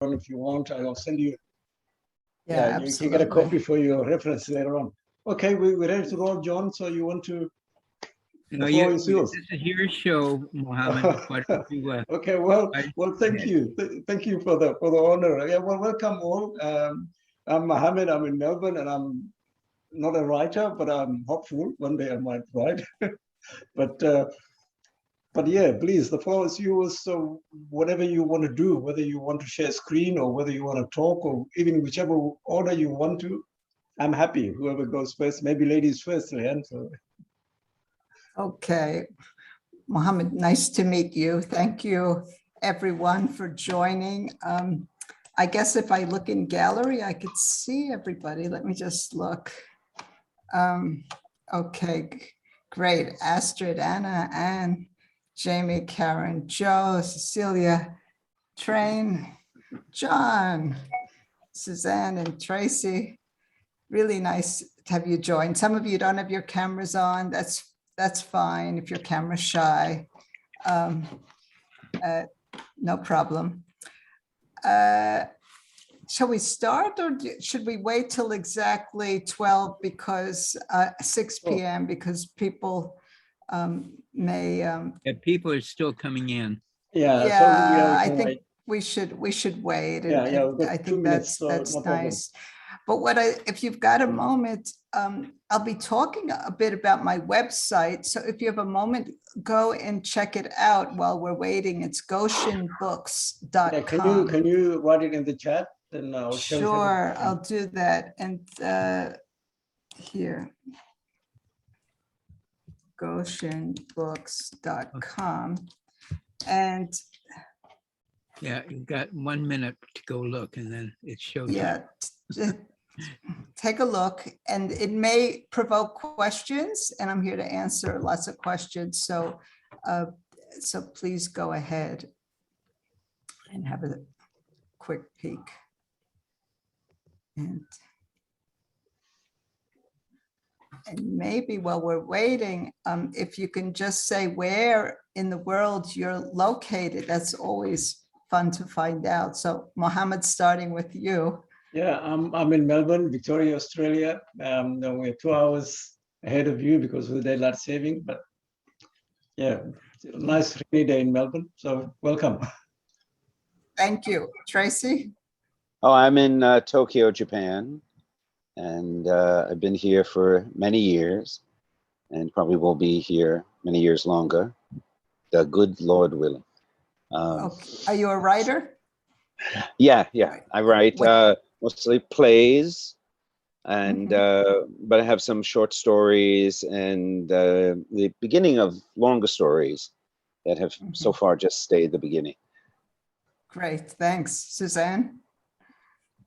on if you want. I'll send you. Yeah, you can get a copy for your reference later on. Okay, we're ready to roll, John. So you want to? No, The floor is yours. This is your show, Mohammed. Why don't you, okay, well, thank you. Thank you for the honor. Yeah, well, welcome all. I'm Mohammed. I'm in Melbourne, and I'm not a writer, but I'm hopeful one day I might write. But yeah, please, the floor is yours. So whatever you want to do, whether you want to share screen or whether you want to talk or even whichever order you want to, I'm happy. Whoever goes first, maybe ladies first, Leanne. So. Okay, Mohammed, nice to meet you. Thank you, everyone, for joining. I guess if I look in gallery, I could see everybody. Let me just look. Okay, great. Astrid, Anna, Anne, Jamie, Karen, Joe, Cecilia, Train, John, Suzanne, and Tracy. Really nice to have you join. Some of you don't have your cameras on. That's fine if your camera's shy. No problem. Shall we start, or should we wait till exactly 12 because 6 p.m. because people may. people are still coming in. Yeah, I think we should wait. Yeah, I think that's nice. But if you've got a moment, I'll be talking a bit about my website. So if you have a moment, go and check it out while we're waiting. It's goshenbooks.com. Can you write it in the chat? Then I'll sure, I'll do that. And here, goshenbooks.com. And yeah, you've got 1 minute to go look, and then it shows. Yeah, take a look, and it may provoke questions, and I'm here to answer lots of questions. So, so please go ahead and have a quick peek. And maybe while we're waiting, if you can just say where in the world you're located, that's always fun to find out. So Mohammed, starting with you. Yeah, I'm in Melbourne, Victoria, Australia. We're 2 hours ahead of you because of the daylight saving, but yeah, nice rainy day in Melbourne. So welcome. Thank you. Tracy? Oh, I'm in Tokyo, Japan, and I've been here for many years and probably will be here many years longer, the good Lord willing. Okay. Are you a writer? Yeah. I write mostly plays, and but I have some short stories and the beginning of longer stories that have so far just stayed the beginning. Great, thanks. Suzanne,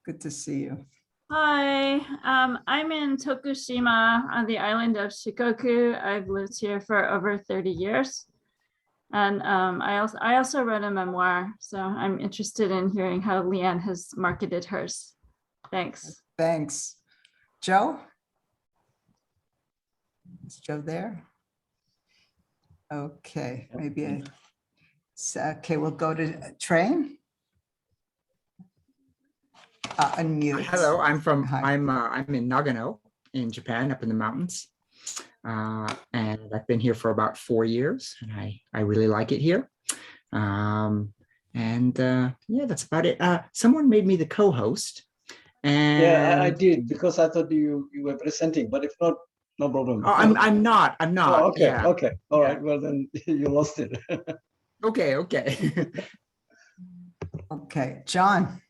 good to see you. Hi, I'm in Tokushima on the island of Shikoku. I've lived here for over 30 years. And I also wrote a memoir, so I'm interested in hearing how Leanne has marketed hers. Thanks. Thanks. Joe? Is Joe there? Okay, maybe okay, we'll go to Train. Unmute. Hello, I'm in Nagano in Japan, up in the mountains. And I've been here for about 4 years, and I really like it here. Yeah, that's about it. Someone made me the co-host. And yeah, I did, because I thought you were presenting, but if not, no problem. Oh, I'm not. Oh, okay, yeah. okay. All right, well then you lost it. Okay. Okay, John.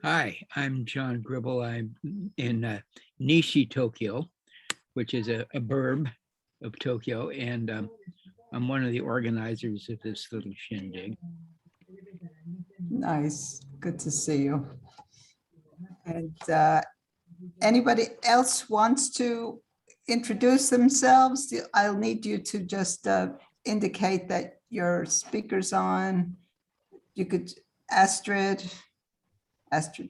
Hi, I'm John Gribble. I'm in Nishi, Tokyo, which is a burb of Tokyo, and I'm one of the organizers of this little shindig. Nice, good to see you. And anybody else wants to introduce themselves? I'll need you to just indicate that your speaker's on. You could, Astrid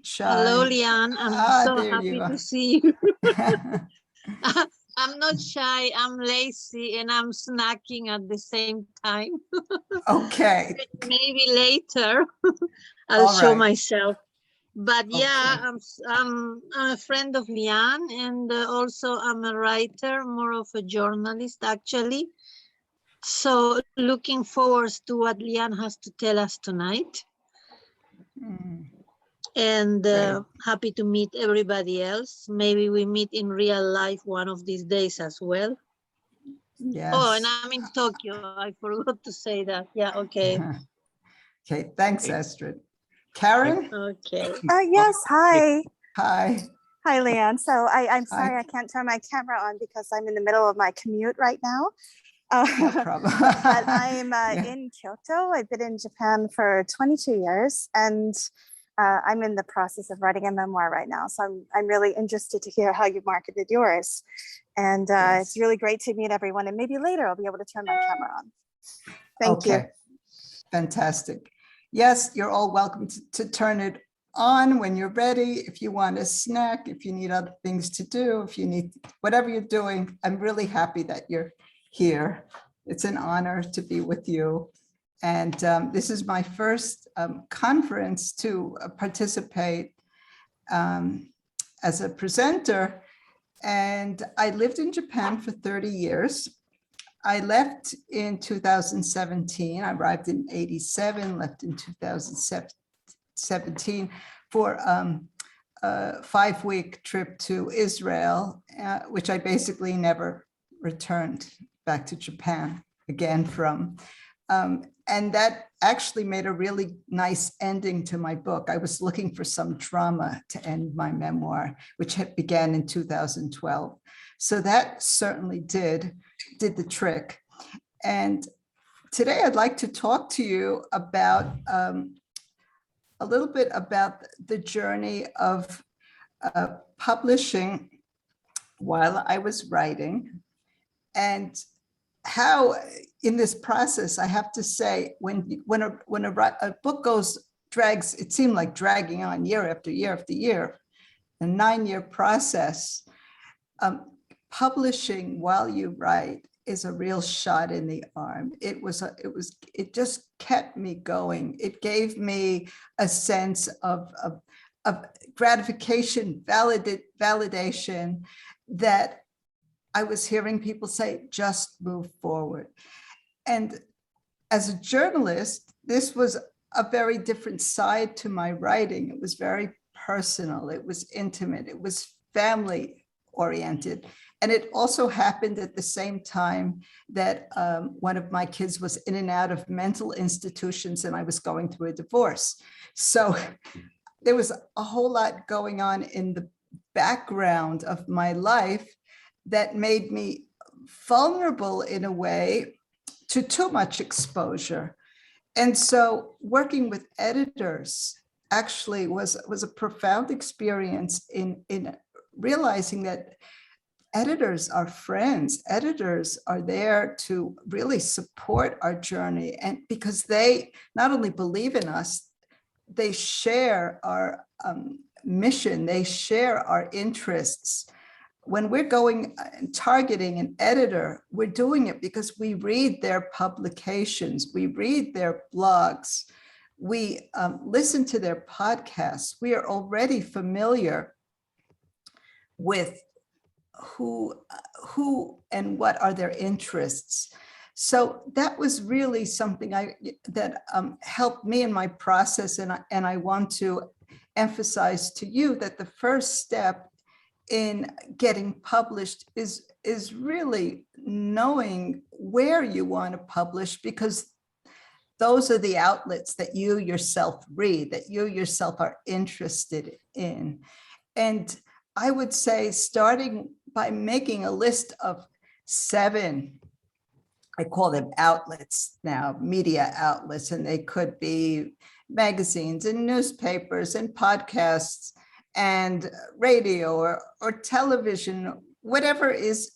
Shai. Hello, Leanne. I'm so happy to see you. I'm not shy, I'm lazy, and I'm snacking at the same time. Okay. Maybe later. I'll All show right. myself. But yeah, Okay. I'm a friend of Lian, and also I'm a writer, more of a journalist actually. So looking forward to what Lian has to tell us tonight, Mm, and great. happy to meet everybody else. Maybe we meet in real life one of these days as well. Oh, and Yes. I'm in Tokyo. I forgot to say that. Yeah, okay. Okay, thanks, Astrid. Karen? Okay. Yes, hi. Hi. Hi, Leanne. So I'm Hi. sorry I can't turn my camera on because I'm in the middle of my commute right now. No problem. But I'm Yeah. in Kyoto. I've been in Japan for 22 years, and I'm in the process of writing a memoir right now. So I'm really interested to hear how you marketed yours. And Yes. it's really great to meet everyone. And maybe later I'll be able to turn my camera on. Thank you. Okay. Fantastic. Yes, you're all welcome to turn it on when you're ready. If you want a snack, if you need other things to do, if you need whatever you're doing, I'm really happy that you're here. It's an honor to be with you. And this is my first conference to participate as a presenter. And I lived in Japan for 30 years. I left in 2017. I arrived in 87, left in 2017 for a 5-week trip to Israel, which I basically never returned back to Japan again from. And that actually made a really nice ending to my book. I was looking for some drama to end my memoir, which began in 2012. So that certainly did the trick. And today I'd like to talk to you about a little bit about the journey of publishing while I was writing, and how in this process, I have to say, when a book drags, it seemed like dragging on year after year after year, a 9-year process, publishing while you write is a real shot in the arm. It just kept me going. It gave me a sense of gratification, validation that I was hearing people say, just move forward. And as a journalist, this was a very different side to my writing. It was very personal, it was intimate, it was family oriented. And it also happened at the same time that one of my kids was in and out of mental institutions and I was going through a divorce. So there was a whole lot going on in the background of my life that made me vulnerable in a way to too much exposure. And so working with editors actually was a profound experience in realizing that editors are friends. Editors are there to really support our journey, and because they not only believe in us, they share our mission, they share our interests. When we're going and targeting an editor, we're doing it because we read their publications, we read their blogs, we listen to their podcasts. We are already familiar with who and what are their interests. So that was really something that helped me in my process, and I want to emphasize to you that the first step in getting published is really knowing where you want to publish, because those are the outlets that you yourself read, that you yourself are interested in. And I would say starting by making a list of 7, I call them outlets now, media outlets, and they could be magazines and newspapers and podcasts and radio or television, whatever is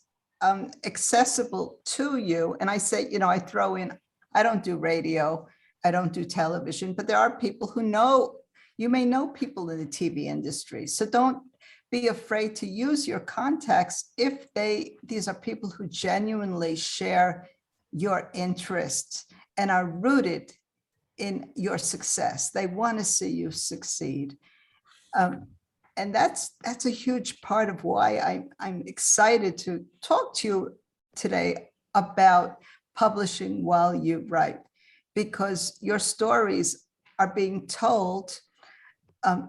accessible to you. And I say, I throw in, I don't do radio, I don't do television, but there are people who know, you may know people in the TV industry. So don't be afraid to use your contacts if these are people who genuinely share your interests and are rooted in your success. They want to see you succeed. And that's a huge part of why I'm excited to talk to you today about publishing while you write, because your stories are being told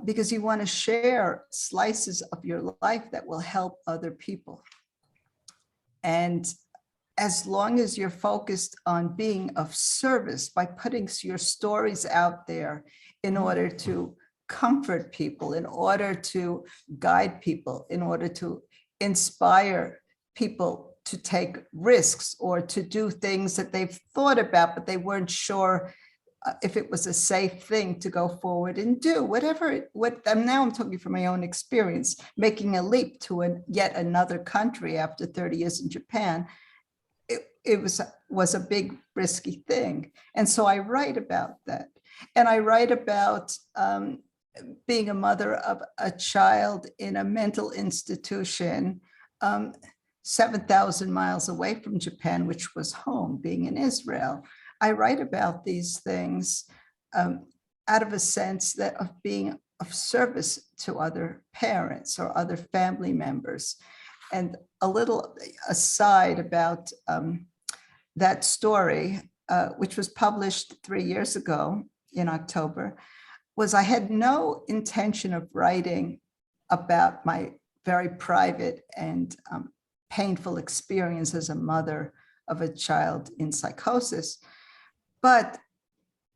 because you want to share slices of your life that will help other people. And as long as you're focused on being of service by putting your stories out there in order to comfort people, in order to guide people, in order to inspire people to take risks or to do things that they've thought about, but they weren't sure if it was a safe thing to go forward and do, now I'm talking from my own experience, making a leap to yet another country after 30 years in Japan. It was a big risky thing. And so I write about that. And I write about being a mother of a child in a mental institution 7,000 miles away from Japan, which was home, being in Israel. I write about these things out of a sense that of being of service to other parents or other family members. And a little aside about that story, which was published 3 years ago in October, was I had no intention of writing about my very private and painful experience as a mother of a child in psychosis. But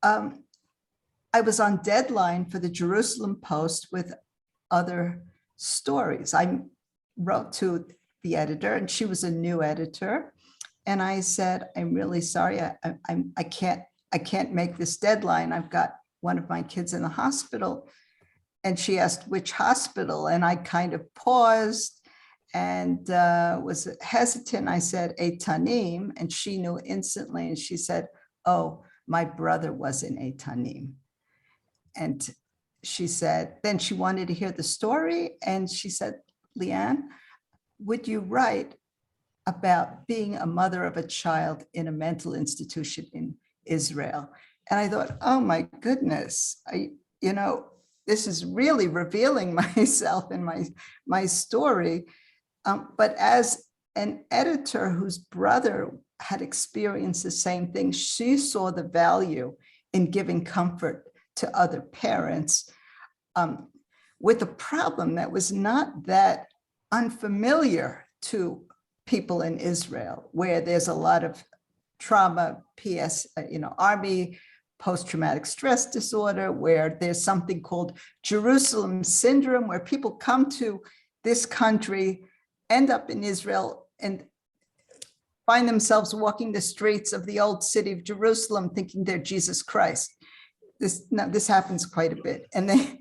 I was on deadline for the Jerusalem Post with other stories. I wrote to the editor, and she was a new editor. And I said, I'm really sorry, I can't make this deadline. I've got one of my kids in the hospital. And she asked which hospital, and I kind of paused and was hesitant. I said, Eitanim, and she knew instantly. And she said, oh, my brother was in Eitanim. And she said, then she wanted to hear the story. And she said, Leanne, would you write about being a mother of a child in a mental institution in Israel? And I thought, oh my goodness, this is really revealing myself and my story. But as an editor whose brother had experienced the same thing, she saw the value in giving comfort to other parents with a problem that was not that unfamiliar to people in Israel, where there's a lot of trauma, Army post-traumatic stress disorder, where there's something called Jerusalem syndrome, where people come to this country, end up in Israel, and find themselves walking the streets of the old city of Jerusalem thinking they're Jesus Christ. This happens quite a bit. And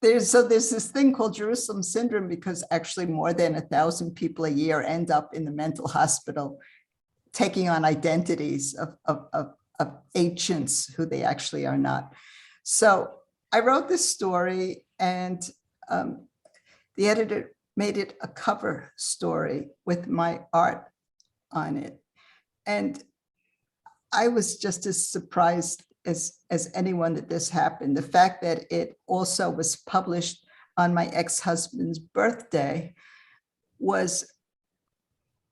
there's this thing called Jerusalem syndrome, because actually more than 1,000 people a year end up in the mental hospital taking on identities of ancients who they actually are not. So I wrote this story, and the editor made it a cover story with my art on it. And I was just as surprised as anyone that this happened. The fact that it also was published on my ex-husband's birthday was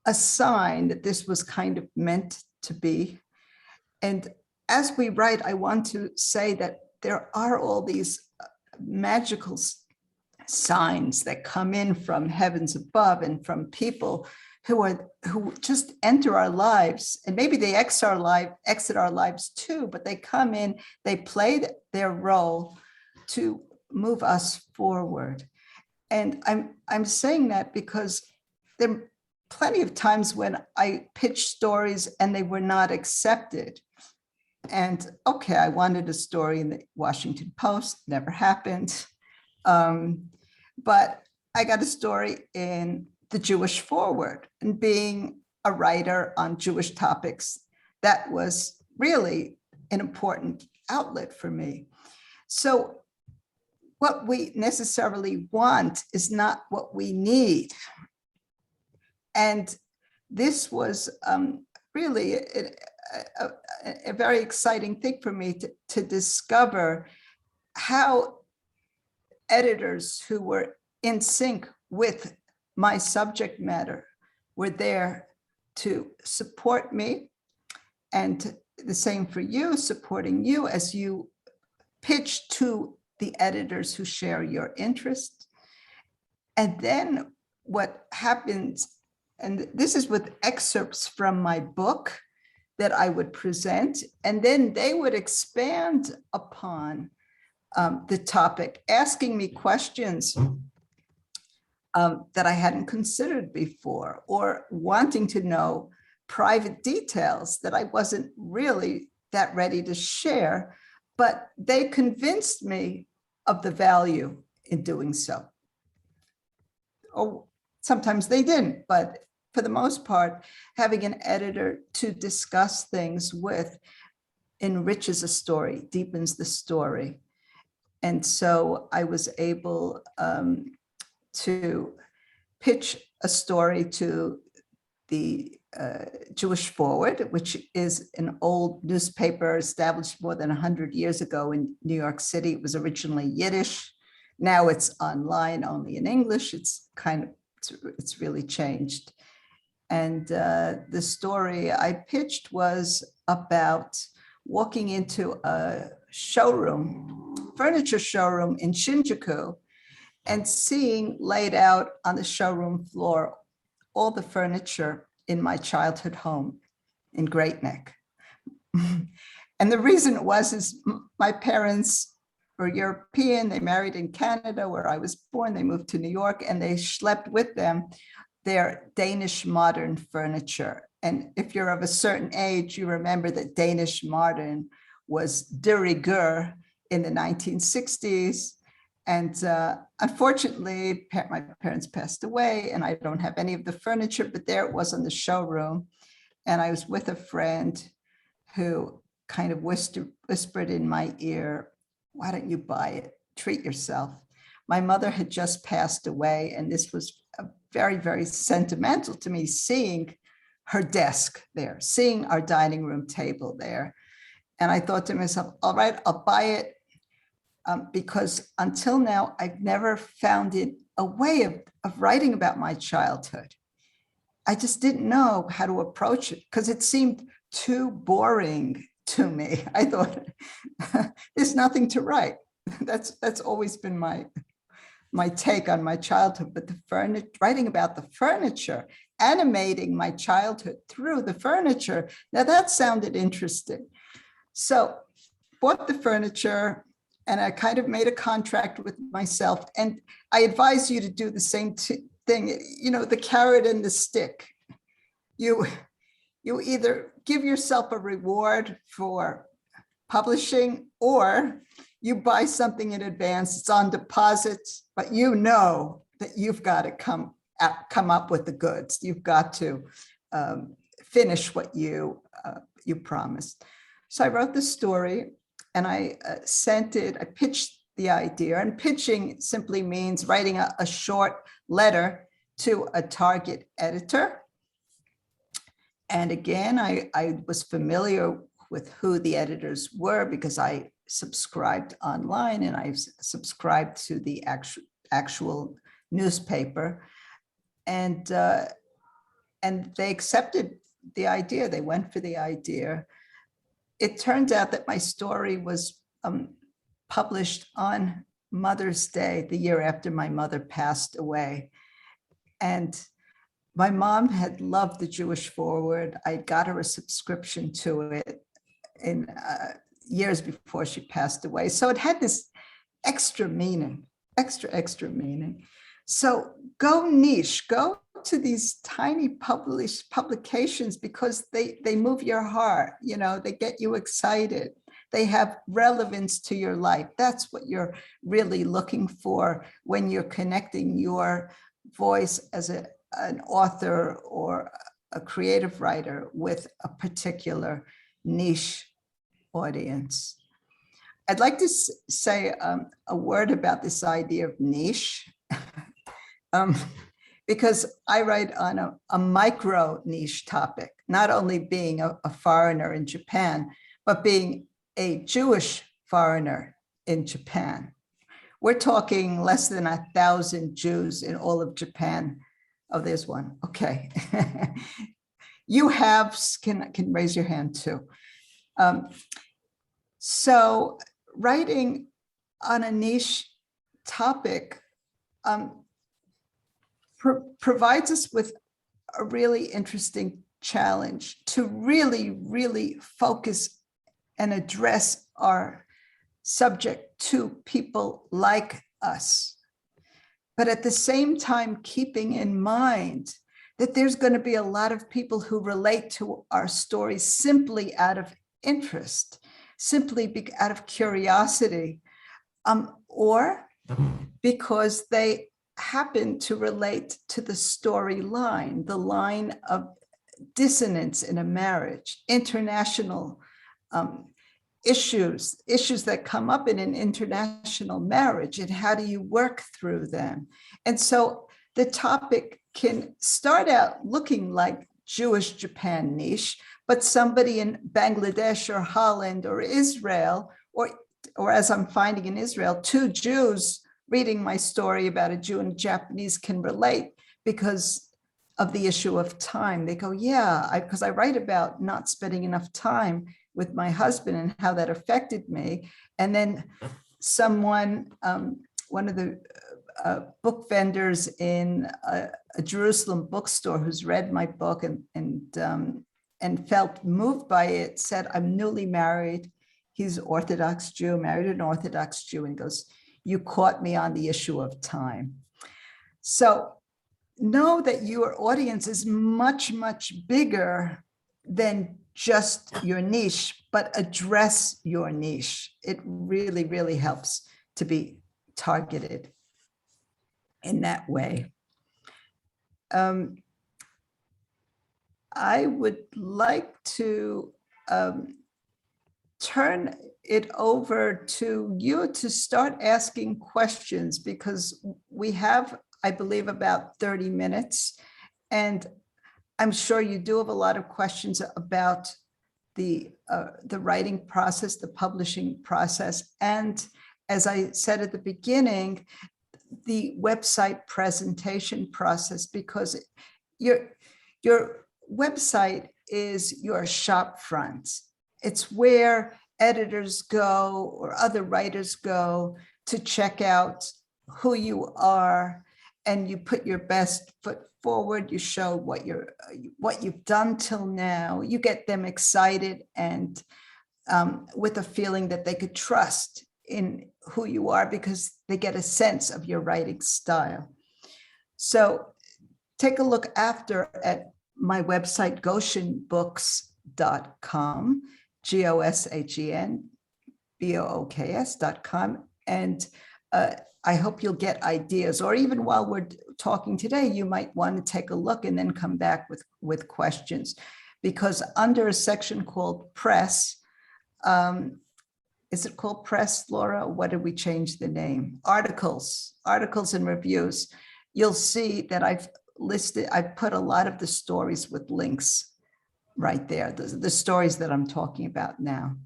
a sign that this was kind of meant to be. And as we write, I want to say that there are all these magical signs that come in from heavens above and from people who just enter our lives, and maybe they exit our lives too, but they come in, they play their role to move us forward. And I'm saying that because there are plenty of times when I pitched stories and they were not accepted. And okay, I wanted a story in the Washington Post, never happened. But I got a story in the Jewish Forward, and being a writer on Jewish topics, that was really an important outlet for me. So what we necessarily want is not what we need. And this was really a very exciting thing for me to discover how editors who were in sync with my subject matter were there to support me, and the same for you, supporting you as you pitch to the editors who share your interest. And then what happens, and this is with excerpts from my book that I would present, and then they would expand upon the topic, asking me questions that I hadn't considered before, or wanting to know private details that I wasn't really that ready to share, but they convinced me of the value in doing so. Or sometimes they didn't, but for the most part, having an editor to discuss things with enriches a story, deepens the story. And so I was able to pitch a story to the Jewish Forward, which is an old newspaper established more than 100 years ago in New York City. It was originally Yiddish. Now it's online only in English. It's really changed. And the story I pitched was about walking into a showroom, furniture showroom in Shinjuku, and seeing laid out on the showroom floor all the furniture in my childhood home in Great Neck. And the reason it was is my parents were European. They married in Canada, where I was born. They moved to New York, and they schlepped with them their Danish modern furniture. And if you're of a certain age, you remember that Danish modern was de rigueur in the 1960s. And unfortunately, my parents passed away, and I don't have any of the furniture, but there it was in the showroom. And I was with a friend who kind of whispered in my ear, "Why don't you buy it? Treat yourself." My mother had just passed away, and this was very, very sentimental to me, seeing her desk there, seeing our dining room table there. And I thought to myself, all right, I'll buy it. Because until now, I've never found it a way of writing about my childhood. I just didn't know how to approach it because it seemed too boring to me. I thought, there's nothing to write. That's always been my take on my childhood. But writing about the furniture, animating my childhood through the furniture, now that sounded interesting. So bought the furniture, and I kind of made a contract with myself. And I advise you to do the same thing, you know, the carrot and the stick. You either give yourself a reward for publishing, or you buy something in advance, it's on deposit, but you know that you've got to come up with the goods. You've got to finish what you promised. So I wrote the story, and I sent it, I pitched the idea, and pitching simply means writing a short letter to a target editor. And again, I was familiar with who the editors were because I subscribed online, and I subscribed to the actual newspaper. And they accepted the idea, they went for the idea. It turned out that my story was published on Mother's Day, the year after my mother passed away. And my mom had loved the Jewish Forward. I got her a subscription to it in years before she passed away. So it had this extra meaning, extra meaning. So go niche, go to these tiny publications because they move your heart, you know, they get you excited. They have relevance to your life. That's what you're really looking for when you're connecting your voice as an author or a creative writer with a particular niche audience. I'd like to say a word about this idea of niche. Because I write on a micro niche topic. not only being a foreigner in Japan, but being a Jewish foreigner in Japan. We're talking less than 1,000 Jews in all of Japan. Oh, there's one. Okay. You can raise your hand too. So writing on a niche topic provides us with a really interesting challenge to really focus and address our subject to people like us. But at the same time, keeping in mind that there's going to be a lot of people who relate to our stories simply out of interest, simply out of curiosity, or because they happen to relate to the storyline, the line of dissonance in a marriage, international issues that come up in an international marriage, and how do you work through them? And so the topic can start out looking like Jewish Japan niche, but somebody in Bangladesh or Holland or Israel, or as I'm finding in Israel, two Jews reading my story about a Jew and a Japanese can relate because of the issue of time. They go, yeah, because I write about not spending enough time with my husband and how that affected me. And then someone, one of the book vendors in a Jerusalem bookstore who's read my book and felt moved by it, said, I'm newly married. He's Orthodox Jew, married an Orthodox Jew, and goes, you caught me on the issue of time. So know that your audience is much bigger than just your niche, but address your niche. It really helps to be targeted in that way. I would like to turn it over to you to start asking questions, because we have, I believe, about 30 minutes. And I'm sure you do have a lot of questions about the writing process, the publishing process. And as I said at the beginning, the website presentation process, because your website is your shop front. It's where editors go or other writers go to check out who you are, and you put your best foot forward. You show what you've done till now. You get them excited and with a feeling that they could trust in who you are, because they get a sense of your writing style. So take a look after at my website, goshenbooks.com, GOSHENBOOKS.com. And I hope you'll get ideas, or even while we're talking today, you might want to take a look and then come back with questions, because under a section called press, is it called press, Laura? What did we change the name? Articles and reviews. You'll see that I've put a lot of the stories with links right there, the stories that I'm talking about now.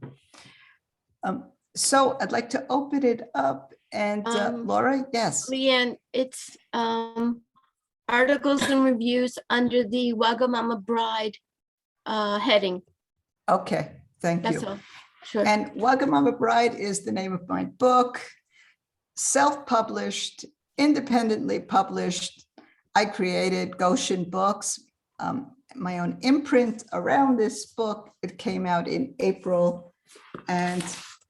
So I'd like to open it up, and Laura, yes. Leanne, it's articles and reviews under the Wagamama Bride heading. Okay, thank you. That's all. Sure. And Wagamama Bride is the name of my book, self-published, independently published. I created Goshen Books, my own imprint around this book. It came out in April, and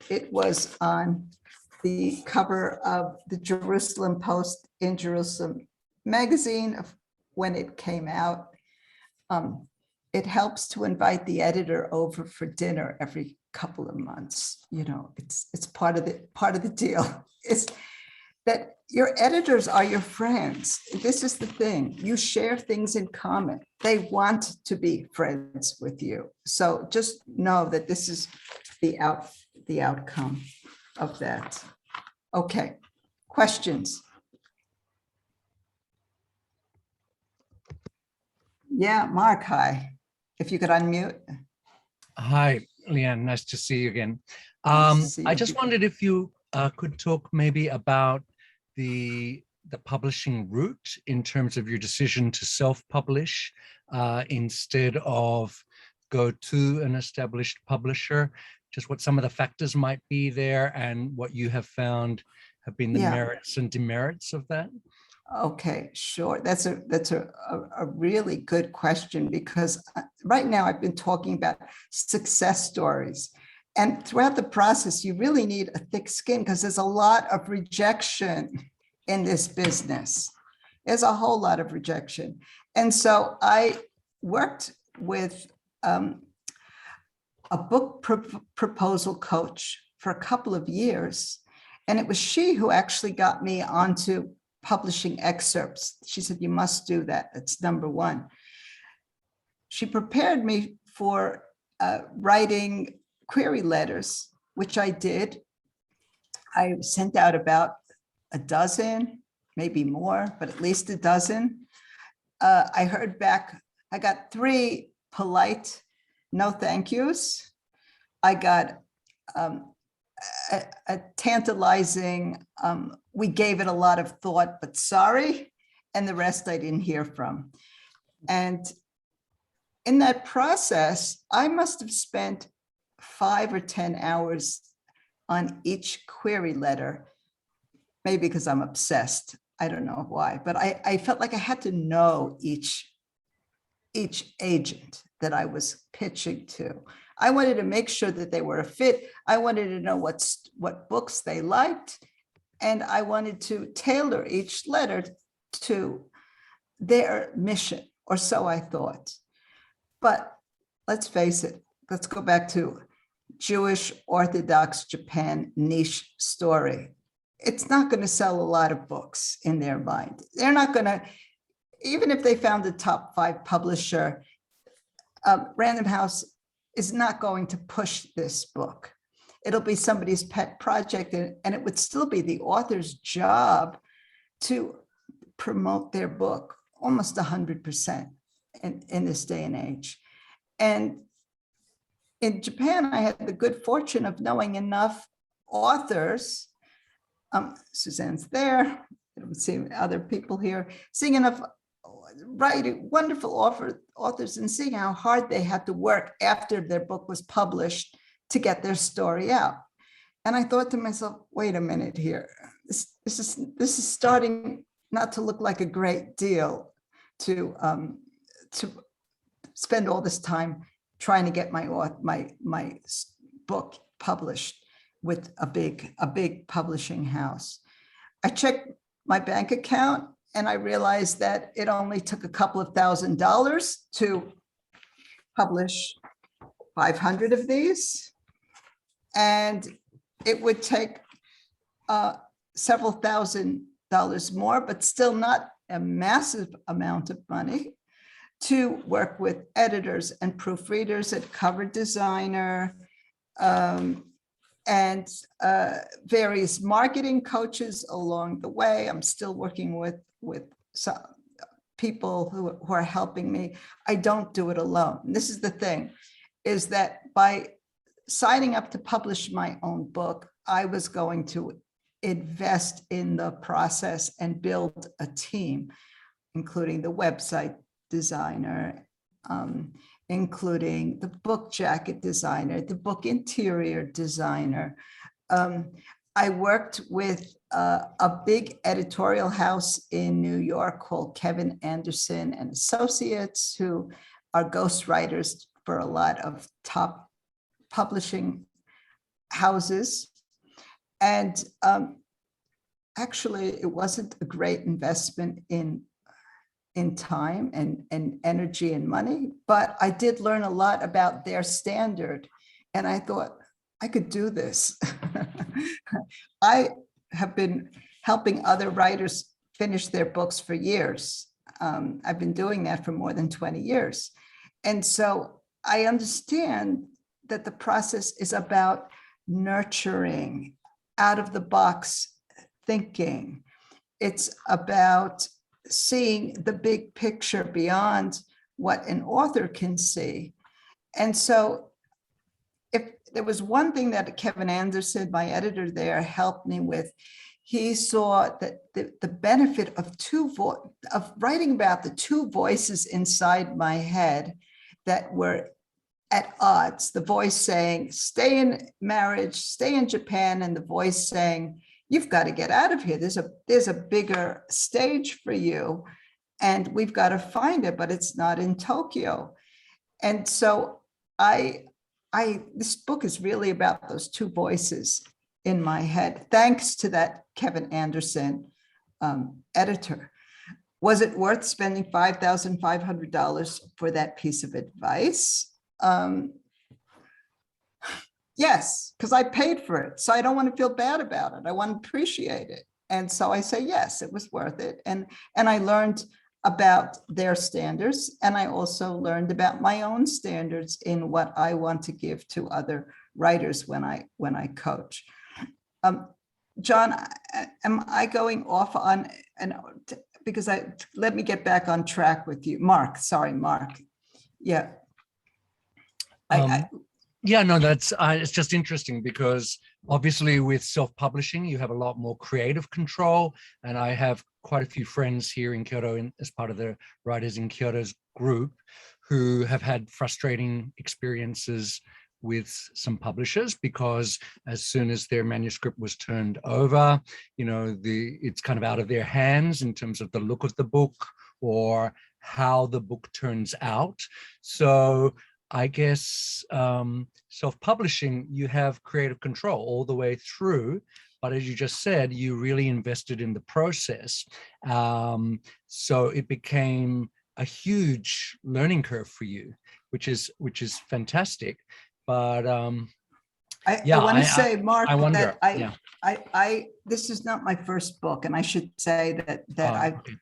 it was on the cover of the Jerusalem Post in Jerusalem magazine when it came out. It helps to invite the editor over for dinner every couple of months. You know, it's part of the deal. It's that your editors are your friends. This is the thing. You share things in common. They want to be friends with you. So just know that this is the outcome of that. Okay, questions? Yeah, Mark, hi. If you could unmute. Hi, Leanne. Nice to see you again. Nice to see I you. just wondered if you could talk maybe about the publishing route in terms of your decision to self-publish instead of go to an established publisher, just what some of the factors might be there and what you have found have been the Yeah. merits and demerits of that. Okay, sure. That's a really good question, because right now I've been talking about success stories. And throughout the process, you really need a thick skin because there's a lot of rejection in this business. There's a whole lot of rejection. And so I worked with a book proposal coach for a couple of years. And it was she who actually got me onto publishing excerpts. She said, you must do that. That's number one. She prepared me for writing query letters, which I did. I sent out about a dozen, maybe more, but at least a dozen. I heard back, I got 3 polite no thank yous. I got a tantalizing, we gave it a lot of thought, but sorry, and the rest I didn't hear from. And in that process, I must have spent 5 or 10 hours on each query letter, maybe because I'm obsessed. I don't know why, but I felt like I had to know each agent that I was pitching to. I wanted to make sure that they were a fit. I wanted to know what books they liked. And I wanted to tailor each letter to their mission, or so I thought. But let's face it, let's go back to Jewish Orthodox Japan niche story. It's not going to sell a lot of books in their mind. They're not going to, even if they found a top 5 publisher, Random House is not going to push this book. It'll be somebody's pet project, and it would still be the author's job to promote their book almost 100% in this day and age. And in Japan, I had the good fortune of knowing enough authors. Suzanne's there. I'm seeing other people here, seeing enough writing, wonderful authors, and seeing how hard they had to work after their book was published to get their story out. And I thought to myself, wait a minute here. This is starting not to look like a great deal to spend all this time trying to get my book published with a big publishing house. I checked my bank account and I realized that it only took a couple of $1,000s to publish 500 of these. And it would take several $1,000s more, but still not a massive amount of money, to work with editors and proofreaders at Cover Designer, and various marketing coaches along the way. I'm still working with some people who are helping me. I don't do it alone. And this is the thing, is that by signing up to publish my own book, I was going to invest in the process and build a team, including the website designer, including the book jacket designer, the book interior designer. I worked with a big editorial house in New York called Kevin Anderson and Associates, who are ghostwriters for a lot of top publishing houses. And actually, it wasn't a great investment in time and energy and money, but I did learn a lot about their standard. And I thought, I could do this. I have been helping other writers finish their books for years. I've been doing that for more than 20 years. And so I understand that the process is about nurturing, out of the box thinking. It's about seeing the big picture beyond what an author can see. And so if there was one thing that Kevin Anderson, my editor there, helped me with, he saw that the benefit of writing about the two voices inside my head that were at odds, the voice saying, stay in marriage, stay in Japan, and the voice saying, you've got to get out of here. There's a bigger stage for you, and we've got to find it, but it's not in Tokyo. And so this book is really about those two voices in my head, thanks to that Kevin Anderson editor. Was it worth spending $5,500 for that piece of advice? Yes, because I paid for it. So I don't want to feel bad about it. I want to appreciate it. And so I say, yes, it was worth it. And I learned about their standards. And I also learned about my own standards in what I want to give to other writers when I coach. John, am I going off on, because let me get back on track with you. Mark, sorry, Mark. Yeah. Yeah, no, that's it's just interesting because obviously with self-publishing, you have a lot more creative control. And I have quite a few friends here in Kyoto as part of the Writers in Kyoto's group who have had frustrating experiences with some publishers because as soon as their manuscript was turned over, it's kind of out of their hands in terms of the look of the book or how the book turns out. So I guess self-publishing, you have creative control all the way through, but as you just said, you really invested in the process. So it became a huge learning curve for you, which is fantastic. But I want to say, Mark, I wonder, that this is not my first book, and I should say that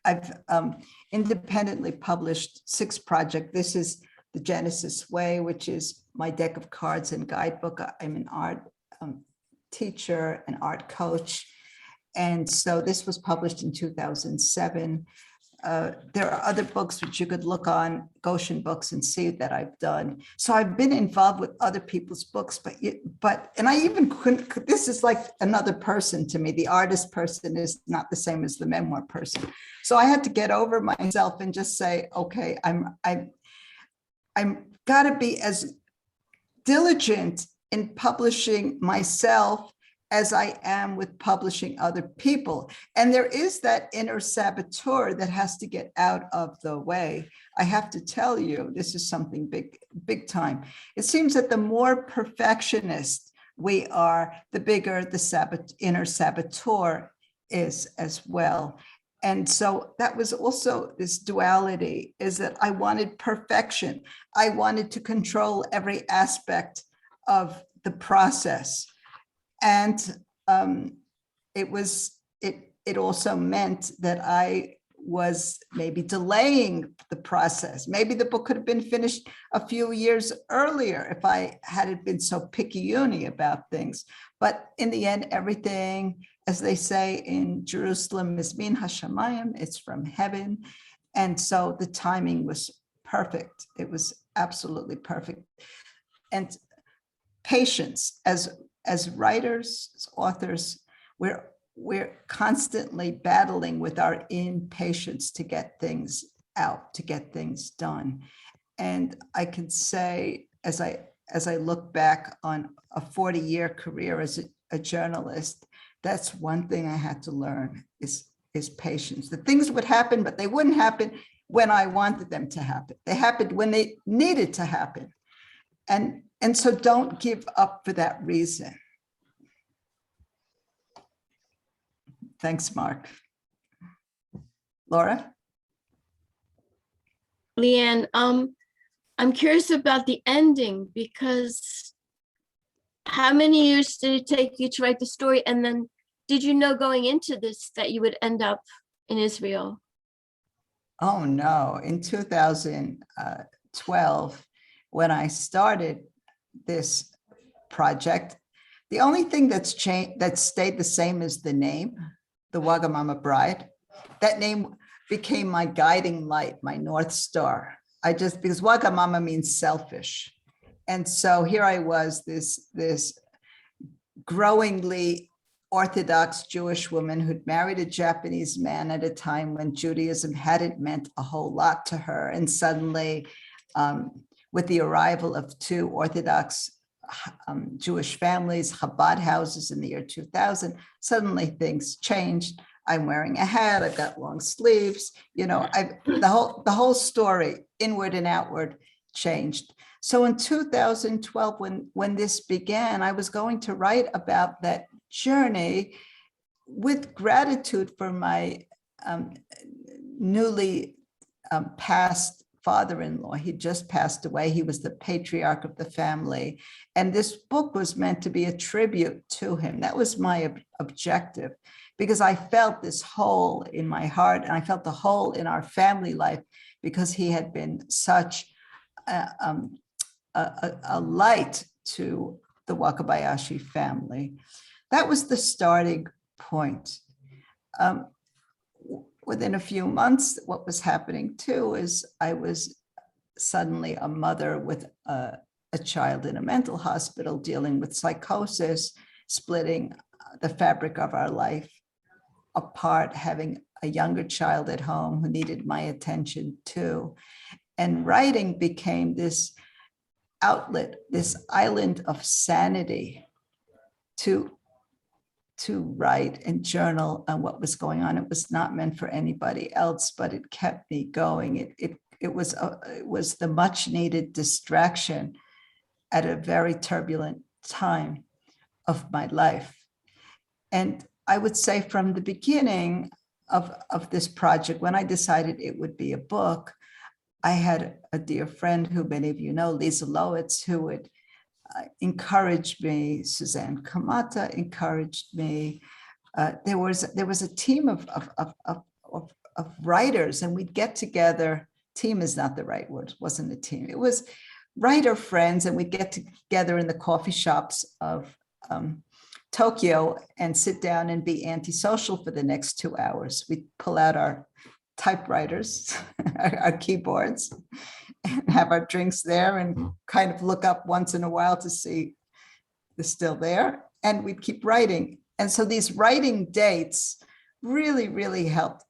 I've independently published 6 projects. This is The Genesis Way, which is my deck of cards and guidebook. I'm an art teacher, an art coach. And so this was published in 2007. There are other books which you could look on Goshen Books and see that I've done. So I've been involved with other people's books, and I even couldn't, this is like another person to me. The artist person is not the same as the memoir person. So I had to get over myself and just say, okay, I'm gotta be as diligent in publishing myself as I am with publishing other people. And there is that inner saboteur that has to get out of the way. I have to tell you, this is something big time. It seems that the more perfectionist we are, the bigger the inner saboteur is as well. And so that was also this duality, is that I wanted perfection. I wanted to control every aspect of the process. And it also meant that I was maybe delaying the process. Maybe the book could have been finished a few years earlier if I hadn't been so picky-uni about things. But in the end, everything, as they say in Jerusalem, is min hashamayim, it's from heaven. And so the timing was perfect. It was absolutely perfect. And patience, as writers, as authors, we're constantly battling with our impatience to get things out, to get things done. And I can say, as I look back on a 40-year career as a journalist, that's one thing I had to learn is patience. The things would happen, but they wouldn't happen when I wanted them to happen. They happened when they needed to happen. And so don't give up for that reason. Thanks, Mark. Laura? Leanne, I'm curious about the ending, because how many years did it take you to write the story? And then did you know going into this that you would end up in Israel? Oh, no. In 2012, when I started this project, the only thing that's changed, that stayed the same is the name, The Wagamama Bride. That name became my guiding light, my North Star. because Wagamama means selfish. And so here I was, this growingly Orthodox Jewish woman who'd married a Japanese man at a time when Judaism hadn't meant a whole lot to her. And suddenly, with the arrival of two Orthodox Jewish families, Chabad houses in the year 2000, suddenly things changed. I'm wearing a hat, I've got long sleeves, the whole story, inward and outward, changed. So in 2012, when this began, I was going to write about that journey with gratitude for my newly passed father-in-law. He just passed away. He was the patriarch of the family. And this book was meant to be a tribute to him. That was my objective, because I felt this hole in my heart, and I felt the hole in our family life, because he had been such a light to the Wakabayashi family. That was the starting point. Within a few months, what was happening too is I was suddenly a mother with a child in a mental hospital dealing with psychosis, splitting the fabric of our life apart, having a younger child at home who needed my attention too. And writing became this outlet, this island of sanity to write and journal on what was going on. It was not meant for anybody else, but it kept me going. It was the much needed distraction at a very turbulent time of my life. And I would say from the beginning of this project, when I decided it would be a book, I had a dear friend who many of you know, Lisa Lowitz, who would encourage me. Suzanne Kamata encouraged me. There was a team of writers, and we'd get together. Team is not the right word. It wasn't a team. It was writer friends, and we'd get together in the coffee shops of Tokyo and sit down and be antisocial for the next 2 hours. We'd pull out our typewriters, our keyboards, and have our drinks there and kind of look up once in a while to see they're still there. And we'd keep writing. And so these writing dates really, really helped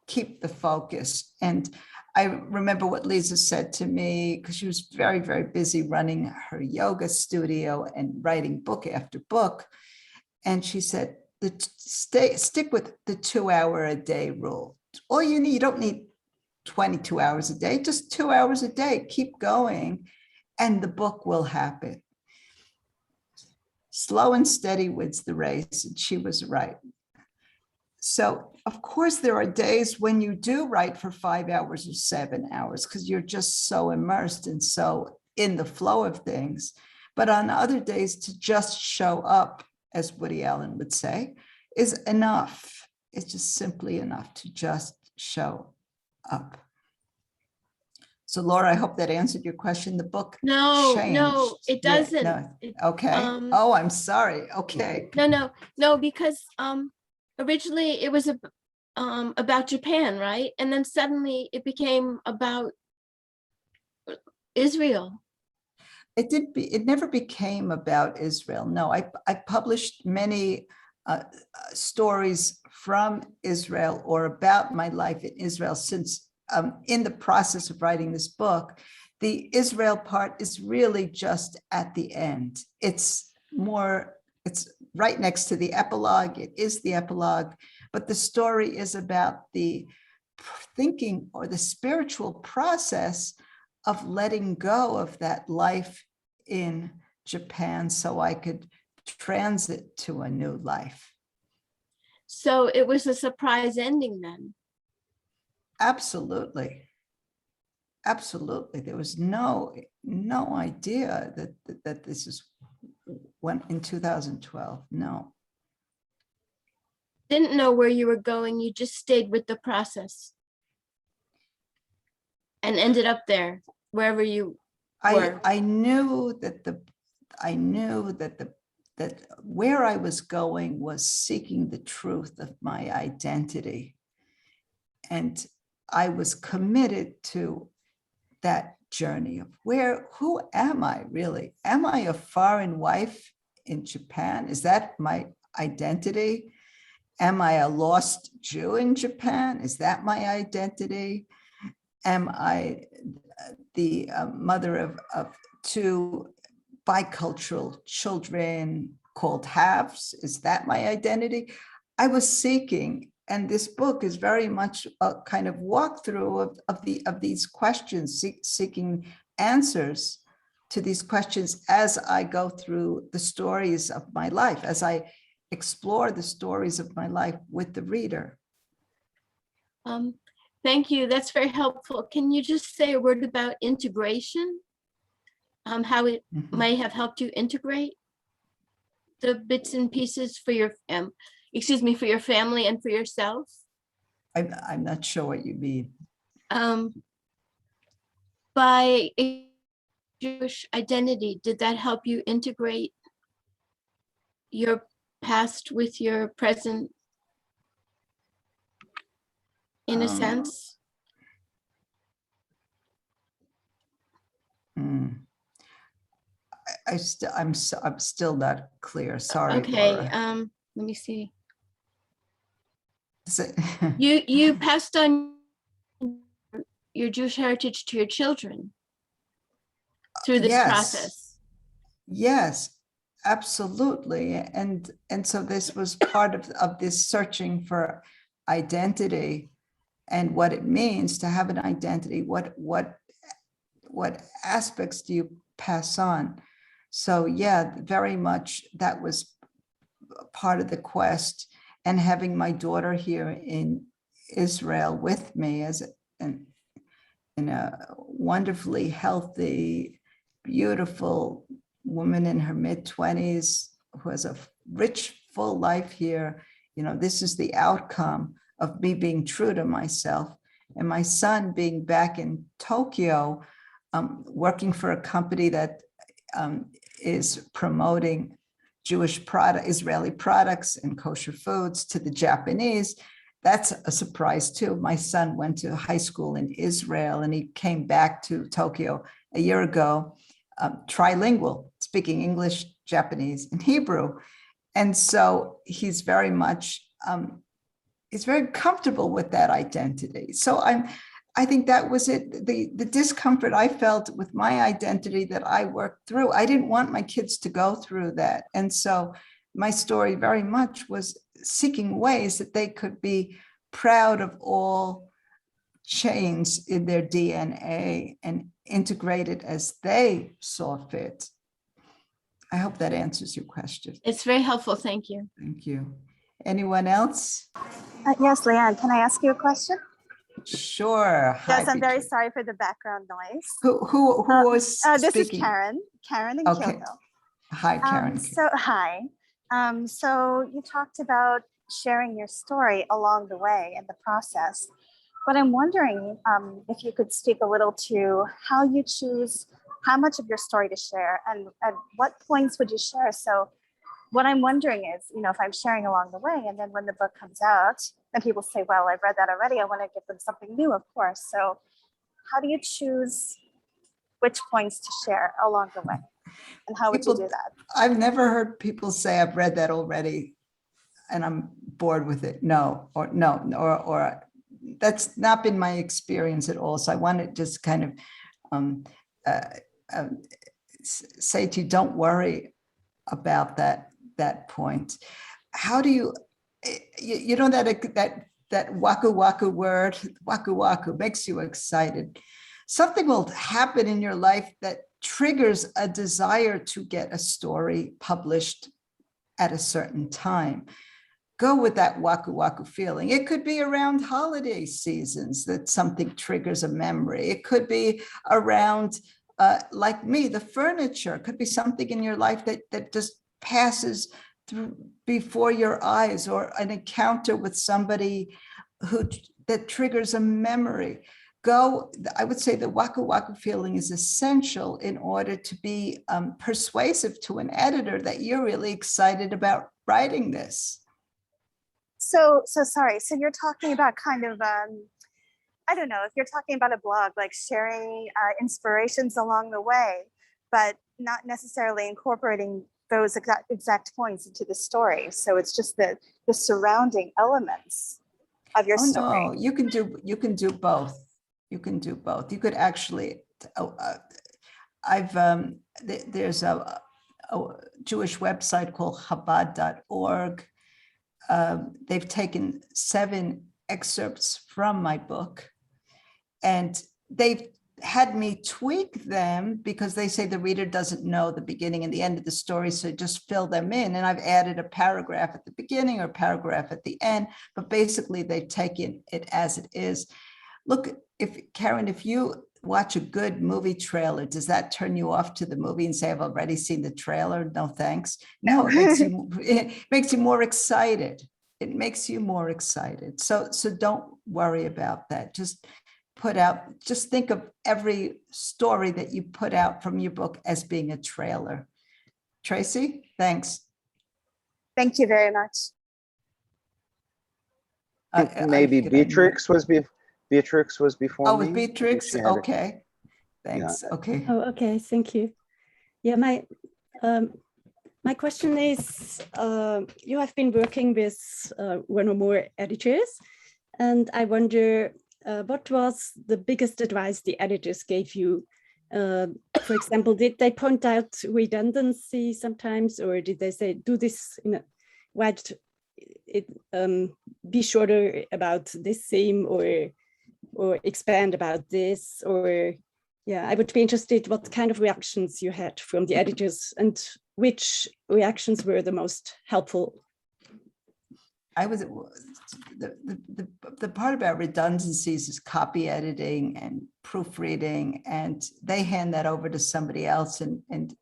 keep the focus. And I remember what Lisa said to me, because she was very, very busy running her yoga studio and writing book after book. And she said, stick with the 2 hour a day rule. All you need, you don't need 22 hours a day, just 2 hours a day, keep going, and the book will happen. Slow and steady wins the race, and she was right. So of course there are days when you do write for 5 hours or 7 hours, because you're just so immersed and so in the flow of things. But on other days, to just show up, as Woody Allen would say, is enough. It's just simply enough to just show up. So Laura, I hope that answered your question. The book changed. No, it doesn't. Yeah, no. Okay. Oh, I'm sorry. Okay. No, because originally it was about Japan, right? And then suddenly it became about Israel. It never became about Israel. No, I published many stories from Israel or about my life in Israel since in the process of writing this book. The Israel part is really just at the end. It's right next to the epilogue. It is the epilogue, but the story is about the thinking or the spiritual process of letting go of that life in Japan so I could transit to a new life. So it was a surprise ending then. Absolutely. Absolutely. There was no idea that this is when in 2012. No. Didn't know where you were going. You just stayed with the process and ended up there, wherever you were. I knew that where I was going was seeking the truth of my identity. And I was committed to that journey of who am I really? Am I a foreign wife in Japan? Is that my identity? Am I a lost Jew in Japan? Is that my identity? Am I the mother of two bicultural children called halves? Is that my identity? I was seeking, and this book is very much a kind of walkthrough of these questions, seeking answers to these questions as I go through the stories of my life, as I explore the stories of my life with the reader. Thank you. That's very helpful. Can you just say a word about integration? How it may have helped you integrate the bits and pieces for your, for your family and for yourself? I'm not sure what you mean. By a Jewish identity, did that help you integrate your past with your present in a sense? I'm still not clear. Sorry. Okay, Laura. let me see. Is it- You passed on your Jewish heritage to your children through this Yes. process. Yes, absolutely. And so this was part of this searching for identity and what it means to have an identity. What aspects do you pass on? So yeah, very much that was part of the quest. And having my daughter here in Israel with me as in a wonderfully healthy, beautiful woman in her mid-20s who has a rich, full life here. You know, this is the outcome of me being true to myself. And my son being back in Tokyo, working for a company that is promoting Jewish Israeli products and kosher foods to the Japanese. That's a surprise too. My son went to high school in Israel and he came back to Tokyo a year ago, trilingual, speaking English, Japanese, and Hebrew. And so he's very much, he's very comfortable with that identity. So I think that was it. The discomfort I felt with my identity that I worked through, I didn't want my kids to go through that. And so my story very much was seeking ways that they could be proud of all change in their DNA and integrate it as they saw fit. I hope that answers your question. It's very helpful. Thank you. Thank you. Anyone else? Yes, Leanne, can I ask you a question? Sure. Hi, Yes, I'm very Beatrice. sorry for the background noise. Who was This speaking? is Karen in Okay. Kyoto. Hi, Karen. Hi. So you talked about sharing your story along the way in the process, but I'm wondering if you could speak a little to how you choose how much of your story to share and at what points would you share? So what I'm wondering is, you know, if I'm sharing along the way and then when the book comes out and people say, well, I've read that already, I want to give them something new, of course. So how do you choose which points to share along the way? And how would you do that? I've never heard people say, I've read that already and I'm bored with it. No, or that's not been my experience at all. So I want to just kind of say to you, don't worry about that point. How do you know that waku waku word, waku waku makes you excited. Something will happen in your life that triggers a desire to get a story published at a certain time. Go with that waku waku feeling. It could be around holiday seasons that something triggers a memory. It could be around, like me, the furniture. It could be something in your life that just passes through before your eyes, or an encounter with somebody that triggers a memory. I would say the waku waku feeling is essential in order to be persuasive to an editor that you're really excited about writing this. So sorry. So you're talking about kind of I don't know, if you're talking about a blog, like sharing inspirations along the way, but not necessarily incorporating those exact points into the story. So it's just the surrounding elements of your story. No, you can do both. You can do both. You could actually, there's a Jewish website called Chabad.org. They've taken 7 excerpts from my book, and they've had me tweak them because they say the reader doesn't know the beginning and the end of the story, so just fill them in. And I've added a paragraph at the beginning or a paragraph at the end, but basically they've taken it as it is. Look, Karen, if you watch a good movie trailer, does that turn you off to the movie and say, I've already seen the trailer? No, thanks. No, it makes you more excited. It makes you more excited. So don't worry about that. Just think of every story that you put out from your book as being a trailer. Tracy, thanks. Thank you very much. Maybe Beatrix was before Oh, me. with Beatrix? Okay. Thanks. Yeah. Okay. Oh, okay. Thank you. Yeah, my question is, you have been working with one or more editors, and I wonder what was the biggest advice the editors gave you? For example, did they point out redundancy sometimes, or did they say, do this in a wide, be shorter about this theme, or expand about this? Or yeah, I would be interested what kind of reactions you had from the editors and which reactions were the most helpful. The part about redundancies is copy editing and proofreading, and they hand that over to somebody else, and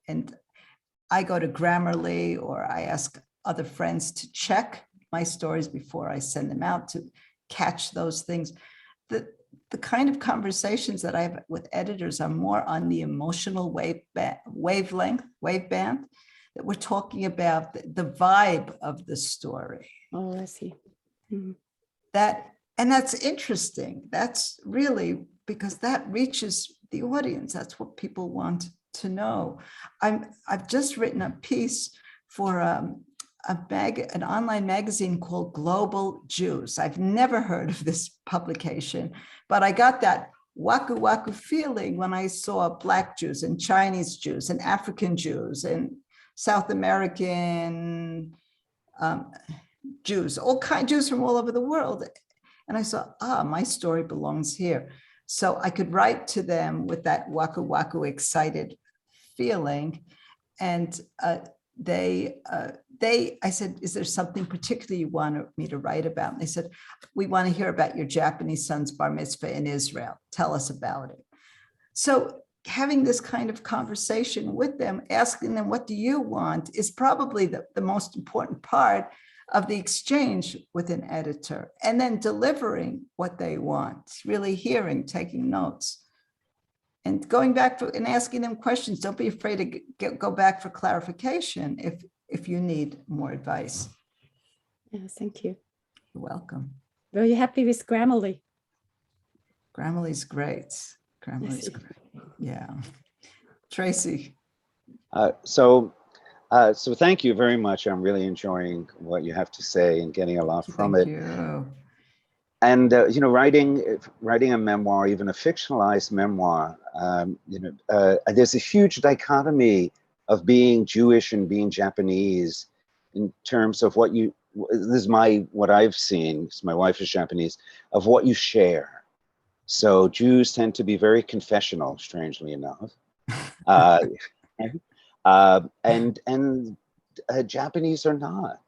I go to Grammarly, or I ask other friends to check my stories before I send them out to catch those things. The kind of conversations that I have with editors are more on the emotional waveband, that we're talking about the vibe of the story. Oh, I see. Mm-hmm. That's interesting. That's really, because that reaches the audience. That's what people want to know. I've just written a piece for an online magazine called Global Jews. I've never heard of this publication, but I got that waku waku feeling when I saw Black Jews and Chinese Jews and African Jews and South American Jews, all kinds of Jews from all over the world. And I saw, my story belongs here. So I could write to them with that waku waku excited feeling. And I said, is there something particular you want me to write about? And they said, we want to hear about your Japanese son's bar mitzvah in Israel. Tell us about it. So having this kind of conversation with them, asking them, what do you want, is probably the most important part of the exchange with an editor, and then delivering what they want, really hearing, taking notes. And going back and asking them questions. Don't be afraid to go back for clarification if you need more advice. Yeah, thank you. You're welcome. Were you happy with Grammarly? Grammarly's great. Grammarly's great. Yeah. Tracy. So thank you very much. I'm really enjoying what you have to say and getting a lot from it. Thank you. And writing a memoir, even a fictionalized memoir, there's a huge dichotomy of being Jewish and being Japanese in terms of what I've seen, because my wife is Japanese, of what you share. So Jews tend to be very confessional, strangely enough, and Japanese are not.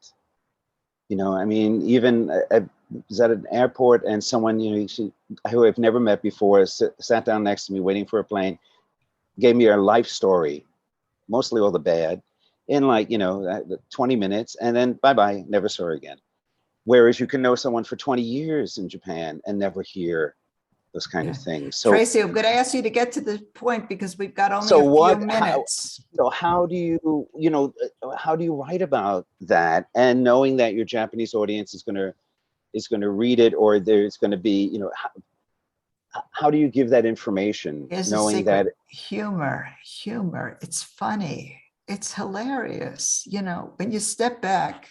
I mean, even I was at an airport, and someone, who I've never met before, sat down next to me waiting for a plane, gave me her life story, mostly all the bad, in 20 minutes, and then bye-bye, never saw her again. Whereas you can know someone for 20 years in Japan and never hear those kind of things. So Tracy, I'm going to ask you to get to the point because we've got only a few minutes. How do you write about that, and knowing that your Japanese audience is going to read it, or there's going to be, how do you give that information, Here's a knowing secret. that Humor. It's funny. It's hilarious. You know, when you step back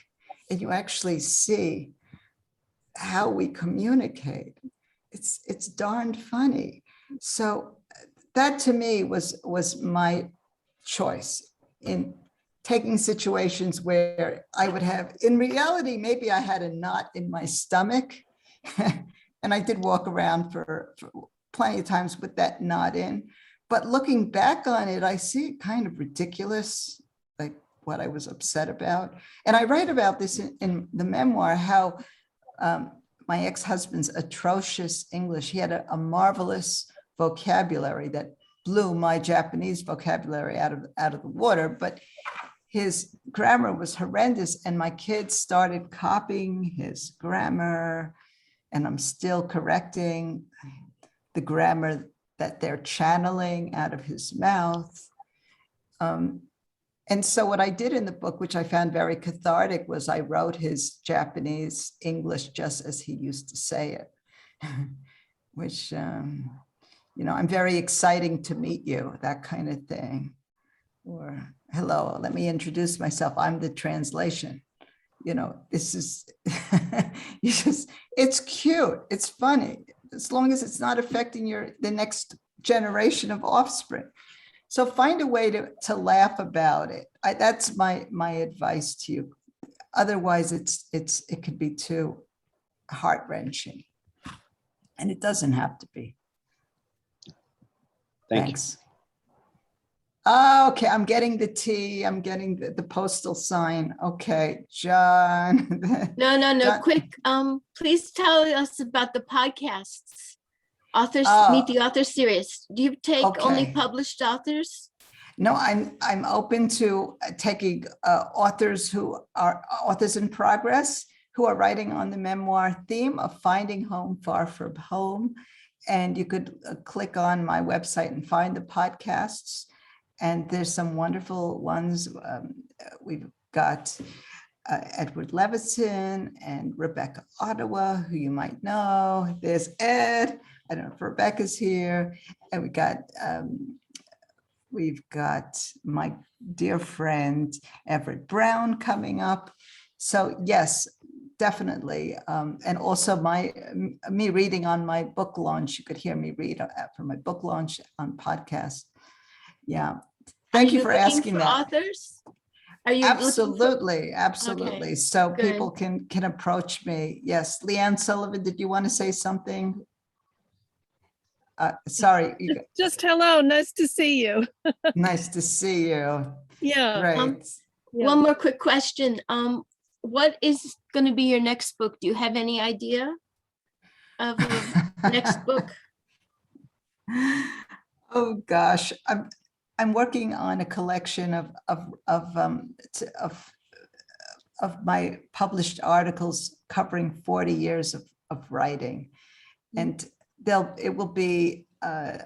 and you actually see how we communicate, it's darned funny. So that to me was my choice in taking situations where I would have, in reality, maybe I had a knot in my stomach. And I did walk around for plenty of times with that knot in. But looking back on it, I see it kind of ridiculous, like what I was upset about. And I write about this in the memoir, how my ex-husband's atrocious English, he had a marvelous vocabulary that blew my Japanese vocabulary out of the water, but his grammar was horrendous, and my kids started copying his grammar, and I'm still correcting the grammar that they're channeling out of his mouth. And so what I did in the book, which I found very cathartic, was I wrote his Japanese English just as he used to say it, which, you know, I'm very exciting to meet you, that kind of thing. Or, hello, let me introduce myself. I'm the translation. You know, this is, it's cute, it's funny, as long as it's not affecting the next generation of offspring. So find a way to laugh about it. That's my advice to you. Otherwise, it could be too heart-wrenching. And it doesn't have to be. Thanks. Oh, okay, I'm getting the T. I'm getting the postal sign. Okay, John. No, John. quick. Please tell us about the podcasts. Authors Meet the Author series. Do you take only published authors? No, I'm open to taking authors who are authors in progress, who are writing on the memoir theme of finding home far from home. And you could click on my website and find the podcasts. And there's some wonderful ones. We've got Edward Levison and Rebecca Ottawa, who you might know. There's Ed. I don't know if Rebecca's here. And we've got my dear friend Everett Brown coming up. So yes, definitely. And also me reading on my book launch. You could hear me read for my book launch on podcast. Yeah. Thank you for asking that. Authors? Are you absolutely. Okay, so good. People can approach me. Yes. Leanne Sullivan, did you want to say something? Sorry. Just hello. Nice to see you. Nice to see you. Yeah. Great. One more quick question. What is going to be your next book? Do you have any idea of the next book? Oh gosh, I'm working on a collection of my published articles covering 40 years of writing, and it will be a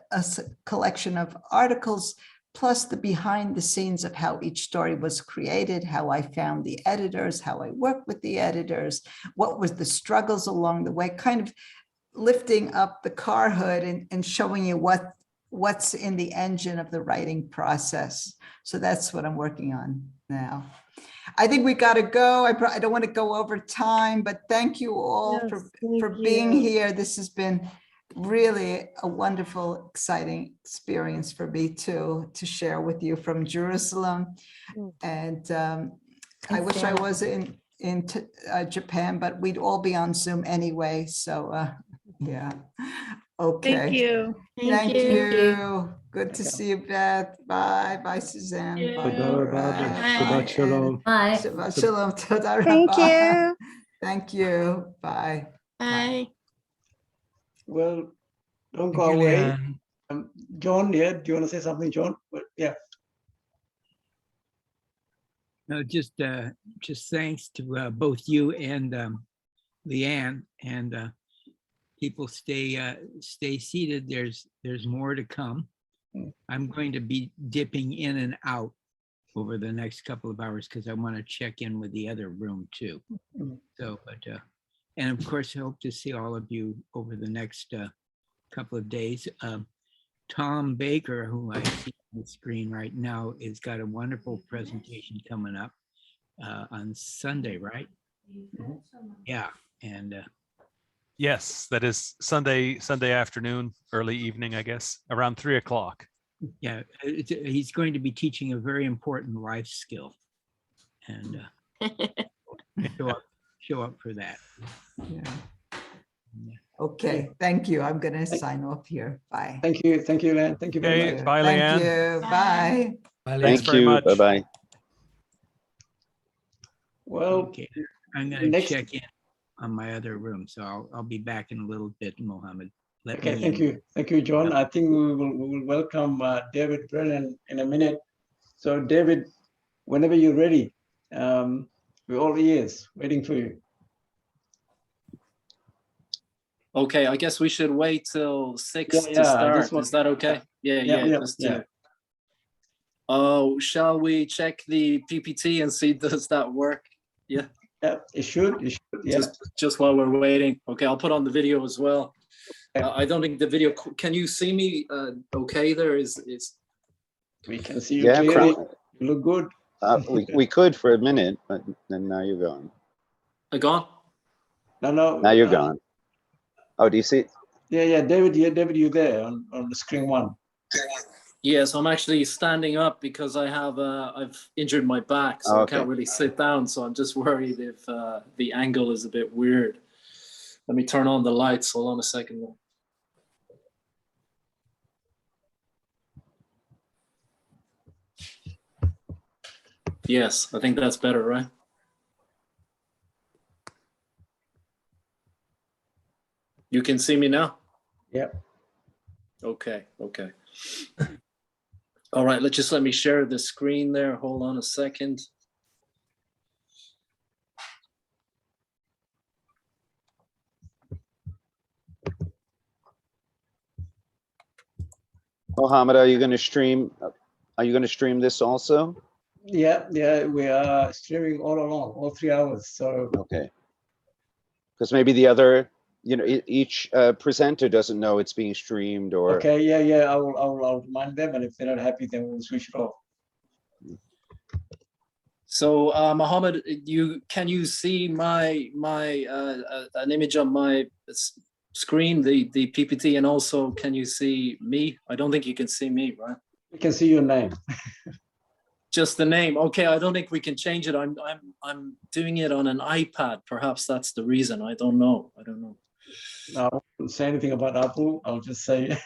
collection of articles plus the behind the scenes of how each story was created, how I found the editors, how I worked with the editors, what was the struggles along the way, kind of lifting up the car hood and showing you what's in the engine of the writing process. So that's what I'm working on now. I think we got to go. I don't want to go over time, but thank you all for being here. This has been really a wonderful, exciting experience for me too, to share with you from Jerusalem. And I wish I was in Japan, but we'd all be on Zoom anyway. So yeah. Okay. Thank you. Thank you. Good to see you, Beth. Bye. Bye, Suzanne. Bye. Shabbat shalom. Bye. Shabbat shalom. Thank you. Thank you. Bye. Bye. Well, don't go away. John, yeah, do you want to say something, John? But yeah. No, just thanks to both you and Leanne, and people stay seated. There's more to come. I'm going to be dipping in and out over the next couple of hours because I want to check in with the other room too. So, but and of course, I hope to see all of you over the next couple of days. Tom Baker, who I see on the screen right now, has got a wonderful presentation coming up on Sunday, right? Yeah, and Yes, that is Sunday afternoon, early evening, I guess, around 3 o'clock. yeah, he's going to be teaching a very important life skill, and show up for that. Yeah. Okay, thank you. I'm going to sign off here. Bye. Thank you, Leanne. Thank you very Okay, much. bye, Thank Leanne. you. Bye. Bye, Thanks Leanne. very you. much. Bye-bye. Well, Okay, I'm going to next- check in on my other room, so I'll be back in a little bit, Mohammed. Let okay, me thank in. you. Thank you, John. I think we will welcome David Brennan in a minute. So David, whenever you're ready, we're all ears waiting for you. Okay, I guess we should wait till 6 Yeah, to yeah, I start. just want- Is that okay? Yeah, Yeah, let's do it. Oh, shall we check the PPT and see does that work? Yeah. Yeah, it should. Yeah. Just while we're waiting. Okay, I'll put on the video as well. I don't think the video. Can you see me? Okay, there is. We can see you Yeah, clearly. You look good. we could for a minute, but then now you're gone. Gone? No. Now you're gone. Oh, do you see? Yeah, David, you there on the screen one. Yes, I'm actually standing up because I've injured my back, so I can't really sit down. So I'm just worried if the angle is a bit weird. Let me turn on the lights. Hold on a second. Yes, I think that's better, right? You can see me now? Yep. Okay. All right, let me share the screen there. Hold on a second. Mohammed, are you going to stream? Are you going to stream this also? Yeah, we are streaming all along, all 3 hours. So okay, because maybe the other, each presenter doesn't know it's being streamed or. Okay, yeah. I'll remind them, and if they're not happy, then we'll switch it off. So, Mohammed, can you see my an image on my screen, the PPT, and also can you see me? I don't think you can see me, right? We can see your name. Just the name. Okay, I don't think we can change it. I'm doing it on an iPad. Perhaps that's the reason. I don't know. No, I won't say anything about Apple. I'll just say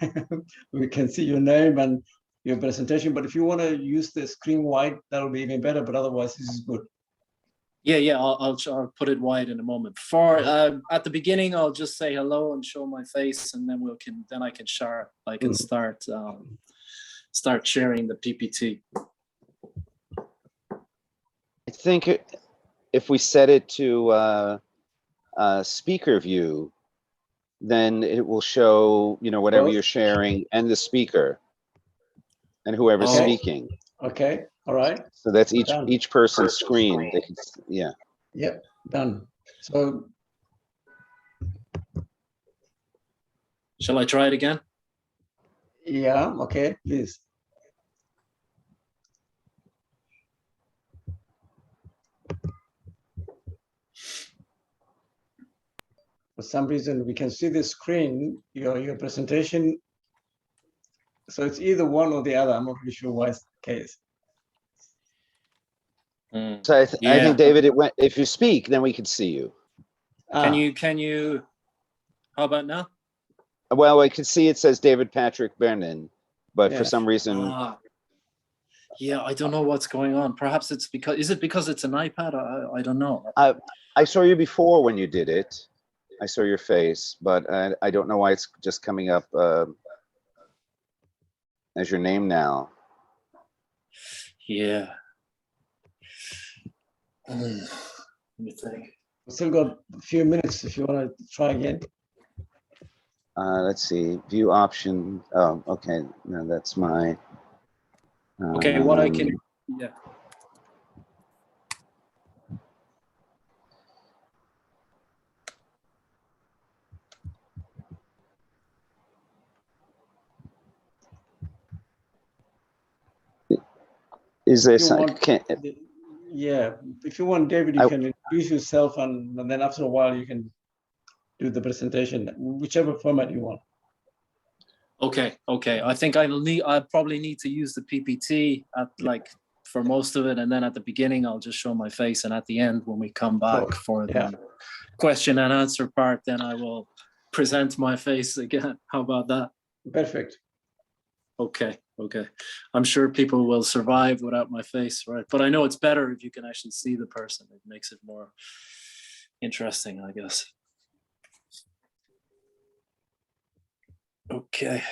we can see your name and your presentation. But if you want to use the screen wide, that'll be even better. But otherwise, this is good. Yeah. I'll put it wide in a moment. For at the beginning, I'll just say hello and show my face, and then I can share. I can start sharing the PPT. I think if we set it to speaker view, then it will show, whatever you're sharing and the speaker and whoever's speaking. Okay, all right. So that's each person's screen. They can, yeah. Yep, done. So shall I try it again? Yeah, okay, please. For some reason, we can see the screen, your presentation. So it's either one or the other. I'm not really sure why it's the case. So I think, David, if you speak, then we can see you. Can you, how about now? Well, I can see it says David Patrick Brennan, but for some reason. Yeah, I don't know what's going on. Perhaps it's because it's an iPad? I don't know. I saw you before when you did it. I saw your face, but I don't know why it's just coming up as your name now. Yeah. Let me think. We've still got a few minutes if you want to try again. Let's see, view option. Oh, okay. No, that's my. Okay, what I can, yeah. Is there If you some, want, yeah, if you want, David, you can introduce yourself, and then after a while you can do the presentation, whichever format you want. Okay. I think I probably need to use the PPT at for most of it, and then at the beginning I'll just show my face, and at the end when we come back for the question and answer part, then I will present my face again. How about that? Perfect. Okay. I'm sure people will survive without my face, right? But I know it's better if you can actually see the person. It makes it more interesting, I guess. Okay.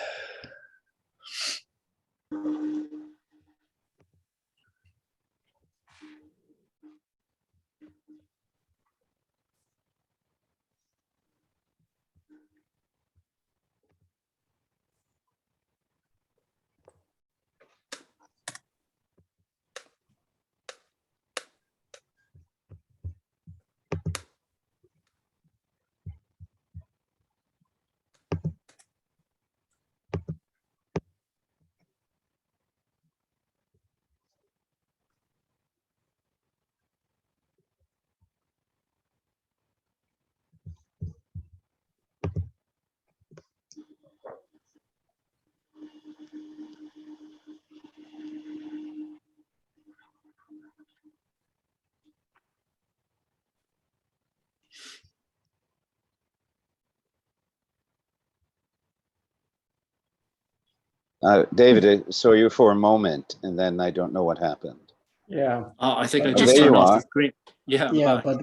David, I saw you for a moment, and then I don't know what happened. Yeah. I think I Oh, just there turned you off are. the screen. Yeah, I'm Yeah, back. but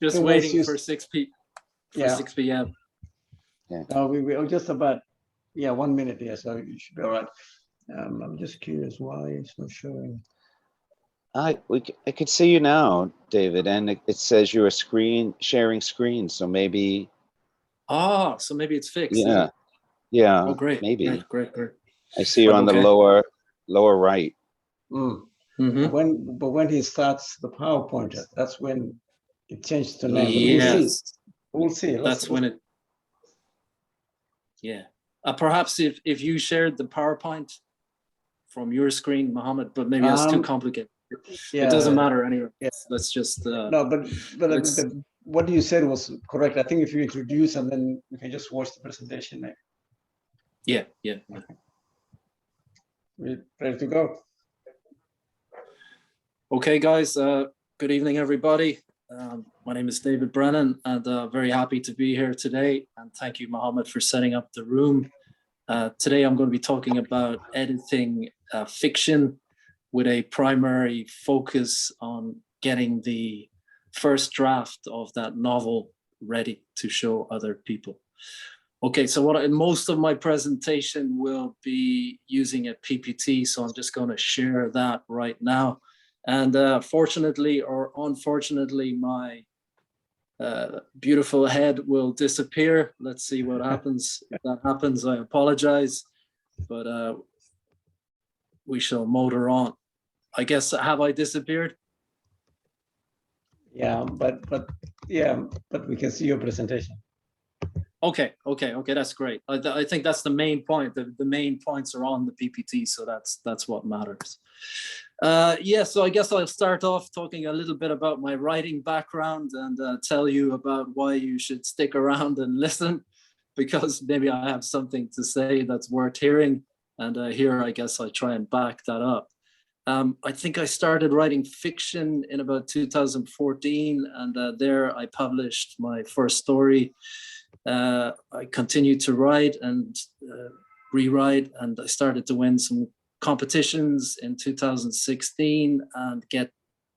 Just waiting for 6 p.m. Yeah. No, we're just about 1 minute here, so you should be all right. I'm just curious why it's not showing. I could see you now, David, and it says you are sharing screen, so maybe. So maybe it's fixed. Yeah. Is it? Yeah. Oh, great. Maybe. Great. I see you on the lower right. But when he starts the PowerPoint, that's when it changes to name. Yes. We'll see. That's when it. Yeah. Perhaps if you shared the PowerPoint from your screen, Mohammed, but maybe that's too complicated. It doesn't matter anyway. Let's just. No, but what you said was correct. I think if you introduce and then we can just watch the presentation. Maybe. Yeah. Okay. We're ready to go. Okay, guys. Good evening, everybody. My name is David Brennan, and very happy to be here today. And thank you, Mohammed, for setting up the room. Today, I'm going to be talking about editing fiction with a primary focus on getting the first draft of that novel ready to show other people. Okay, so most of my presentation will be using a PPT, so I'm just going to share that right now. And fortunately or unfortunately, my beautiful head will disappear. Let's see what happens. If that happens, I apologize, but we shall motor on. I guess, have I disappeared? Yeah, but we can see your presentation. Okay, that's great. I think that's the main point. The main points are on the PPT, so that's what matters. So I guess I'll start off talking a little bit about my writing background and tell you about why you should stick around and listen, because maybe I have something to say that's worth hearing. And here, I guess I try and back that up. I think I started writing fiction in about 2014, and there I published my first story. I continued to write and rewrite, and I started to win some competitions in 2016 and get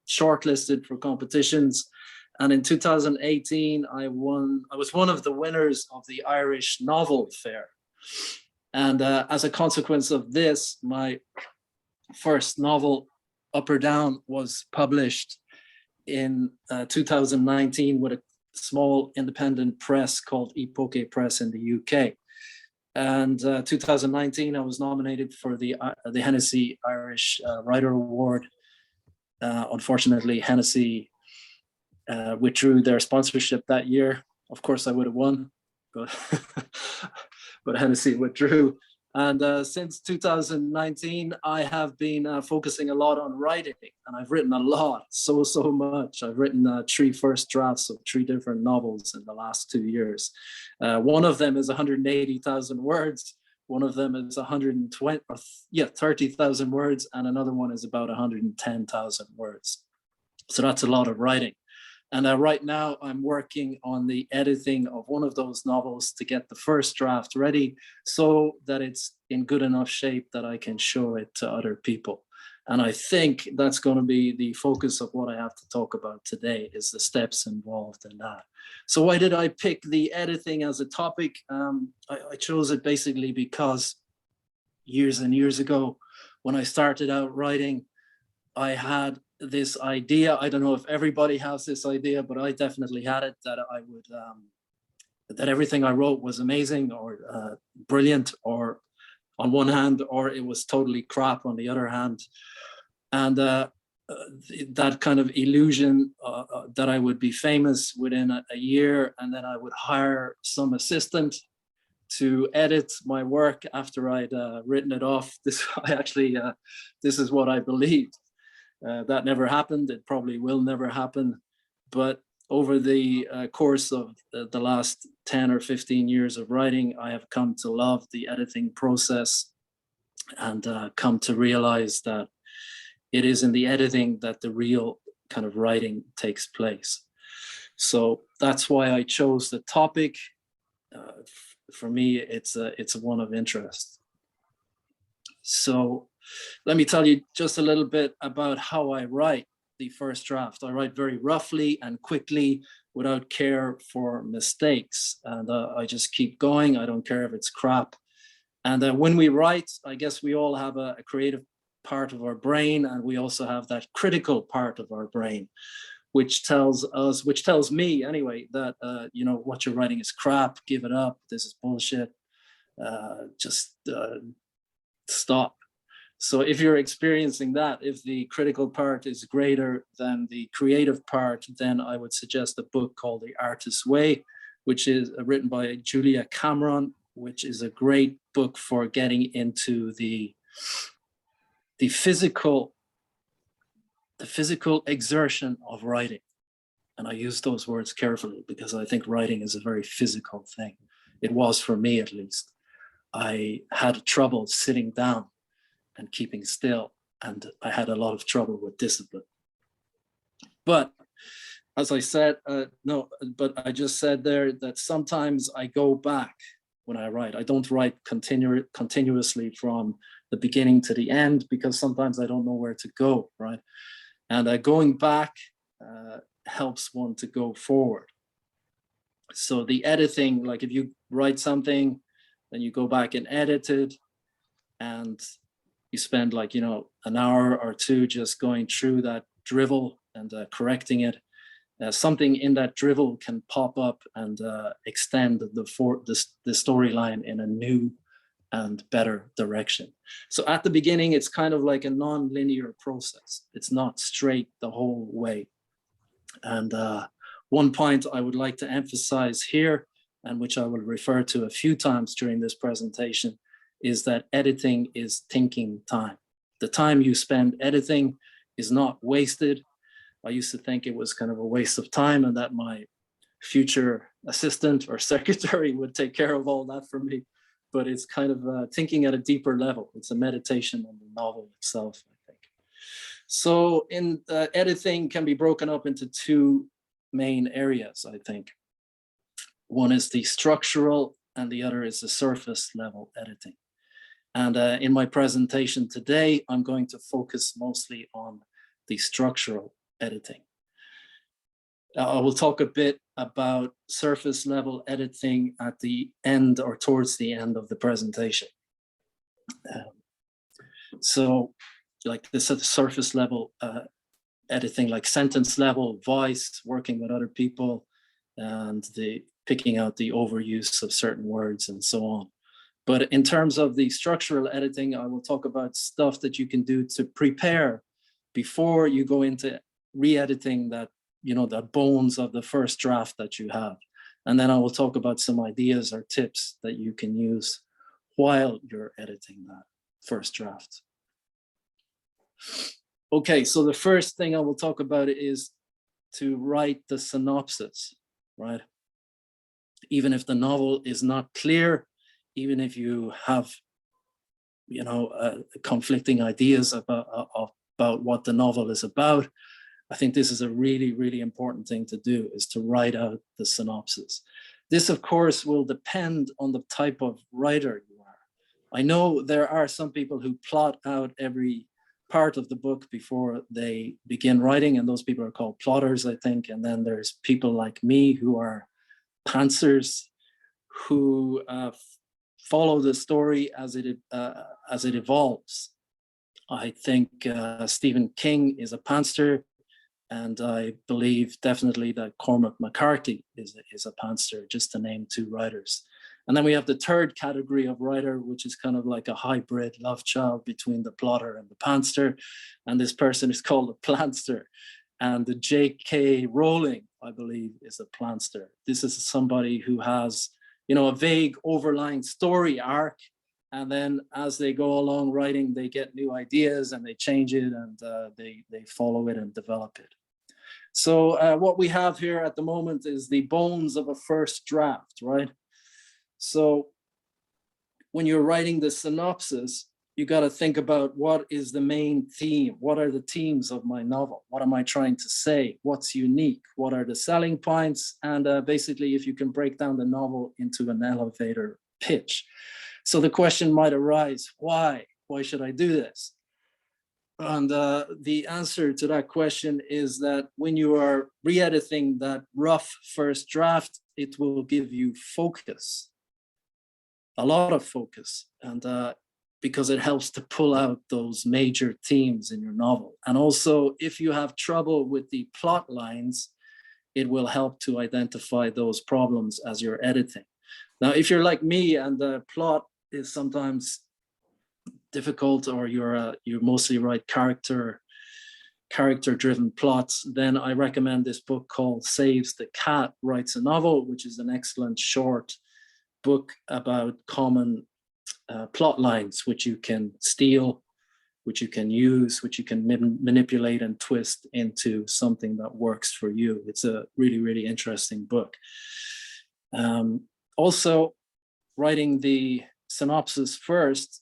shortlisted for competitions. And in 2018, I was one of the winners of the Irish Novel Fair. And as a consequence of this, my first novel, Up or Down, was published in 2019 with a small independent press called Epoche Press in the UK. And 2019, I was nominated for the Hennessy Irish Writer Award. Unfortunately, Hennessy withdrew their sponsorship that year. Of course, I would have won, but Hennessy withdrew. And since 2019, I have been focusing a lot on writing, and I've written a lot, so much. I've written 3 first drafts of 3 different novels in the last 2 years. One of them is 180,000 words. One of them is 30,000 words, and another one is about 110,000 words. So that's a lot of writing. And right now I'm working on the editing of one of those novels to get the first draft ready so that it's in good enough shape that I can show it to other people. And I think that's going to be the focus of what I have to talk about today, is the steps involved in that. So why did I pick the editing as a topic? I chose it basically because years and years ago, when I started out writing, I had this idea. I don't know if everybody has this idea, but I definitely had it, that I would, that everything I wrote was amazing or brilliant, or on one hand, or it was totally crap on the other hand. And that kind of illusion that I would be famous within a year, and then I would hire some assistant to edit my work after I'd written it off. This is what I believed. That never happened. It probably will never happen. But over the course of the last 10 or 15 years of writing, I have come to love the editing process, and come to realize that it is in the editing that the real kind of writing takes place. So that's why I chose the topic. For me, it's one of interest. So let me tell you just a little bit about how I write the first draft. I write very roughly and quickly without care for mistakes. And I just keep going. I don't care if it's crap. And when we write, I guess we all have a creative part of our brain, and we also have that critical part of our brain, which tells me anyway, that, what you're writing is crap, give it up, this is bullshit, just stop. So if you're experiencing that, if the critical part is greater than the creative part, then I would suggest a book called The Artist's Way, which is written by Julia Cameron, which is a great book for getting into the physical exertion of writing. And I use those words carefully because I think writing is a very physical thing. It was for me, at least. I had trouble sitting down and keeping still, and I had a lot of trouble with discipline. But as I said, I just said there that sometimes I go back when I write. I don't write continuously from the beginning to the end, because sometimes I don't know where to go, right? And going back helps one to go forward. So the editing, like if you write something, then you go back and edit it, and you spend an hour or two just going through that drivel and correcting it. Something in that drivel can pop up and extend the storyline in a new and better direction. So at the beginning, it's kind of like a non-linear process. It's not straight the whole way. And one point I would like to emphasize here, and which I will refer to a few times during this presentation, is that editing is thinking time. The time you spend editing is not wasted. I used to think it was kind of a waste of time, and that my future assistant or secretary would take care of all that for me. But it's kind of thinking at a deeper level. It's a meditation on the novel itself, I think. So editing can be broken up into 2 main areas, I think. One is the structural, and the other is the surface level editing. And in my presentation today, I'm going to focus mostly on the structural editing. I will talk a bit about surface level editing at the end or towards the end of the presentation. So like this at the surface level editing, like sentence level, voice, working with other people, and picking out the overuse of certain words and so on. But in terms of the structural editing, I will talk about stuff that you can do to prepare before you go into re-editing that, the bones of the first draft that you have. And then I will talk about some ideas or tips that you can use while you're editing that first draft. Okay, so the first thing I will talk about is to write the synopsis, right? Even if the novel is not clear, even if you have, you know, conflicting ideas about what the novel is about, I think this is a really, really important thing to do, is to write out the synopsis. This, of course, will depend on the type of writer you are. I know there are some people who plot out every part of the book before they begin writing, and those people are called plotters, I think. And then there's people like me who are pantsers, who follow the story as it evolves. I think Stephen King is a pantser, and I believe definitely that Cormac McCarthy is a pantser, just to name two writers. And then we have the third category of writer, which is kind of like a hybrid love child between the plotter and the pantser. And this person is called a plantster. And the J.K. Rowling, I believe, is a plantster. This is somebody who has, you know, a vague overlying story arc. And then as they go along writing, they get new ideas and they change it, and they follow it and develop it. So what we have here at the moment is the bones of a first draft, right? So when you're writing the synopsis, you got to think about what is the main theme? What are the themes of my novel? What am I trying to say? What's unique? What are the selling points? And basically, if you can break down the novel into an elevator pitch. So the question might arise, why? Why should I do this? And the answer to that question is that when you are re-editing that rough first draft, it will give you focus. A lot of focus, and because it helps to pull out those major themes in your novel. And also, if you have trouble with the plot lines, it will help to identify those problems as you're editing. Now, if you're like me and the plot is sometimes difficult, or you mostly write character-driven plots, then I recommend this book called Saves the Cat Writes a Novel, which is an excellent short book about common plot lines, which you can steal, which you can use, which you can manipulate and twist into something that works for you. It's a really, really interesting book. Also, writing the synopsis first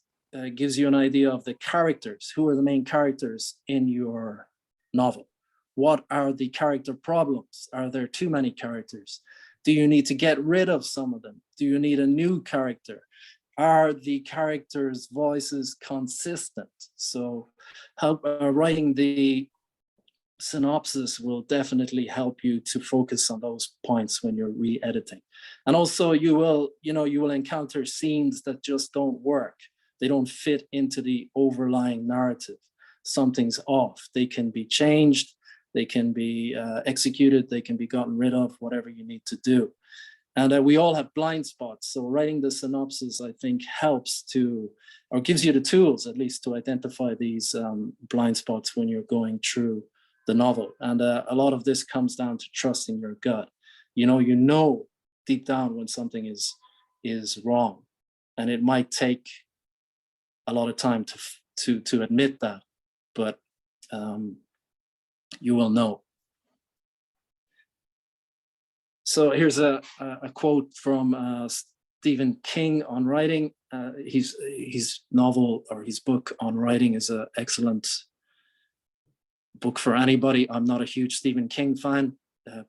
gives you an idea of the characters. Who are the main characters in your novel? What are the character problems? Are there too many characters? Do you need to get rid of some of them? Do you need a new character? Are the characters' voices consistent? So writing the synopsis will definitely help you to focus on those points when you're re-editing. And also you will encounter scenes that just don't work. They don't fit into the overlying narrative. Something's off. They can be changed, they can be executed, they can be gotten rid of, whatever you need to do. And we all have blind spots. So writing the synopsis, I think, helps to, or gives you the tools at least to identify these blind spots when you're going through the novel. And a lot of this comes down to trusting your gut. You know deep down when something is wrong, and it might take a lot of time to admit that, but you will know. So here's a quote from Stephen King on writing. His novel, or his book on writing, is an excellent book for anybody. I'm not a huge Stephen King fan,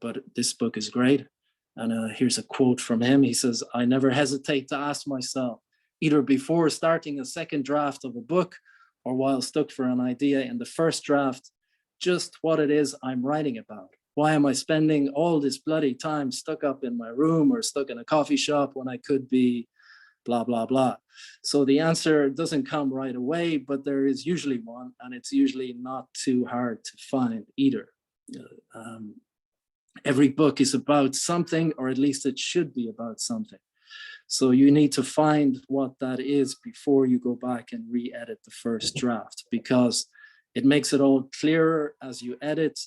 but this book is great. And here's a quote from him. He says, "I never hesitate to ask myself, either before starting a second draft of a book or while stuck for an idea in the first draft, just what it is I'm writing about. Why am I spending all this bloody time stuck up in my room or stuck in a coffee shop when I could be blah, blah, blah?" So the answer doesn't come right away, but there is usually one, and it's usually not too hard to find either. Every book is about something, or at least it should be about something. So you need to find what that is before you go back and re-edit the first draft, because it makes it all clearer as you edit.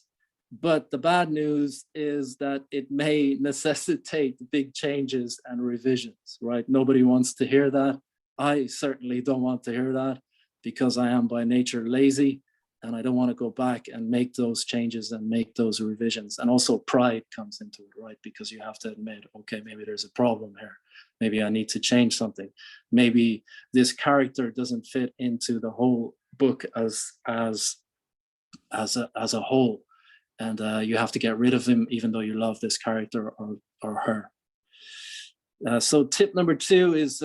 But the bad news is that it may necessitate big changes and revisions, right? Nobody wants to hear that. I certainly don't want to hear that, because I am by nature lazy, and I don't want to go back and make those changes and make those revisions. And also pride comes into it, right? Because you have to admit, okay, maybe there's a problem here. Maybe I need to change something. Maybe this character doesn't fit into the whole book as a whole. And you have to get rid of him, even though you love this character or her. So tip number 2 is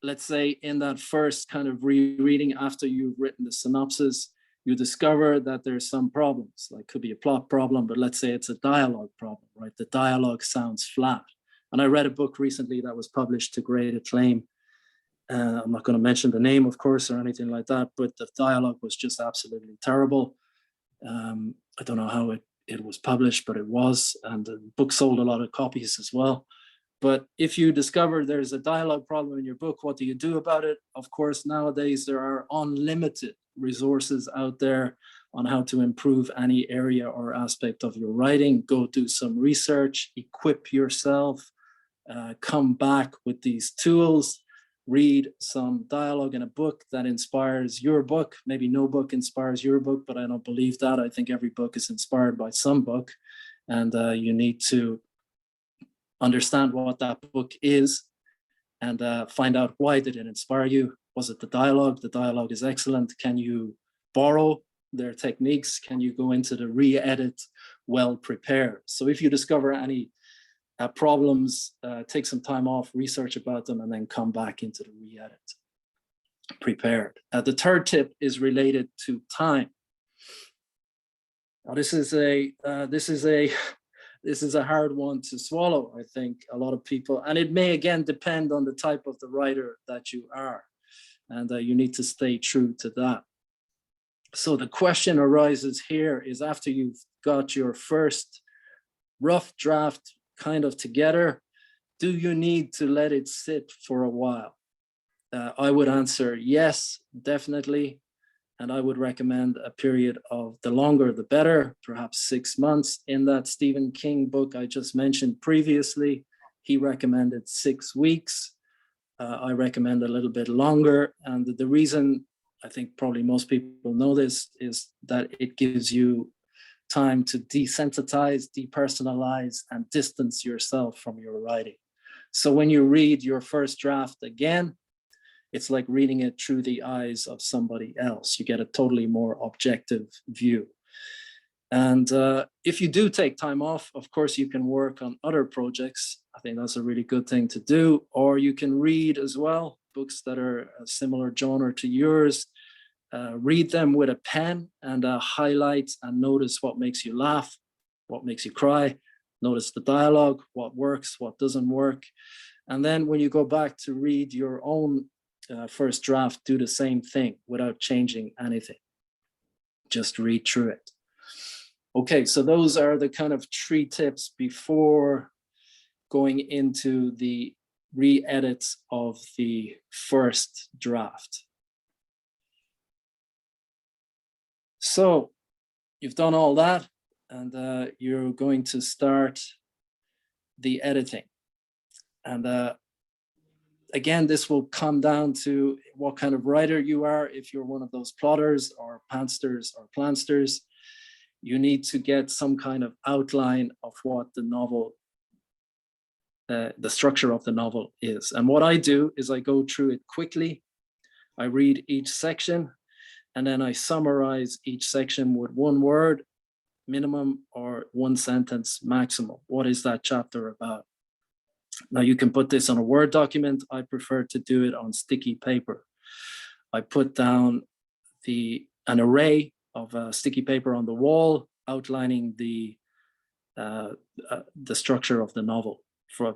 let's say in that first kind of rereading after you've written the synopsis, you discover that there's some problems, like could be a plot problem, but let's say it's a dialogue problem, right? The dialogue sounds flat. And I read a book recently that was published to great acclaim. I'm not going to mention the name, of course, or anything like that, but the dialogue was just absolutely terrible. I don't know how it was published, but it was, and the book sold a lot of copies as well. But if you discover there's a dialogue problem in your book, what do you do about it? Of course, nowadays there are unlimited resources out there on how to improve any area or aspect of your writing. Go do some research, equip yourself, come back with these tools, read some dialogue in a book that inspires your book. Maybe no book inspires your book, but I don't believe that. I think every book is inspired by some book, and you need to understand what that book is and find out why did it inspire you. Was it the dialogue? The dialogue is excellent. Can you borrow their techniques? Can you go into the re-edit well prepared? So if you discover any problems, take some time off, research about them, and then come back into the re-edit prepared. The third tip is related to time. Now, this is a hard one to swallow, I think, a lot of people, and it may again depend on the type of the writer that you are, and you need to stay true to that. So the question arises here is, after you've got your first rough draft kind of together, do you need to let it sit for a while? I would answer yes, definitely. And I would recommend a period of the longer, the better, perhaps 6 months. In that Stephen King book I just mentioned previously, he recommended 6 weeks. I recommend a little bit longer. And the reason, I think probably most people know this, is that it gives you time to desensitize, depersonalize, and distance yourself from your writing. So when you read your first draft again, it's like reading it through the eyes of somebody else. You get a totally more objective view. And if you do take time off, of course, you can work on other projects. I think that's a really good thing to do. Or you can read as well, books that are a similar genre to yours. Read them with a pen and highlight and notice what makes you laugh, what makes you cry. Notice the dialogue, what works, what doesn't work. And then when you go back to read your own first draft, do the same thing without changing anything. Just read through it. Okay, so those are the kind of 3 tips before going into the re-edits of the first draft. So you've done all that, and you're going to start the editing. And again, this will come down to what kind of writer you are. If you're one of those plotters or pantsters or plansters, you need to get some kind of outline of what the novel, the structure of the novel is. And what I do is I go through it quickly. I read each section, and then I summarize each section with 1 word minimum or 1 sentence maximum. What is that chapter about? Now you can put this on a Word document. I prefer to do it on sticky paper. I put down an array of sticky paper on the wall, outlining the structure of the novel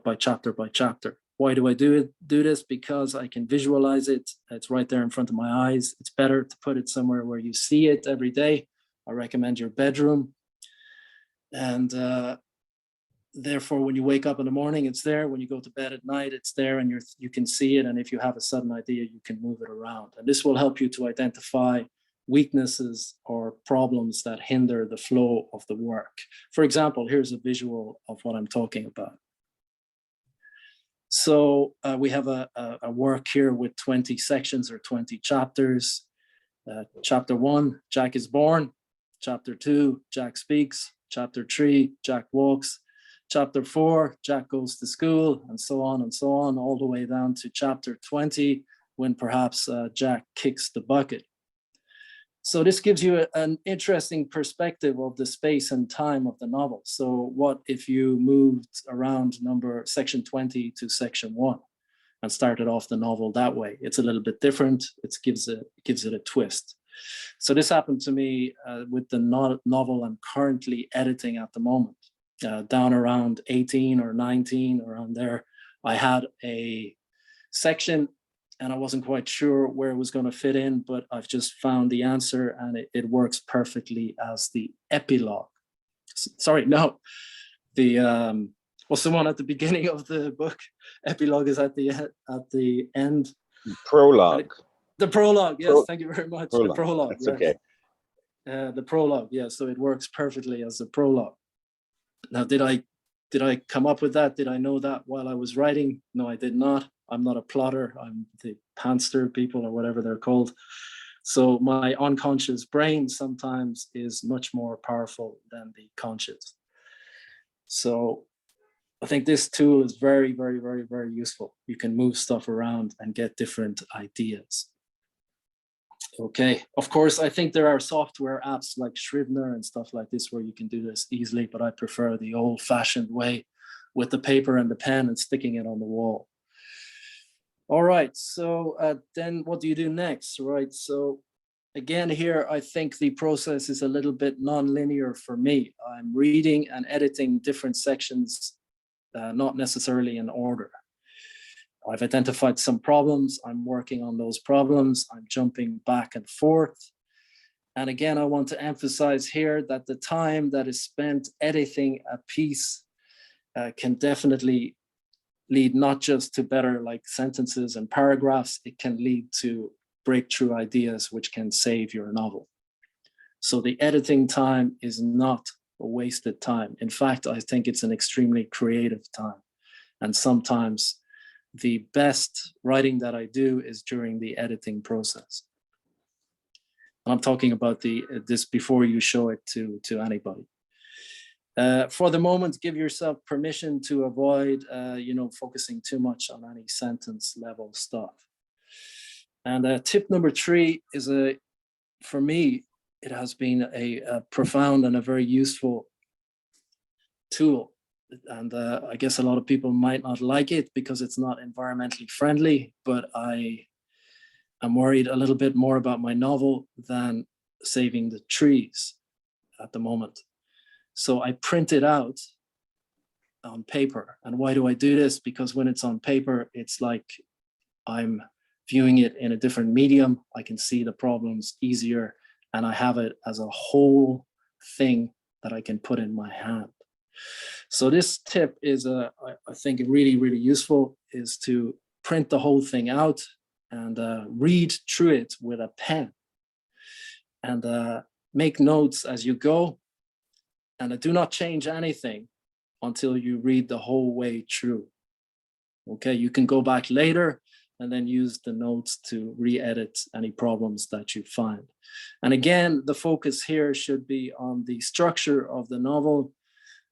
by chapter by chapter. Why do I do this? Because I can visualize it. It's right there in front of my eyes. It's better to put it somewhere where you see it every day. I recommend your bedroom. And therefore, when you wake up in the morning, it's there. When you go to bed at night, it's there, and you can see it. And if you have a sudden idea, you can move it around. And this will help you to identify weaknesses or problems that hinder the flow of the work. For example, here's a visual of what I'm talking about. So we have a work here with 20 sections or 20 chapters. Chapter 1, Jack is born. Chapter 2, Jack speaks. Chapter 3, Jack walks. Chapter 4, Jack goes to school, and so on, all the way down to chapter 20, when perhaps Jack kicks the bucket. So this gives you an interesting perspective of the space and time of the novel. So what if you moved around section 20 to section 1 and started off the novel that way? It's a little bit different. It gives it a twist. So this happened to me with the novel I'm currently editing at the moment. Down around 18 or 19, around there, I had a section and I wasn't quite sure where it was going to fit in, but I've just found the answer, and it works perfectly as the epilogue. Sorry, no, the what's the one at the beginning of the book? Epilogue is at the end. Prologue. The prologue, yes, thank you very much. Prologue. The prologue, That's yes. okay. The prologue, yeah, so it works perfectly as the prologue. Now, did I come up with that? Did I know that while I was writing? No, I did not. I'm not a plotter. I'm the pantser people, or whatever they're called. So my unconscious brain sometimes is much more powerful than the conscious. So I think this tool is very, very, very, very useful. You can move stuff around and get different ideas. Okay, of course, I think there are software apps like Scrivener and stuff like this where you can do this easily, but I prefer the old-fashioned way with the paper and the pen and sticking it on the wall. All right, so then what do you do next, right? So again, here, I think the process is a little bit non-linear for me. I'm reading and editing different sections, not necessarily in order. I've identified some problems. I'm working on those problems. I'm jumping back and forth. And again, I want to emphasize here that the time that is spent editing a piece can definitely lead not just to better like sentences and paragraphs, it can lead to breakthrough ideas which can save your novel. So the editing time is not a wasted time. In fact, I think it's an extremely creative time. And sometimes the best writing that I do is during the editing process. And I'm talking about this before you show it to anybody. For the moment, give yourself permission to avoid, focusing too much on any sentence level stuff. And tip number 3 is for me, it has been a profound and a very useful tool. And I guess a lot of people might not like it because it's not environmentally friendly, but I am worried a little bit more about my novel than saving the trees at the moment. So I print it out on paper. And why do I do this? Because when it's on paper, it's like I'm viewing it in a different medium. I can see the problems easier, and I have it as a whole thing that I can put in my hand. So this tip is, I think, really, really useful, is to print the whole thing out and read through it with a pen and make notes as you go. And do not change anything until you read the whole way through. Okay, you can go back later and then use the notes to re-edit any problems that you find. And again, the focus here should be on the structure of the novel,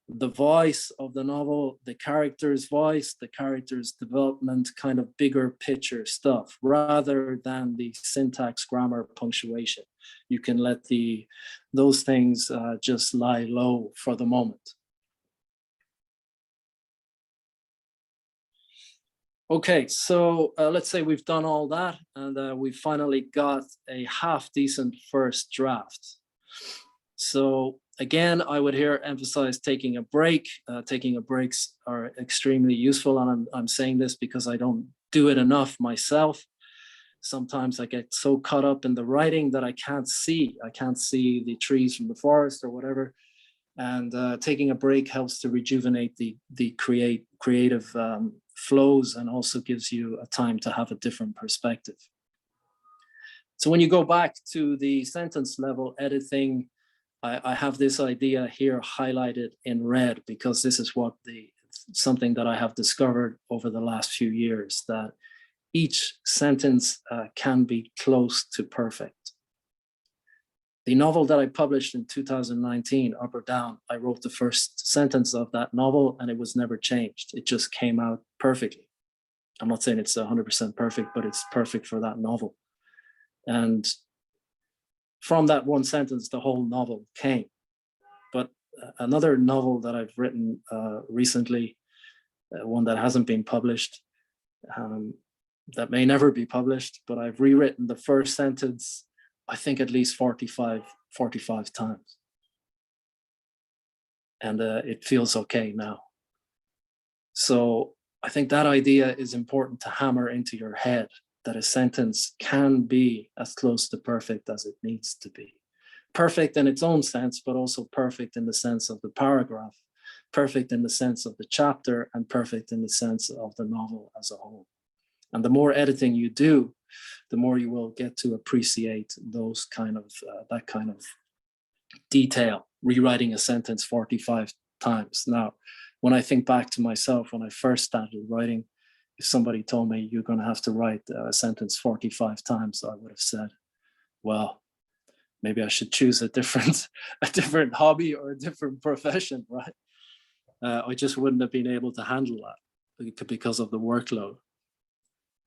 the voice of the novel, the character's voice, the character's development, kind of bigger picture stuff, rather than the syntax, grammar, punctuation. You can let those things just lie low for the moment. Okay, so let's say we've done all that and we finally got a half decent first draft. So again, I would here emphasize taking a break. Taking breaks are extremely useful, and I'm saying this because I don't do it enough myself. Sometimes I get so caught up in the writing that I can't see the trees from the forest or whatever. And taking a break helps to rejuvenate the creative flows, and also gives you a time to have a different perspective. So when you go back to the sentence level editing, I have this idea here highlighted in red, because this is what something that I have discovered over the last few years, that each sentence can be close to perfect. The novel that I published in 2019, Up or Down, I wrote the first sentence of that novel and it was never changed. It just came out perfectly. I'm not saying it's 100% perfect, but it's perfect for that novel. And from that one sentence, the whole novel came. But another novel that I've written recently, one that hasn't been published, that may never be published, but I've rewritten the first sentence, I think at least 45 times. And it feels okay now. So I think that idea is important to hammer into your head, that a sentence can be as close to perfect as it needs to be. Perfect in its own sense, but also perfect in the sense of the paragraph, perfect in the sense of the chapter, and perfect in the sense of the novel as a whole. And the more editing you do, the more you will get to appreciate those kind of that kind of detail, rewriting a sentence 45 times. Now, when I think back to myself, when I first started writing, if somebody told me you're going to have to write a sentence 45 times, I would have said, well, maybe I should choose a different hobby or a different profession, right? I just wouldn't have been able to handle that because of the workload.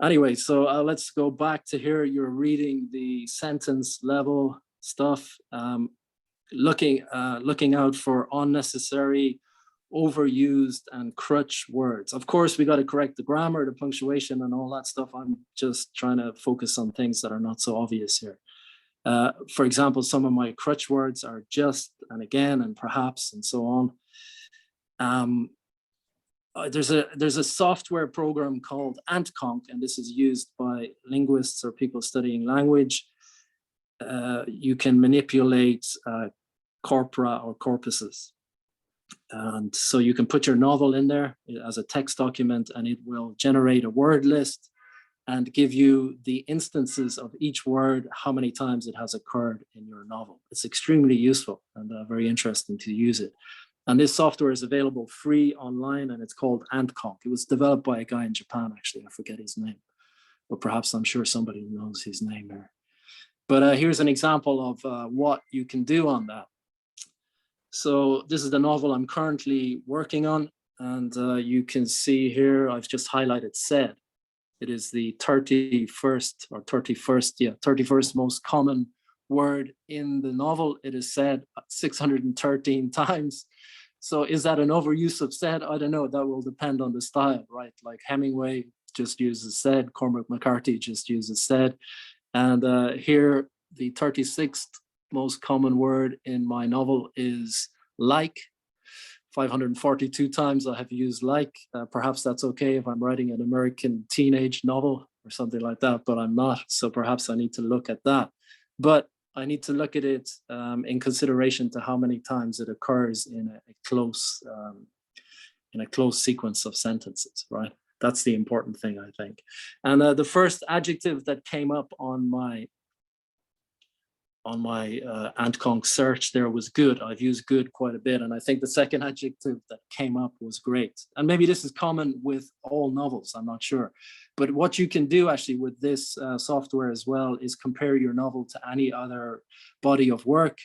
Anyway, so let's go back to here. You're reading the sentence level stuff, looking out for unnecessary, overused, and crutch words. Of course, we got to correct the grammar, the punctuation, and all that stuff. I'm just trying to focus on things that are not so obvious here. For example, some of my crutch words are just, and again, and perhaps, and so on. There's a software program called AntConc, and this is used by linguists or people studying language. You can manipulate corpora or corpuses. And so you can put your novel in there as a text document, and it will generate a word list and give you the instances of each word, how many times it has occurred in your novel. It's extremely useful and very interesting to use it. And this software is available free online, and it's called AntConc. It was developed by a guy in Japan, actually. I forget his name, but perhaps I'm sure somebody knows his name there. But here's an example of what you can do on that. So this is the novel I'm currently working on. And you can see here, I've just highlighted said. It is the 31st most common word in the novel. It is said 613 times. So is that an overuse of said? I don't know. That will depend on the style, right? Like Hemingway just uses said, Cormac McCarthy just uses said. And here, the 36th most common word in my novel is like. 542 times I have used like. Perhaps that's okay if I'm writing an American teenage novel or something like that, but I'm not. So perhaps I need to look at that. But I need to look at it in consideration to how many times it occurs in a close sequence of sentences, right? That's the important thing, I think. And the first adjective that came up on my AntConc search there was good. I've used good quite a bit. And I think the second adjective that came up was great. And maybe this is common with all novels, I'm not sure. But what you can do actually with this software as well is compare your novel to any other body of work.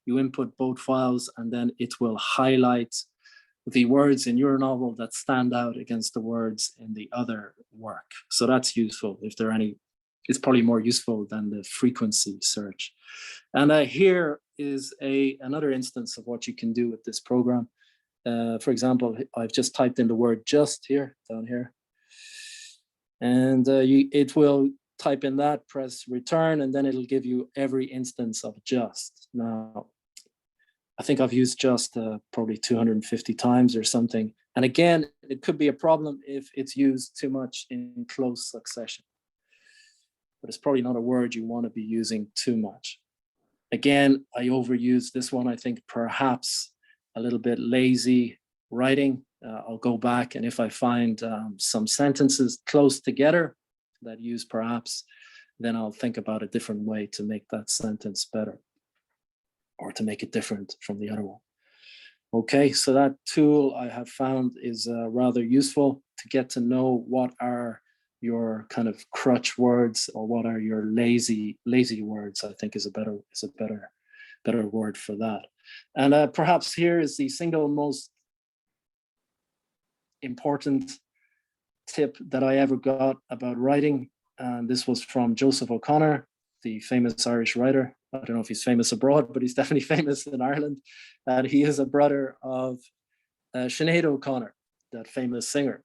You input both files and then it will highlight the words in your novel that stand out against the words in the other work. So that's useful if there are any. It's probably more useful than the frequency search. And here is another instance of what you can do with this program. For example, I've just typed in the word just here, down here. And it will type in that, press return, and then it'll give you every instance of just. Now, I think I've used just probably 250 times or something. And again, it could be a problem if it's used too much in close succession. But it's probably not a word you want to be using too much. Again, I overused this one. I think perhaps a little bit lazy writing. I'll go back, and if I find some sentences close together that use perhaps, then I'll think about a different way to make that sentence better or to make it different from the other one. Okay, so that tool I have found is rather useful to get to know what are your kind of crutch words or what are your lazy words. I think is a better word for that. And perhaps here is the single most important tip that I ever got about writing. And this was from Joseph O'Connor, the famous Irish writer. I don't know if he's famous abroad, but he's definitely famous in Ireland. And he is a brother of Sinead O'Connor, that famous singer.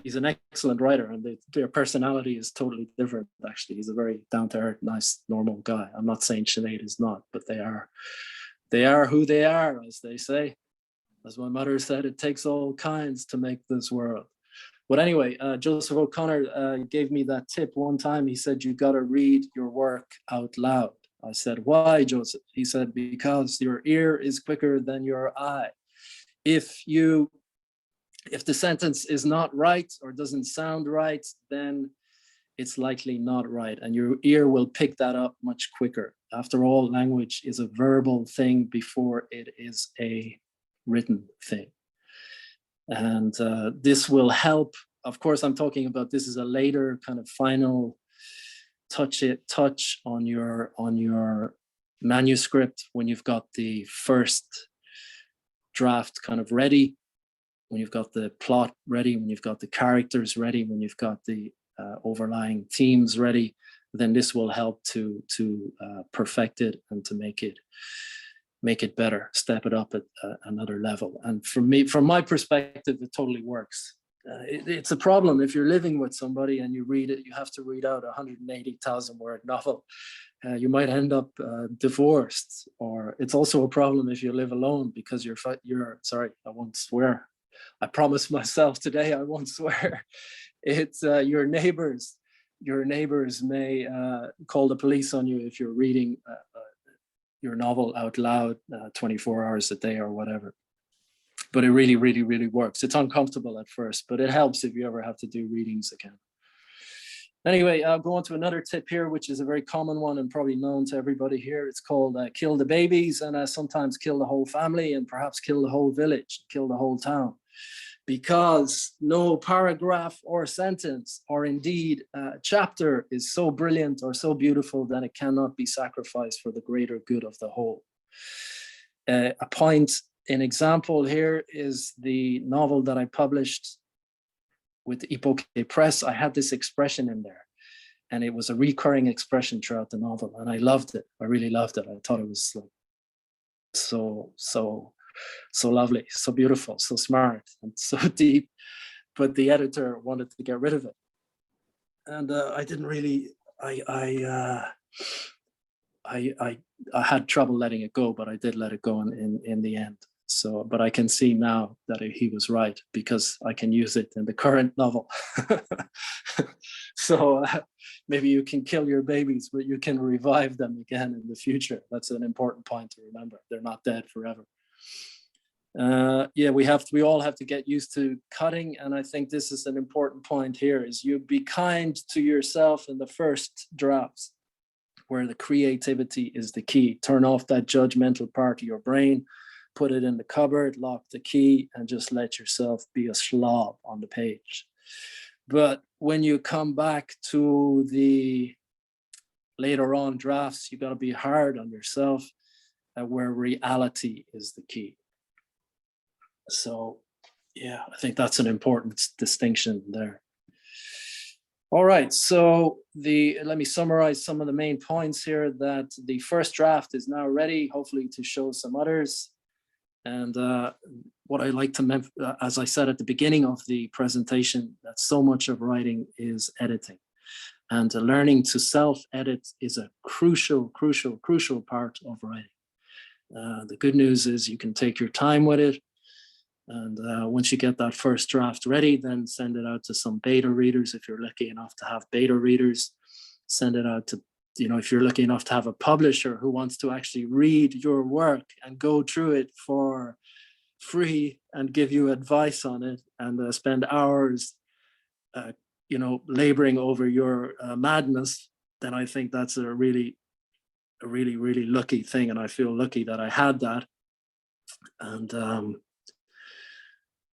He's an excellent writer, and their personality is totally different, actually. He's a very down-to-earth, nice, normal guy. I'm not saying Sinead is not, but they are who they are, as they say. As my mother said, it takes all kinds to make this world. But anyway, Joseph O'Connor gave me that tip one time. He said, you got to read your work out loud. I said, why, Joseph? He said, because your ear is quicker than your eye. If the sentence is not right or doesn't sound right, then it's likely not right. And your ear will pick that up much quicker. After all, language is a verbal thing before it is a written thing. And this will help. Of course, I'm talking about this is a later kind of final touch on your manuscript when you've got the first draft kind of ready, when you've got the plot ready, when you've got the characters ready, when you've got the overlying themes ready, then this will help to perfect it and to make it better, step it up at another level. And from my perspective, it totally works. It's a problem if you're living with somebody and you read it, you have to read out a 180,000 word novel. You might end up divorced, or it's also a problem if you live alone because you're sorry, I won't swear. I promised myself today I won't swear. It's your neighbors. Your neighbors may call the police on you if you're reading your novel out loud 24 hours a day or whatever. But it really, really, really works. It's uncomfortable at first, but it helps if you ever have to do readings again. Anyway, I'll go on to another tip here, which is a very common one and probably known to everybody here. It's called kill the babies, and sometimes kill the whole family, and perhaps kill the whole village, kill the whole town. Because no paragraph or sentence or indeed chapter is so brilliant or so beautiful that it cannot be sacrificed for the greater good of the whole. An example here is the novel that I published with Epoche Press. I had this expression in there, and it was a recurring expression throughout the novel, and I loved it. I really loved it. I thought it was like so lovely, so beautiful, so smart, and so deep. But the editor wanted to get rid of it, and I didn't really. I had trouble letting it go, but I did let it go in the end. So, but I can see now that he was right, because I can use it in the current novel. So maybe you can kill your babies, but you can revive them again in the future. That's an important point to remember. They're not dead forever. Yeah, we all have to get used to cutting. And I think this is an important point here, is you be kind to yourself in the first drafts, where the creativity is the key. Turn off that judgmental part of your brain, put it in the cupboard, lock the key, and just let yourself be a slob on the page. But when you come back to the later on drafts, you got to be hard on yourself, where reality is the key. So yeah, I think that's an important distinction there. All right, so let me summarize some of the main points here. That the first draft is now ready, hopefully to show some others. And what I like to, as I said at the beginning of the presentation, that so much of writing is editing. And learning to self-edit is a crucial part of writing. The good news is you can take your time with it. And once you get that first draft ready, then send it out to some beta readers. If you're lucky enough to have beta readers, send it out to, if you're lucky enough to have a publisher who wants to actually read your work and go through it for free and give you advice on it, and spend hours, laboring over your madness, then I think that's a really lucky thing. And I feel lucky that I had that. And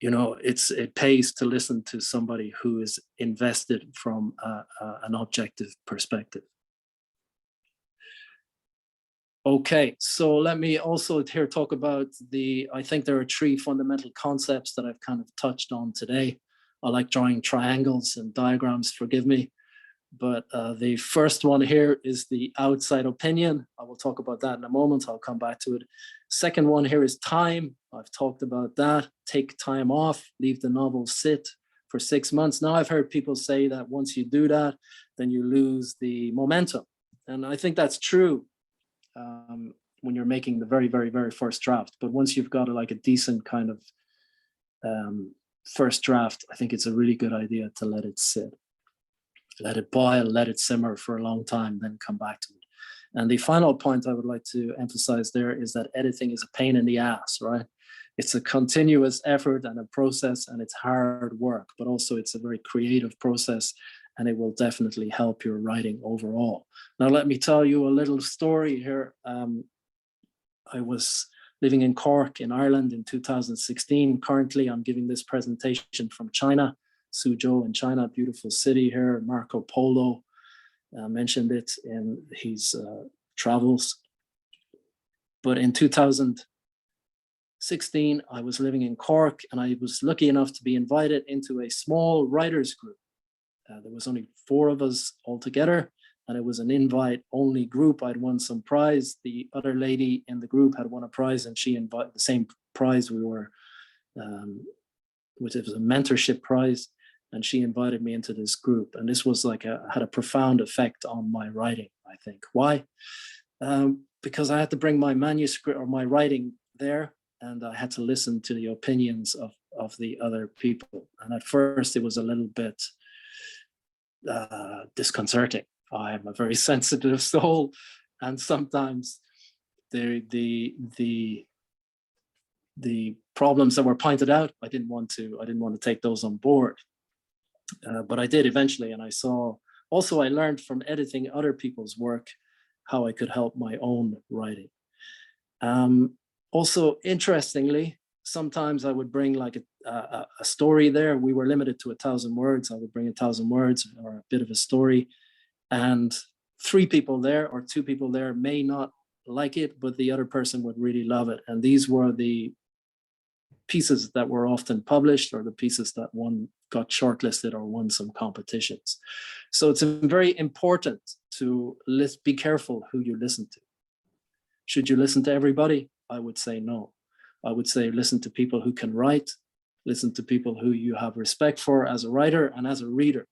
you know, it pays to listen to somebody who is invested from an objective perspective. Okay, so let me also here talk about I think there are 3 fundamental concepts that I've kind of touched on today. I like drawing triangles and diagrams, forgive me. But the first one here is the outside opinion. I will talk about that in a moment. I'll come back to it. Second one here is time. I've talked about that. Take time off, leave the novel sit for 6 months. Now I've heard people say that once you do that, then you lose the momentum. And I think that's true when you're making the very, very, very first draft. But once you've got a decent kind of first draft, I think it's a really good idea to let it sit. Let it boil, let it simmer for a long time, then come back to it. And the final point I would like to emphasize there is that editing is a pain in the ass, right? It's a continuous effort and a process, and it's hard work, but also it's a very creative process, and it will definitely help your writing overall. Now, let me tell you a little story here. I was living in Cork in Ireland in 2016. Currently, I'm giving this presentation from China. Suzhou in China, beautiful city here. Marco Polo mentioned it in his travels. But in 2016, I was living in Cork, and I was lucky enough to be invited into a small writers group. There was only 4 of us altogether, and it was an invite-only group. I'd won some prize. The other lady in the group had won a prize, and she invited the same prize we were, which was a mentorship prize. And she invited me into this group. And this was had a profound effect on my writing, I think. Why? Because I had to bring my manuscript or my writing there, and I had to listen to the opinions of the other people. And at first it was a little bit disconcerting. I am a very sensitive soul, and sometimes the problems that were pointed out, I didn't want to take those on board. But I did eventually, and I learned from editing other people's work how I could help my own writing. Also, interestingly, sometimes I would bring a story there. We were limited to 1,000 words. I would bring 1,000 words or a bit of a story, and 3 people there or 2 people there may not like it, but the other person would really love it. And these were the pieces that were often published, or the pieces that got shortlisted or won some competitions. So it's very important to be careful who you listen to. Should you listen to everybody? I would say no. I would say listen to people who can write, listen to people who you have respect for as a writer and as a reader.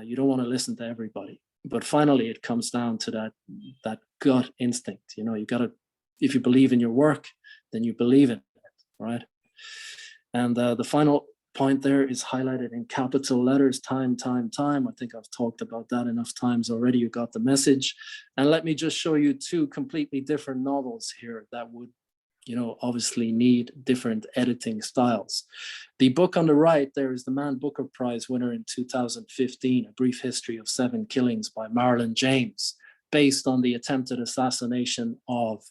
You don't want to listen to everybody. But finally, it comes down to that gut instinct. You know, if you believe in your work, then you believe in it. Right. And the final point there is highlighted in capital letters, time, time, time. I think I've talked about that enough times already. You got the message. And let me just show you 2 completely different novels here that would, obviously need different editing styles. The book on the right there is the Man Booker Prize winner in 2015, A Brief History of 7 Killings by Marilyn James, based on the attempted assassination of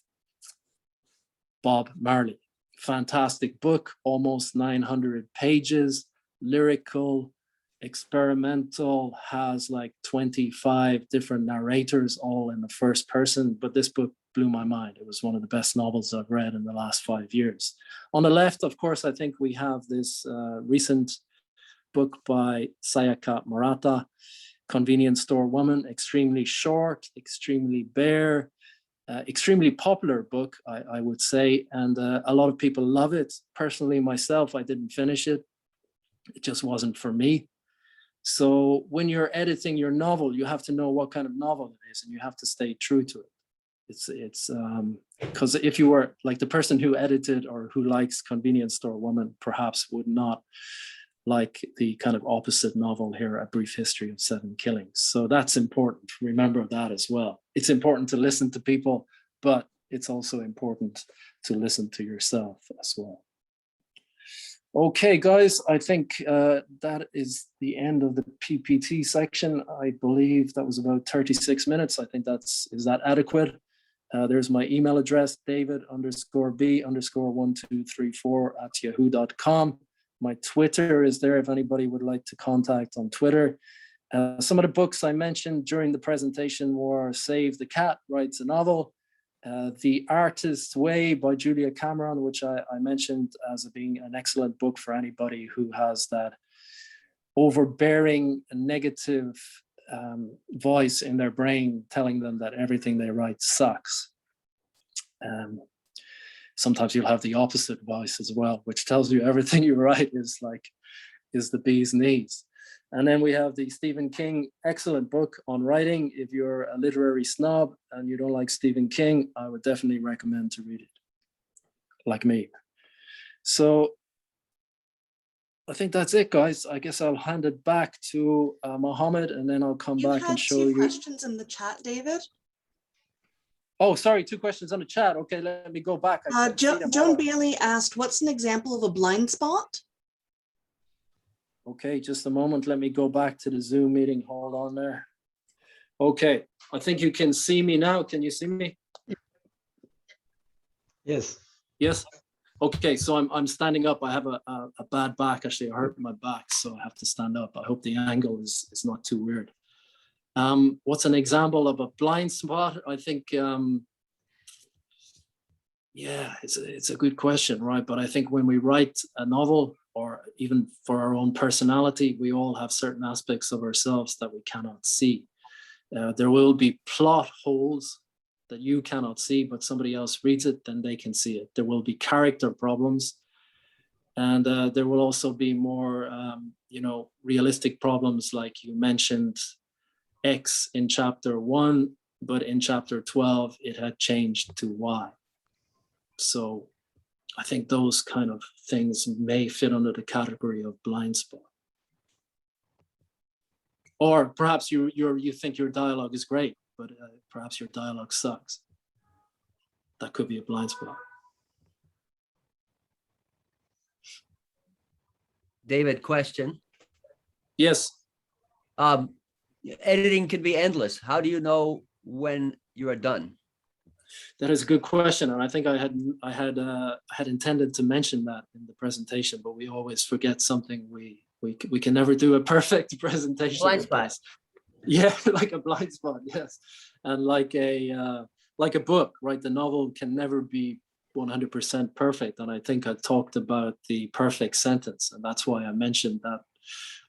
Bob Marley. Fantastic book, almost 900 pages, lyrical, experimental, has 25 different narrators, all in the first person. But this book blew my mind. It was one of the best novels I've read in the last 5 years. On the left, of course, I think we have this recent book by Sayaka Murata, Convenience Store Woman, extremely short, extremely bare, extremely popular book, I would say, and a lot of people love it. Personally, myself, I didn't finish it. It just wasn't for me. So when you're editing your novel, you have to know what kind of novel it is, and you have to stay true to it. It's because if you were like the person who edited or who likes Convenience Store Woman, perhaps would not like the kind of opposite novel here, A Brief History of 7 Killings. So that's important. Remember that as well. It's important to listen to people, but it's also important to listen to yourself as well. Okay, guys, I think that is the end of the PPT section. I believe that was about 36 minutes. I think is that adequate? There's my email address, david_b_1234@yahoo.com. My Twitter is there if anybody would like to contact on Twitter. Some of the books I mentioned during the presentation were Save the Cat Writes a Novel, The Artist's Way by Julia Cameron, which I mentioned as being an excellent book for anybody who has that overbearing negative voice in their brain telling them that everything they write sucks. Sometimes you'll have the opposite voice as well, which tells you everything you write is the bee's knees. And then we have the Stephen King excellent book on writing. If you're a literary snob and you don't like Stephen King, I would definitely recommend to read it, like me. So I think that's it, guys. I guess I'll hand it back to Mohammed, and then I'll come back and show you. You had 2 questions in the chat, David. Oh, sorry, 2 questions on the chat. Okay, let me go back. Joan Bailey asked, what's an example of a blind spot? Okay, just a moment. Let me go back to the Zoom meeting. Hold on there. Okay, I think you can see me now. Can you see me? Yes. Yes. Okay, so I'm standing up. I have a bad back. Actually, I hurt my back, so I have to stand up. I hope the angle is not too weird. What's an example of a blind spot? I think, yeah, it's a good question, right? But I think when we write a novel, or even for our own personality, we all have certain aspects of ourselves that we cannot see. There will be plot holes that you cannot see, but somebody else reads it, then they can see it. There will be character problems, and there will also be more, realistic problems, like you mentioned X in chapter 1, but in chapter 12, it had changed to Y. So I think those kind of things may fit under the category of blind spot. Or perhaps you think your dialogue is great, but perhaps your dialogue sucks. That could be a blind spot. David, question. Yes. Editing can be endless. How do you know when you are done? That is a good question, and I think I had intended to mention that in the presentation, but we always forget something. We can never do a perfect presentation. Blind spot. Yeah, like a blind spot. Yes, and like a book, right? The novel can never be 100% perfect, and I think I talked about the perfect sentence, and that's why I mentioned that,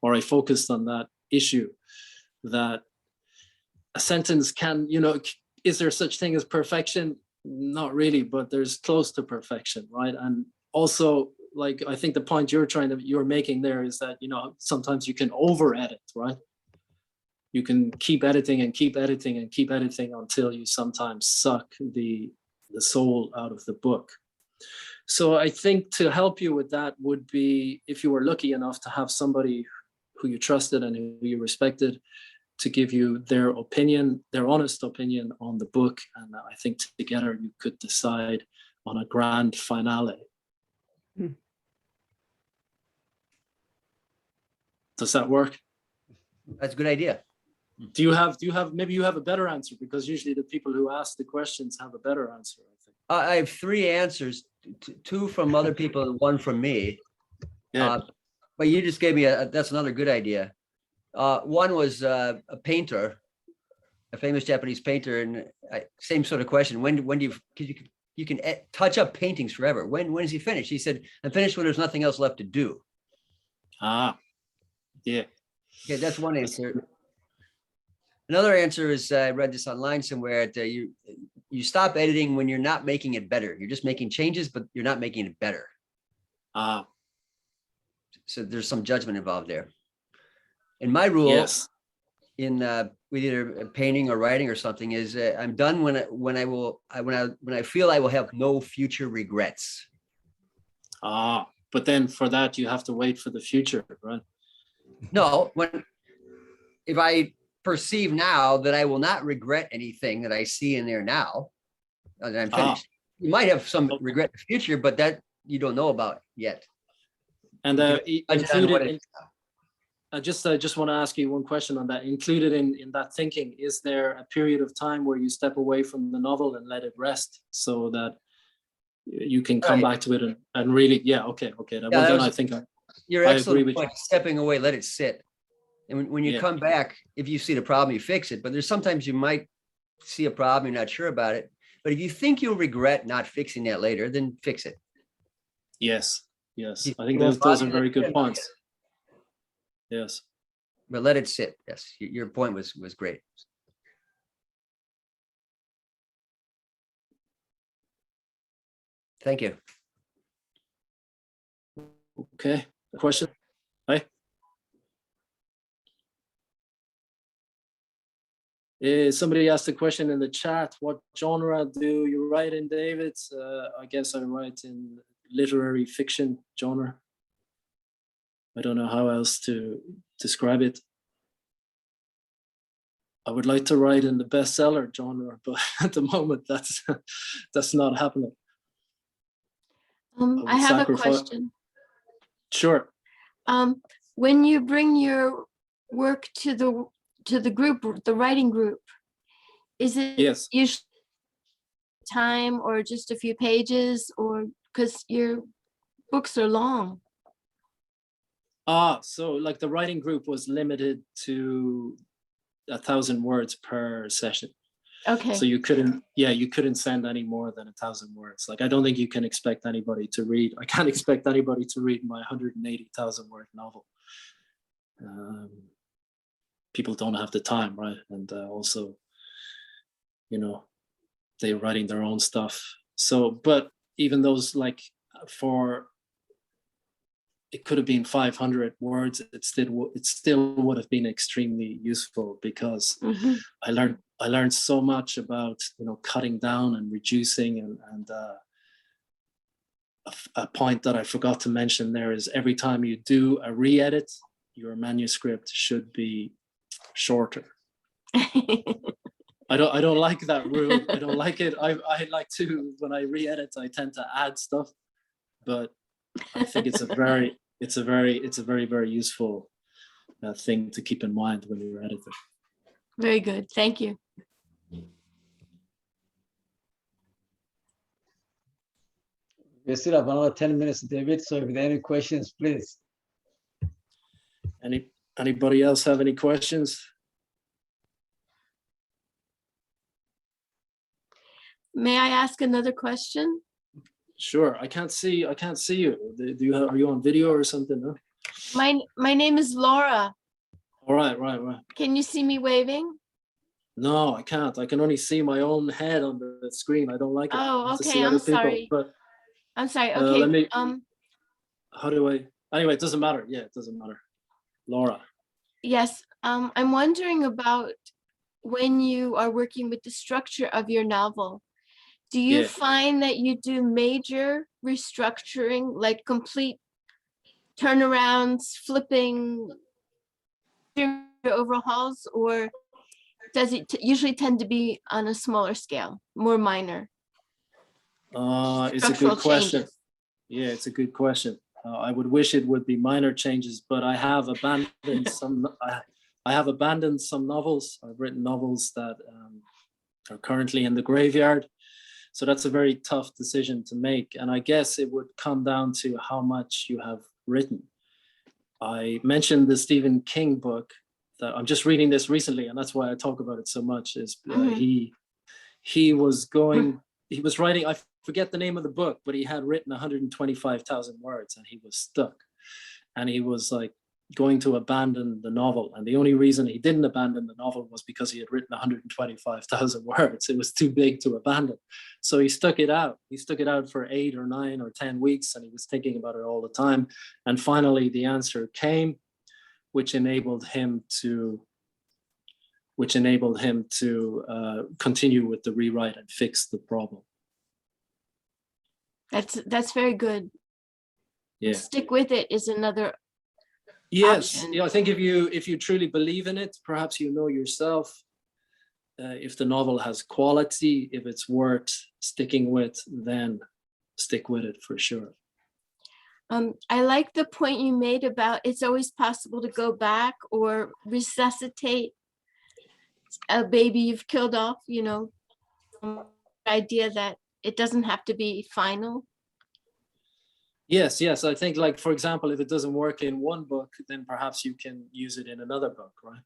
or I focused on that issue, that a sentence can, is there such thing as perfection? Not really, but there's close to perfection, right? And also, like, I think the point you're making there is that, sometimes you can over edit, right? You can keep editing and keep editing and keep editing until you sometimes suck the soul out of the book. So I think to help you with that would be, if you were lucky enough to have somebody who you trusted and who you respected, to give you their opinion, their honest opinion on the book. And I think together you could decide on a grand finale. Does that work? That's a good idea. Do you have, maybe you have a better answer, because usually the people who ask the questions have a better answer, I think. I have 3 answers, 2 from other people and 1 from me. Yeah. But you just gave me that's another good idea. One was a painter, a famous Japanese painter, and same sort of question. When do you can touch up paintings forever? When is he finished? He said, I'm finished when there's nothing else left to do. Yeah. Okay, that's one answer. Another answer is, I read this online somewhere, that you stop editing when you're not making it better. You're just making changes, but you're not making it better. So there's some judgment involved there. And my rule, yes, in with either painting or writing or something, is I'm done when I feel I will have no future regrets. But then for that you have to wait for the future, right? No, if I perceive now that I will not regret anything that I see in there now, that I'm finished. You might have some regret in the future, but that you don't know about yet. And I just want to ask you one question on that. Included in that thinking, is there a period of time where you step away from the novel and let it rest so that you can come back to it and really, yeah, okay. Well, then I think your I excellent agree with point, you. stepping away, let it sit. And when you Yeah. come back, if you see the problem, you fix it. But there's sometimes you might see a problem, you're not sure about it. But if you think you'll regret not fixing that later, then fix it. Yes. I think You won't those are bother very it. good points. Yes. But let it sit. Yes, your point was great. Thank you. Okay. Question? Hi. Somebody asked a question in the chat. What genre do you write in, David? I guess I write in literary fiction genre. I don't know how else to describe it. I would like to write in the bestseller genre, but at the moment that's not happening. I have a question. Sure. When you bring your work to the group, the writing group, is it usually time or just a few pages, or because your books are long? So like the writing group was limited to 1,000 words per session. Okay. So you couldn't send any more than 1,000 words. Like, I don't think you can expect anybody to read. I can't expect anybody to read my 180,000 word novel. People don't have the time, right? And also, they're writing their own stuff. So, but even those, like, it could have been 500 words. It still would have been extremely useful, because I learned so much about cutting down and reducing, and a point that I forgot to mention there is every time you do a re-edit, your manuscript should be shorter. I don't like that rule. I don't like it. I like to, when I re-edit, I tend to add stuff, but I think it's a very, very useful thing to keep in mind when you're editing. Very good. Thank you. We still have another 10 minutes, David. So if there are any questions, please. Anybody else have any questions? May I ask another question? Sure. I can't see you. Are you on video or something? No? My name is Laura. All right. Can you see me waving? No, I can't. I can only see my own head on the screen. I don't like it. Oh, okay. I'm sorry. But I'm sorry. Okay. How do I? Anyway, it doesn't matter. Yeah, it doesn't matter. Laura. Yes. I'm wondering about when you are working with the structure of your novel. Do you find that you do major restructuring, like complete turnarounds, flipping, overhauls, or does it usually tend to be on a smaller scale, more minor? It's a good question. Yeah, it's a good question. I would wish it would be minor changes, but I have abandoned some. I have abandoned some novels. I've written novels that are currently in the graveyard. So that's a very tough decision to make. And I guess it would come down to how much you have written. I mentioned the Stephen King book that I'm just reading this recently, and that's why I talk about it so much, is he was writing, I forget the name of the book, but he had written 125,000 words and he was stuck. And he was like going to abandon the novel. And the only reason he didn't abandon the novel was because he had written 125,000 words. It was too big to abandon. So he stuck it out. He stuck it out for 8 or 9 or 10 weeks, and he was thinking about it all the time. And finally the answer came, which enabled him to continue with the rewrite and fix the problem. That's very good. Yeah. Stick with it is another Yes, option. yeah, I think if you truly believe in it, perhaps you know yourself, if the novel has quality, if it's worth sticking with, then stick with it for sure. I like the point you made about it's always possible to go back or resuscitate a baby you've killed off, you know, idea that it doesn't have to be final. Yes, yes. I think, like, for example, if it doesn't work in one book, then perhaps you can use it in another book, right?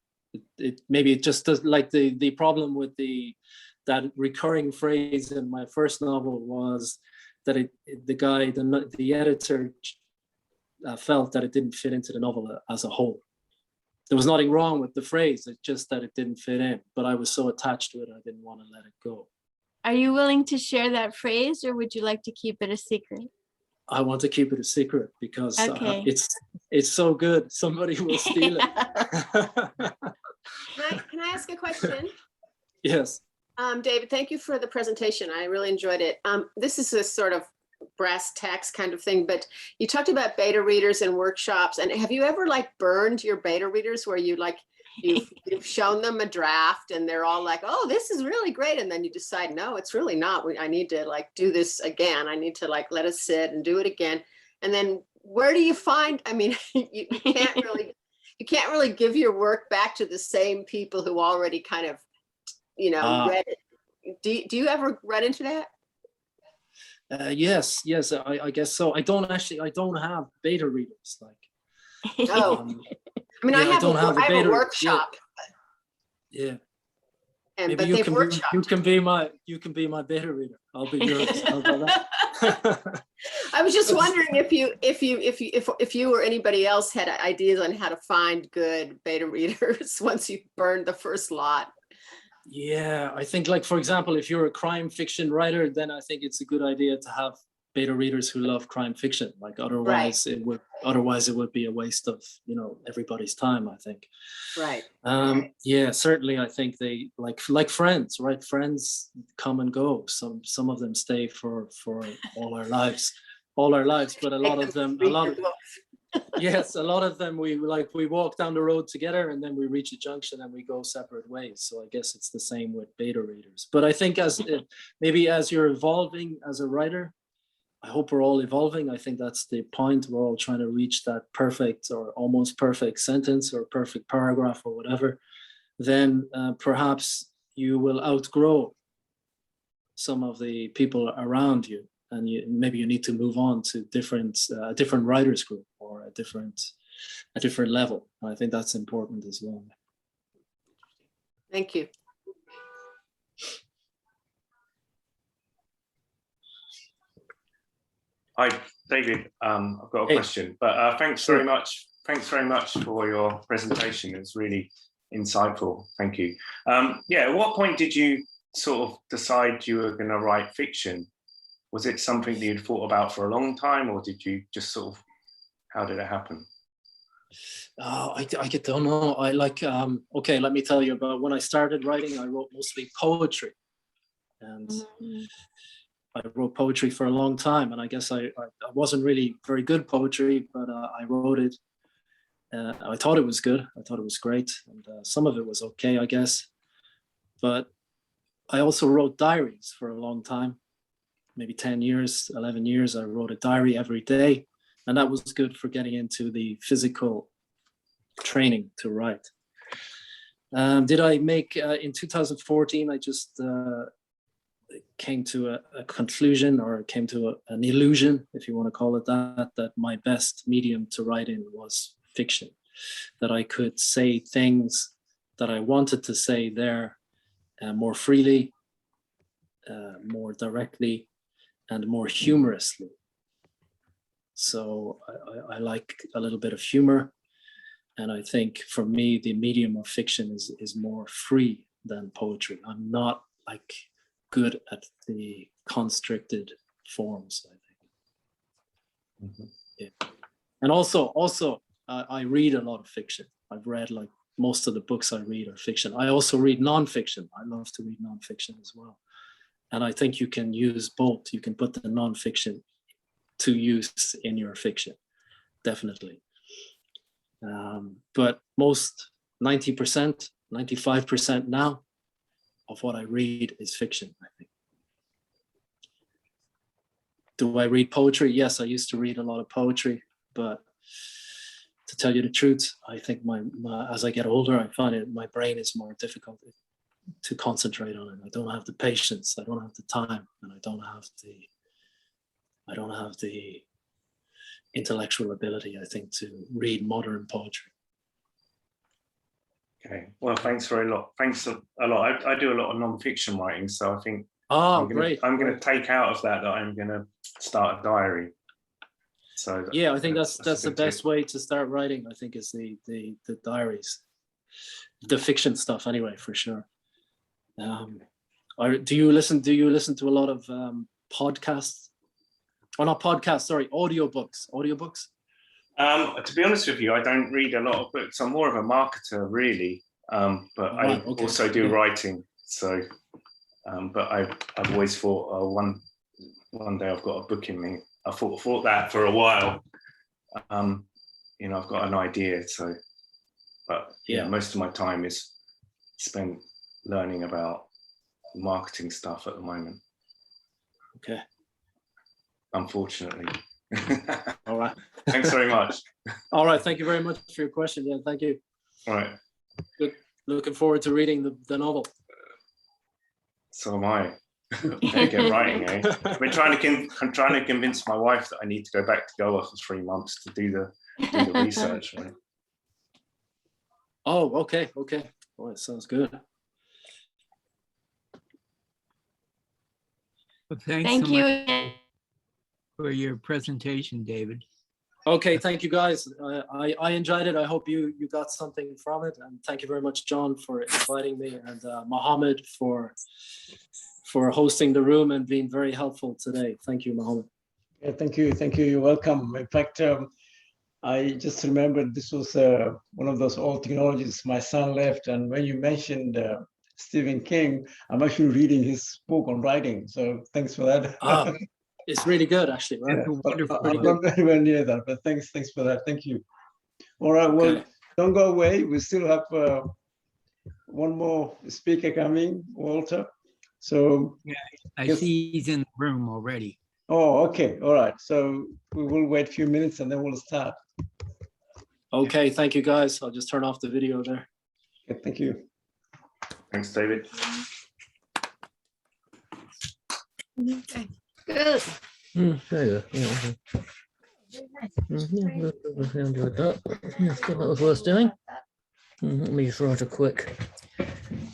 Maybe it just does, like the problem with that recurring phrase in my first novel was that the editor felt that it didn't fit into the novel as a whole. There was nothing wrong with the phrase, it's just that it didn't fit in. But I was so attached to it, I didn't want to let it go. Are you willing to share that phrase, or would you like to keep it a secret? I want to keep it a secret because Okay. it's so good. Somebody will steal it. Can I ask a question? Yes. David, thank you for the presentation. I really enjoyed it. This is a sort of brass tacks kind of thing, but you talked about beta readers and workshops. And have you ever like burned your beta readers where you like, you've shown them a draft and they're all like, oh, this is really great. And then you decide, no, it's really not. I need to like do this again. I need to like let it sit and do it again. And then where do you find, I mean, you can't really give your work back to the same people who already kind of, you know, read it. Do you ever run into that? Yes, I guess so. I don't have beta readers. Like, oh, I mean, yeah, I have a workshop. Yeah. And maybe you can be my beta reader. I'll be yours. How about that? I was just wondering if you or anybody else had ideas on how to find good beta readers once you burned the first lot. Yeah, I think, like, for example, if you're a crime fiction writer, then I think it's a good idea to have beta readers who love crime fiction. Like, otherwise it would be a waste of, you know, everybody's time, I think. Right. Yeah, certainly. I think they like friends, right? Friends come and go. Some of them stay for all our lives, but a lot of them yes, a lot of them we walk down the road together and then we reach a junction and we go separate ways. So I guess it's the same with beta readers. But I think maybe as you're evolving as a writer, I hope we're all evolving. I think that's the point. We're all trying to reach that perfect or almost perfect sentence or perfect paragraph or whatever. Then perhaps you will outgrow some of the people around you. And maybe you need to move on to a different writers group or a different level. And I think that's important as well. Thank you. Hi, David. I've got a question, but thanks very much. Thanks very much for your presentation. It's really insightful. Thank you. Yeah, at what point did you sort of decide you were going to write fiction? Was it something that you'd thought about for a long time, or did you just sort of, how did it happen? I don't know. I like, okay, let me tell you about when I started writing. I wrote mostly poetry, and I wrote poetry for a long time. And I guess I wasn't really very good poetry, but I wrote it. I thought it was good. I thought it was great. And some of it was okay, I guess. But I also wrote diaries for a long time. Maybe 10 years, 11 years, I wrote a diary every day. And that was good for getting into the physical training to write. Did I make, in 2014, I just came to a conclusion, or came to an illusion, if you want to call it that my best medium to write in was fiction. That I could say things that I wanted to say there more freely, more directly, and more humorously. So I like a little bit of humor. And I think for me, the medium of fiction is more free than poetry. I'm not like good at the constricted forms, I think. Mm-hmm. Yeah. And also I read a lot of fiction. I've read, like, most of the books I read are fiction. I also read nonfiction. I love to read nonfiction as well. And I think you can use both. You can put the nonfiction to use in your fiction, definitely. But most 90%, 95% now of what I read is fiction, I think. do I read poetry? Yes, I used to read a lot of poetry, but to tell you the truth, I think as I get older, I find my brain is more difficult to concentrate on it. I don't have the patience, I don't have the time, and I don't have the intellectual ability, I think, to read modern poetry. Okay, well, thanks a lot. I do a lot of non-fiction writing, so I think I'm going to take out of that I'm going to start a diary. So yeah, I think that's the best way to start writing. I think is the diaries, the fiction stuff anyway, for sure. Do you listen to a lot of podcasts? Or not podcasts, sorry, audiobooks. To be honest with you, I don't read a lot of books. I'm more of a marketer, really, but I also do writing. So, but I've always thought, one day I've got a book in me. I thought that for a while. You know, I've got an idea. So, but yeah, most of my time is spent learning about marketing stuff at the moment. Okay. Unfortunately. All right. Thanks very much. All right. Thank you very much for your question. Yeah, thank you. All right. Good. Looking forward to reading the novel. So am I. Better get writing, eh? I'm trying to convince my wife that I need to go back to Goa for 3 months to do the research. Right? Oh, okay. Oh, it sounds good. Well, thanks Thank so you much for your presentation, David. Okay, thank you guys. I enjoyed it. I hope you got something from it. And thank you very much, John, for inviting me, and Mohammed for hosting the room and being very helpful today. Thank you, Mohammed. Yeah, thank you. You're welcome. In fact, I just remembered this was one of those old technologies my son left. And when you mentioned Stephen King, I'm actually reading his book on writing. So thanks for that. It's really good, actually, right? Yeah, I'm not anywhere near that, but thanks for that. Thank you. All right, well, don't go away. We still have one more speaker coming, Walter. So yeah, I see he's in the room already. Oh, okay. All right. So we will wait a few minutes and then we'll start. Okay, thank you guys. I'll just turn off the video there. Okay, thank you. Thanks, David. Okay, good. There you go. Yeah, that was worth doing. Let me just write a quick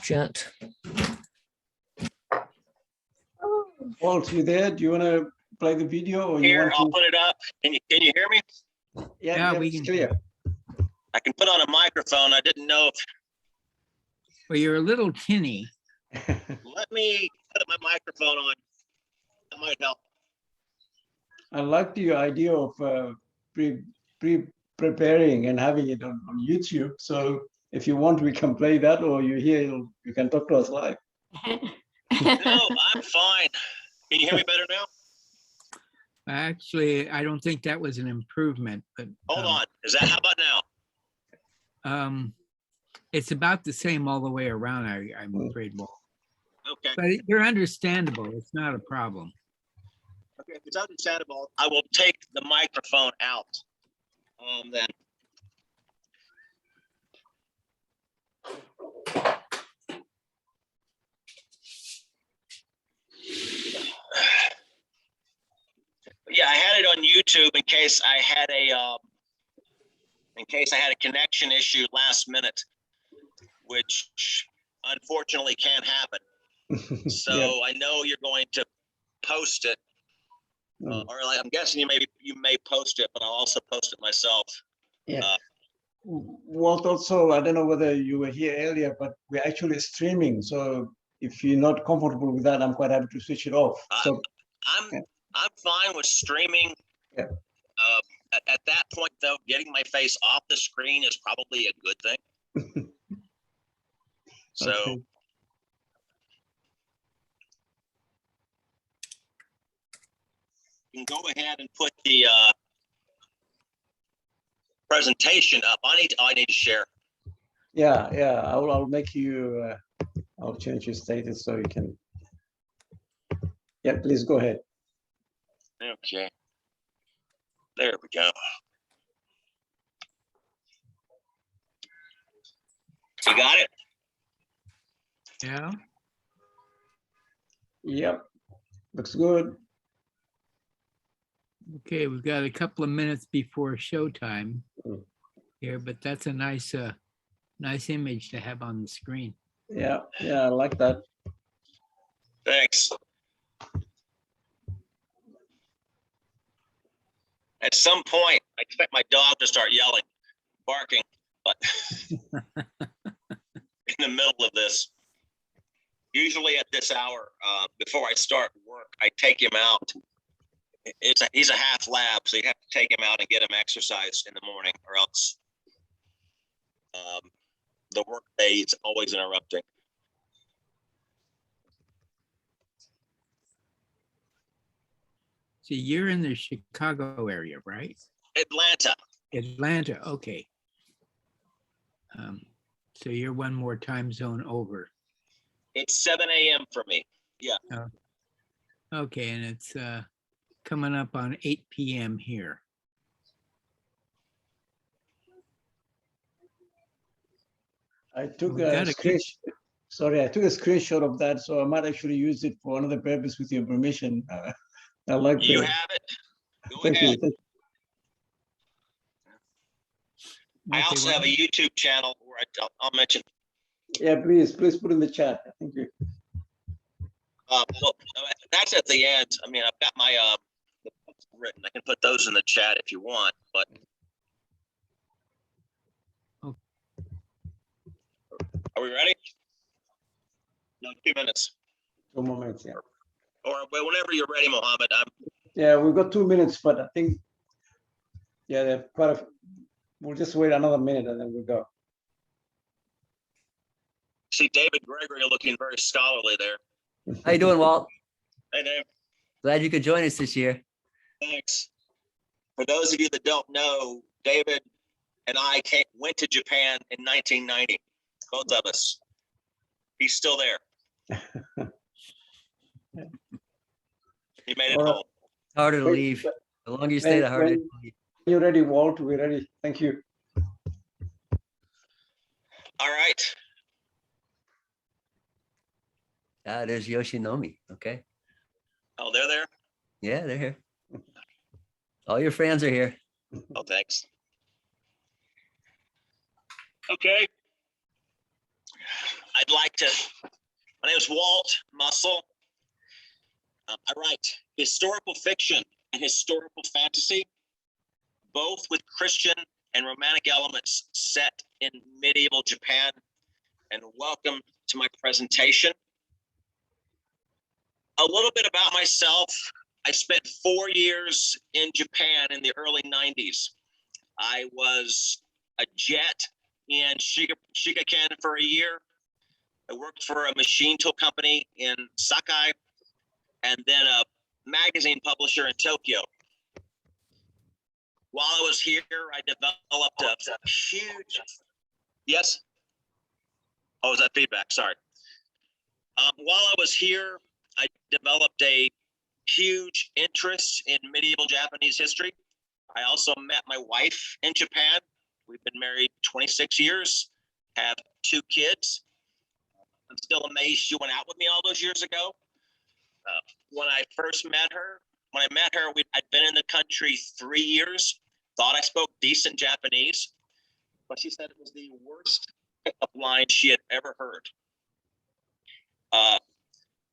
chat. Walt, you there? Do you want to play the video? Or Here, I'll put it up. Can you hear me? Yeah, we can. Clear. I can put on a microphone. I didn't know if. Well, you're a little tinny. Let me put my microphone on. That might help. I like the idea of preparing and having it on YouTube. So if you want, we can play that, or you're here, you can talk to us live. No, I'm fine. Can you hear me better now? Actually, I don't think that was an improvement, but hold on. How about now? It's about the same all the way around, I'm afraid, Walt. Okay. But you're understandable. It's not a problem. Okay, if it's understandable, I will take the microphone out then. Yeah, I had it on YouTube in case I had a connection issue last minute, which unfortunately can't happen. So yeah. I know you're going to post it, or I'm guessing you may post it, but I'll also post it myself. Yeah. Walt, also, I don't know whether you were here earlier, but we're actually streaming. So if you're not comfortable with that, I'm quite happy to switch it off. I'm fine with streaming. Yeah. At that point, though, getting my face off the screen is probably a good thing. So. Okay. You can go ahead and put the presentation up. I need to share. Yeah. I'll make you. I'll change your status so you can. Yeah, please go ahead. Okay. There we go. You got it? Yeah. Yep. Looks good. Okay, we've got a couple of minutes before showtime here, but that's a nice image to have on the screen. Yeah, I like that. Thanks. At some point, I expect my dog to start yelling, barking, but in the middle of this, usually at this hour, before I start work, I take him out. He's a half lab, so you have to take him out and get him exercised in the morning, or else the work day is always interrupting. So you're in the Chicago area, right? Atlanta. Atlanta, okay. So you're one more time zone over. It's 7 a.m. for me. Yeah. Okay, and it's coming up on 8 p.m. here. I took a screenshot of that, so I might actually use it for another purpose with your permission. I like You that. have it. Go Thank ahead. you. I also have a YouTube channel where I'll mention. Yeah, please put in the chat. Thank you. Well, that's at the end. I mean, I've got my the books written. I can put those in the chat if you want, but. Are we ready? No, 2 minutes. 2 more minutes, yeah. Or whenever you're ready, Mohammed. Yeah, we've got 2 minutes, but I think, yeah, we'll just wait another minute and then we'll go. See David Gregory looking very scholarly there. How you doing, Walt? Hey, Dave. Glad you could join us this year. Thanks. For those of you that don't know, David and I went to Japan in 1990, both of us. He's still there. He made it home. Harder to leave. The longer you stay, the harder to leave. When you're ready, Walt, we're ready. Thank you. All right. There's Yoshinomi. Okay. Oh, they're there? Yeah, they're here. All your fans are here. Oh, thanks. Okay. I'd like to, my name is Walt Muscle. I write historical fiction and historical fantasy, both with Christian and romantic elements set in medieval Japan. And welcome to my presentation. A little bit about myself. I spent 4 years in Japan in the early 90s. I was a jet in Shigaken for a year. I worked for a machine tool company in Sakai, and then a magazine publisher in Tokyo. While I was here, I developed a huge, yes? Oh, is that feedback? Sorry. While I was here, I developed a huge interest in medieval Japanese history. I also met my wife in Japan. We've been married 26 years, have 2 kids. I'm still amazed she went out with me all those years ago. When I met her, I'd been in the country 3 years, thought I spoke decent Japanese, but she said it was the worst pickup line she had ever heard.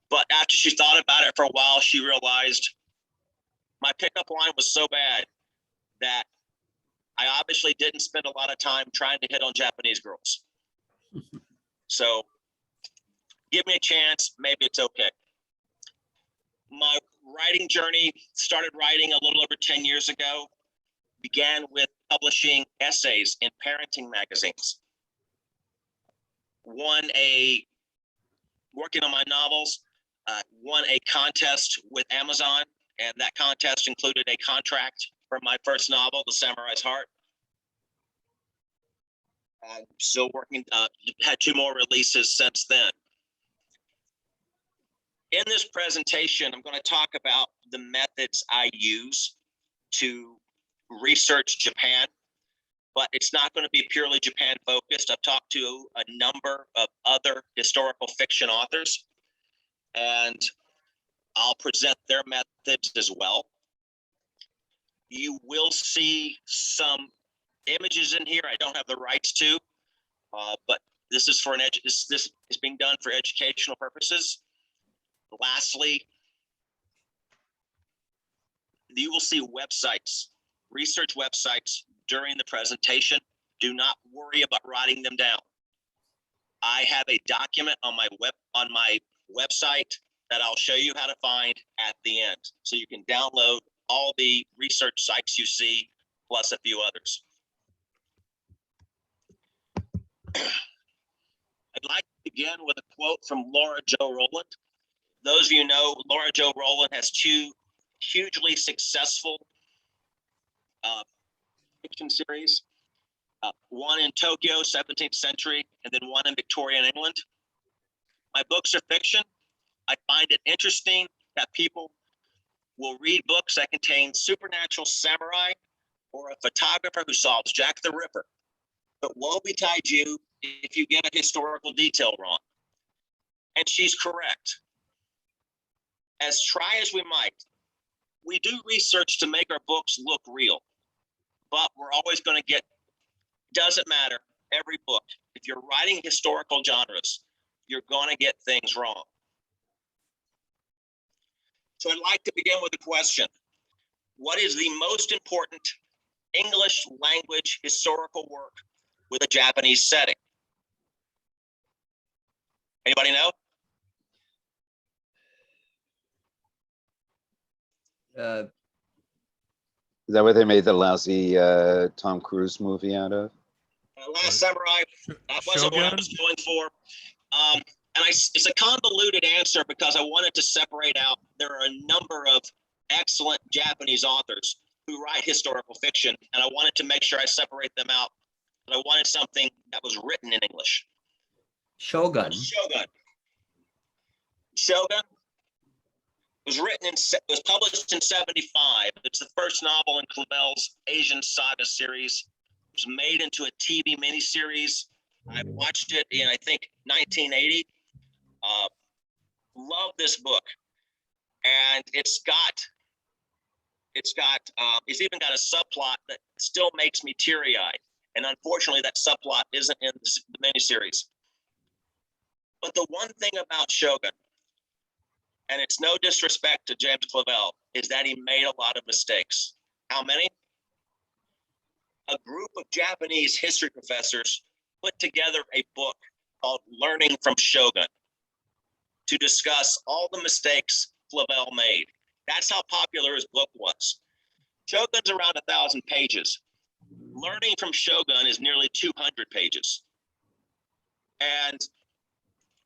But after she thought about it for a while, she realized my pickup line was so bad that I obviously didn't spend a lot of time trying to hit on Japanese girls. So give me a chance, maybe it's okay. My writing journey started writing a little over 10 years ago, began with publishing essays in parenting magazines. Working on my novels, won a contest with Amazon, and that contest included a contract for my first novel, The Samurai's Heart. I'm still working, had 2 more releases since then. In this presentation, I'm going to talk about the methods I use to research Japan, but it's not going to be purely Japan focused. I've talked to a number of other historical fiction authors, and I'll present their methods as well. You will see some images in here I don't have the rights to, but this is for this is being done for educational purposes. Lastly, you will see websites, research websites during the presentation. Do not worry about writing them down. I have a document on my website that I'll show you how to find at the end. So you can download all the research sites you see, plus a few others. I'd like to begin with a quote from Laura Jo Rowland. Those of you know, Laura Jo Rowland has two hugely successful fiction series. One in Tokyo, 17th century, and then one in Victorian England. My books are fiction. I find it interesting that people will read books that contain supernatural samurai or a photographer who solves Jack the Ripper. But woe betide you if you get a historical detail wrong. And she's correct. As try as we might, we do research to make our books look real, but we're always going to get, doesn't matter, every book. If you're writing historical genres, you're going to get things wrong. So I'd like to begin with a question. What is the most important English language historical work with a Japanese setting? Anybody know? Is that what they made the lousy Tom Cruise movie out of? Last Samurai, that wasn't what I was going for. And it's a convoluted answer because I wanted to separate out, there are a number of excellent Japanese authors who write historical fiction, and I wanted to make sure I separate them out. But I wanted something that was written in English. Shogun. Shogun was was published in 75. It's the first novel in Clavel's Asian Saga series. It was made into a TV miniseries. I watched it in, I think, 1980. Love this book. And it's even got a subplot that still makes me teary-eyed. And unfortunately, that subplot isn't in the miniseries. But the one thing about Shogun, and it's no disrespect to James Clavell, is that he made a lot of mistakes. How many? A group of Japanese history professors put together a book called Learning from Shogun to discuss all the mistakes Clavell made. That's how popular his book was. Shogun's around 1,000 pages. Learning from Shogun is nearly 200 pages. And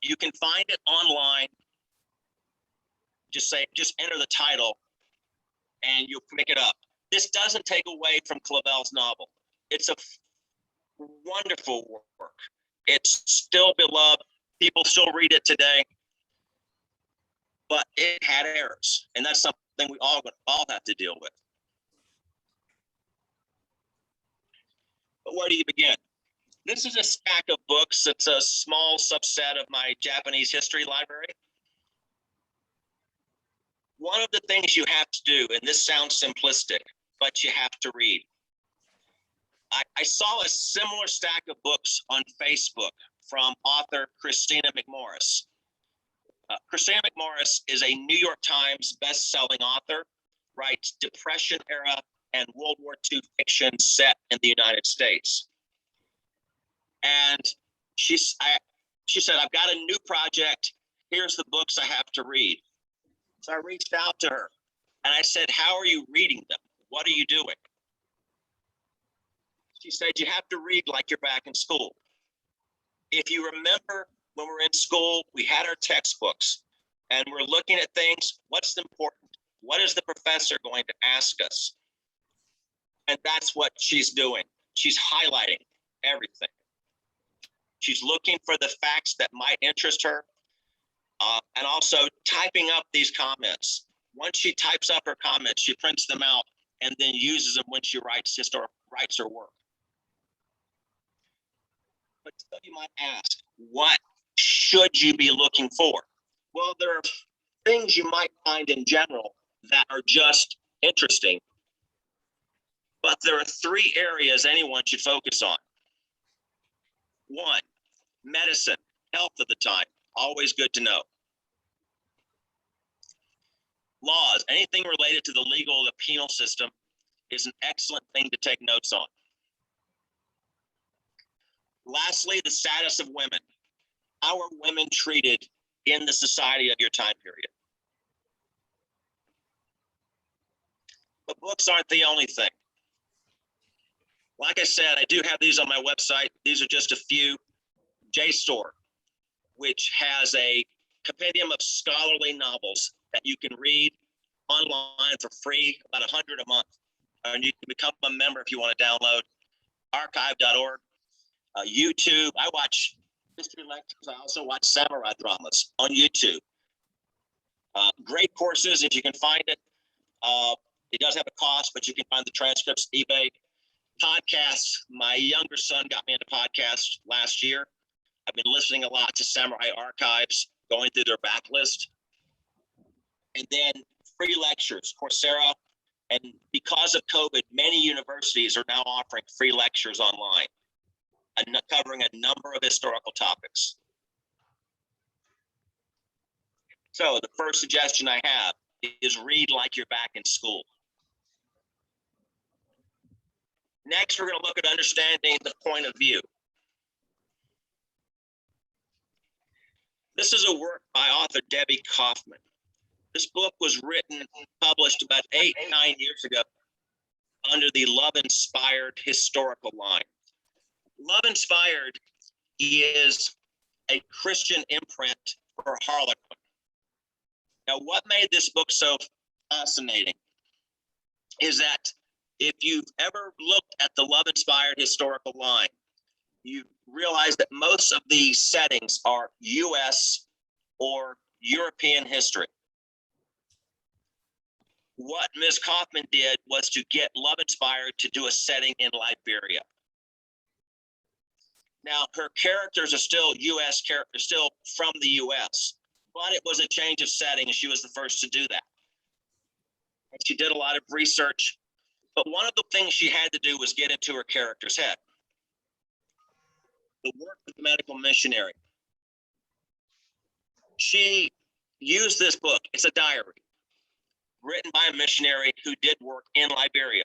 you can find it online. Just enter the title and you'll pick it up. This doesn't take away from Clavell's novel. It's a wonderful work. It's still beloved. People still read it today. But it had errors, and that's something we all have to deal with. But where do you begin? This is a stack of books. It's a small subset of my Japanese history library. One of the things you have to do, and this sounds simplistic, but you have to read. I saw a similar stack of books on Facebook from author Christina McMorris. Christina McMorris is a New York Times best-selling author, writes Depression era and World War II fiction set in the United States. And she said, I've got a new project. Here's the books I have to read. So I reached out to her and I said, how are you reading them? What are you doing? She said, you have to read like you're back in school. If you remember when we were in school, we had our textbooks and we're looking at things. What's important? What is the professor going to ask us? And that's what she's doing. She's highlighting everything. She's looking for the facts that might interest her and also typing up these comments. Once she types up her comments, she prints them out and then uses them when she writes her work. But so you might ask, what should you be looking for? Well, there are things you might find in general that are just interesting, but there are 3 areas anyone should focus on. 1, medicine, health of the time, always good to know. Laws, anything related to the legal or the penal system is an excellent thing to take notes on. Lastly, the status of women. How are women treated in the society of your time period? But books aren't the only thing. Like I said, I do have these on my website. These are just a few. JSTOR, which has a compendium of scholarly novels that you can read online for free, about 100 a month. And you can become a member if you want to download. Archive.org, YouTube. I watch history lectures. I also watch samurai dramas on YouTube. Great courses if you can find it. It does have a cost, but you can find the transcripts, eBay. Podcasts. My younger son got me into podcasts last year. I've been listening a lot to Samurai Archives, going through their backlist. And then free lectures, Coursera. And because of COVID, many universities are now offering free lectures online, covering a number of historical topics. So the first suggestion I have is read like you're back in school. Next, we're going to look at understanding the point of view. This is a work by author Debbie Kaufman. This book was written and published about 8, 9 years ago under the Love Inspired historical line. Love Inspired is a Christian imprint for Harlequin. Now, what made this book so fascinating is that if you've ever looked at the Love Inspired historical line, you realize that most of these settings are US or European history. What Ms. Kaufman did was to get Love Inspired to do a setting in Liberia. Now, her characters are still US characters, still from the US, but it was a change of setting, and she was the first to do that. And she did a lot of research, but one of the things she had to do was get into her character's head. The work of the medical missionary. She used this book, it's a diary, written by a missionary who did work in Liberia.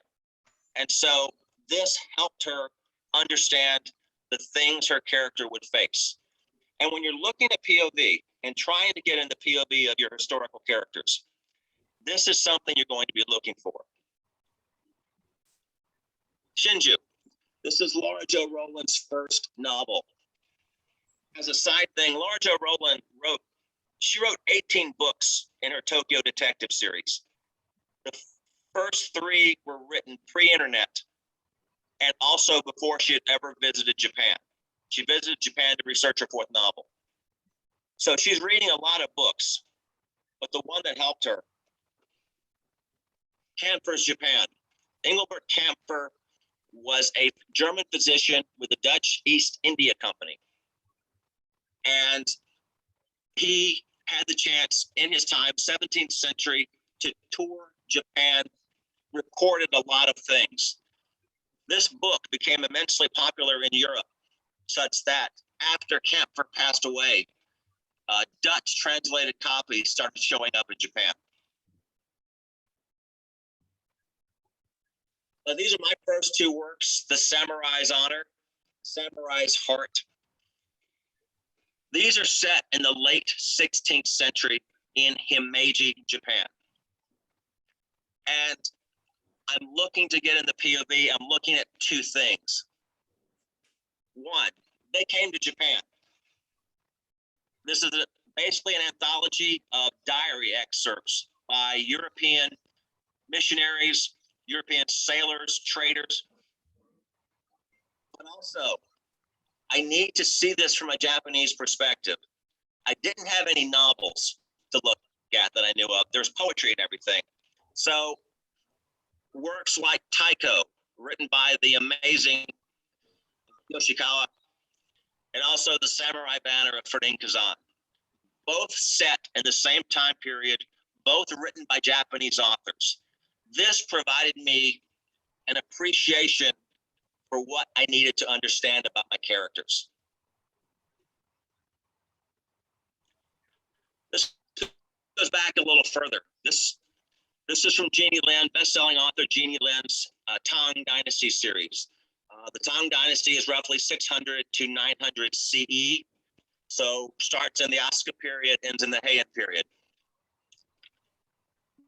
And so this helped her understand the things her character would face. And when you're looking at POV and trying to get in the POV of your historical characters, this is something you're going to be looking for. Shinju. This is Laura Jo Rowland's first novel. As a side thing, Laura Jo Rowland wrote 18 books in her Tokyo Detective series. The first 3 were written pre-internet and also before she had ever visited Japan. She visited Japan to research her 4th novel. So she's reading a lot of books, but the one that helped her, Kampfer's Japan. Engelbert Kampfer was a German physician with the Dutch East India Company. And he had the chance in his time, 17th century, to tour Japan, recorded a lot of things. This book became immensely popular in Europe, such that after Kampfer passed away, Dutch translated copies started showing up in Japan. Now, these are my first 2 works, The Samurai's Honor, Samurai's Heart. These are set in the late 16th century in Himeji, Japan. And I'm looking to get in the POV. I'm looking at 2 things. One, they came to Japan. This is basically an anthology of diary excerpts by European missionaries, European sailors, traders. But also, I need to see this from a Japanese perspective. I didn't have any novels to look at that I knew of. There's poetry and everything. So works like Taiko, written by the amazing Yoshikawa, and also the Samurai Banner of Ferdinand Kazan, both set in the same time period, both written by Japanese authors. This provided me an appreciation for what I needed to understand about my characters. This goes back a little further. This is from Jeannie Lin, best-selling author Jeannie Lin's Tang Dynasty series. The Tang Dynasty is roughly 600 to 900 CE. So starts in the Asuka period, ends in the Heian period.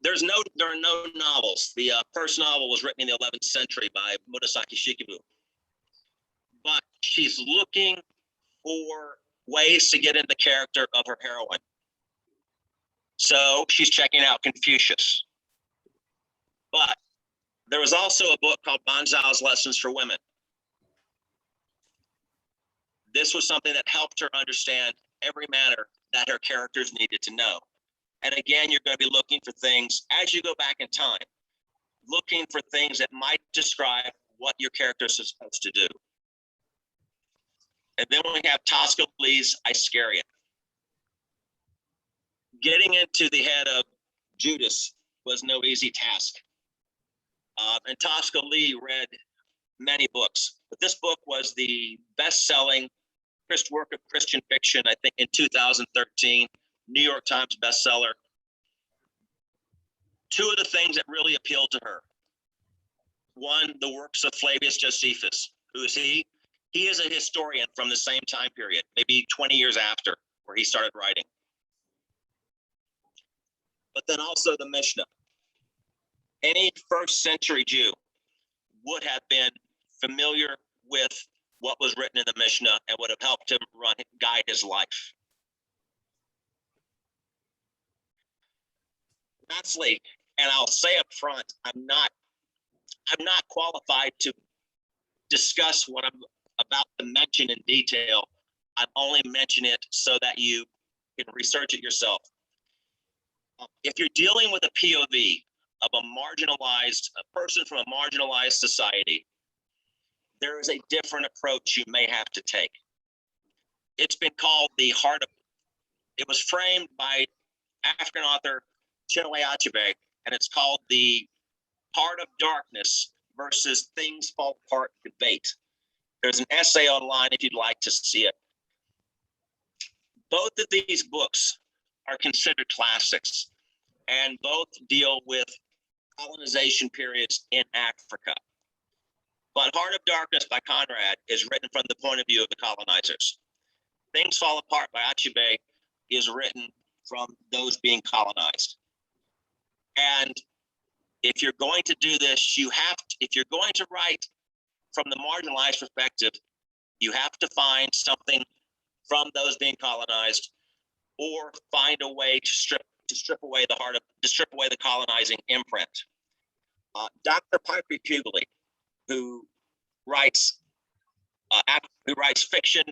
There are no novels. The first novel was written in the 11th century by Murasaki Shikibu. But she's looking for ways to get in the character of her heroine. So she's checking out Confucius. But there was also a book called Banzhao's Lessons for Women. This was something that helped her understand every matter that her characters needed to know. And again, you're going to be looking for things as you go back in time, looking for things that might describe what your characters are supposed to do. And then we have Tosca Lee's Iscariot. Getting into the head of Judas was no easy task. And Tosca Lee read many books, but this book was the best-selling work of Christian fiction, I think in 2013, New York Times bestseller. Two of the things that really appealed to her. One, the works of Flavius Josephus. Who is he? He is a historian from the same time period, maybe 20 years after where he started writing. But then also the Mishnah. Any first century Jew would have been familiar with what was written in the Mishnah and would have helped him guide his life. Lastly, and I'll say up front, I'm not qualified to discuss what I'm about to mention in detail. I'm only mentioning it so that you can research it yourself. If you're dealing with a POV of a person from a marginalized society, there is a different approach you may have to take. It's been called it was framed by African author Chinua Achebe, and it's called the Heart of Darkness versus Things Fall Apart debate. There's an essay online if you'd like to see it. Both of these books are considered classics, and both deal with colonization periods in Africa. But Heart of Darkness by Conrad is written from the point of view of the colonizers. Things Fall Apart by Achebe is written from those being colonized. And if you're going to do this, if you're going to write from the marginalized perspective, you have to find something from those being colonized, or find a way to strip away the colonizing imprint. Dr. Piper Kubley, who writes fiction,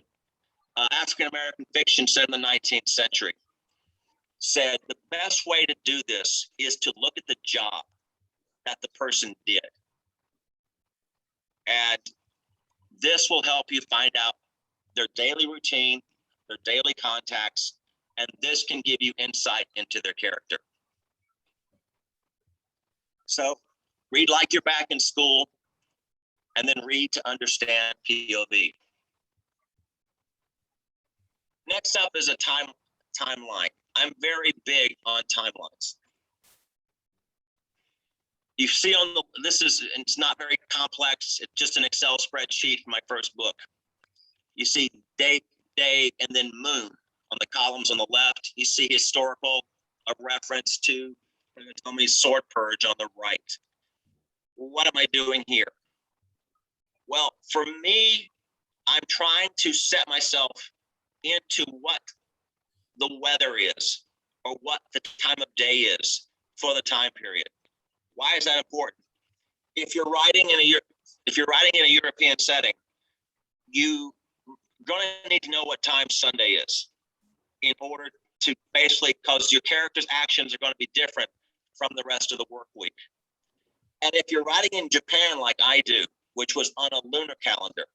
African-American fiction set in the 19th century, said the best way to do this is to look at the job that the person did. And this will help you find out their daily routine, their daily contacts, and this can give you insight into their character. So read like you're back in school, and then read to understand POV. Next up is a timeline. I'm very big on timelines. You see it's not very complex. It's just an Excel spreadsheet for my first book. You see date, day, and then moon on the columns on the left. You see historical, a reference to Tomomi's sword purge on the right. What am I doing here? Well, for me, I'm trying to set myself into what the weather is, or what the time of day is for the time period. Why is that important? If you're writing in a European setting, you're going to need to know what time Sunday is in order to basically, because your character's actions are going to be different from the rest of the work week. And if you're writing in Japan like I do, which was on a lunar calendar,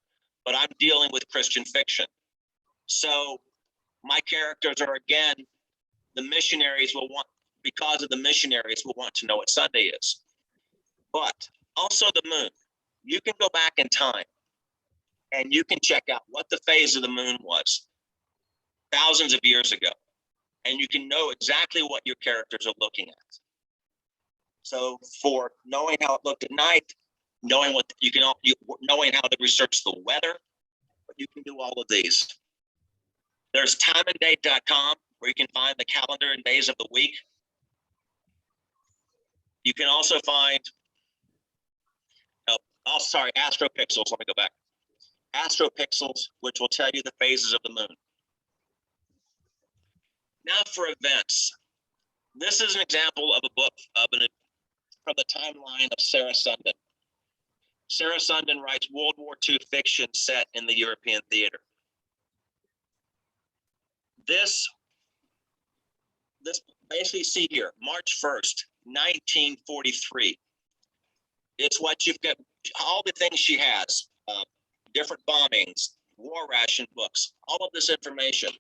but I'm dealing with Christian fiction. So my characters are, again, the missionaries will want, because of the missionaries will want to know what Sunday is. But also the moon. You can go back in time and you can check out what the phase of the moon was thousands of years ago. And you can know exactly what your characters are looking at. So for knowing how it looked at night, knowing what you can, knowing how to research the weather, but you can do all of these. There's timeanddate.com where you can find the calendar and days of the week. You can also find, AstroPixels, let me go back. AstroPixels, which will tell you the phases of the moon. Now for events. This is an example of a book from the timeline of Sarah Sundin. Sarah Sundin writes World War II fiction set in the European theater. This basically, see here, March 1st, 1943. It's what you've got, all the things she has, different bombings, war ration books, all of this information.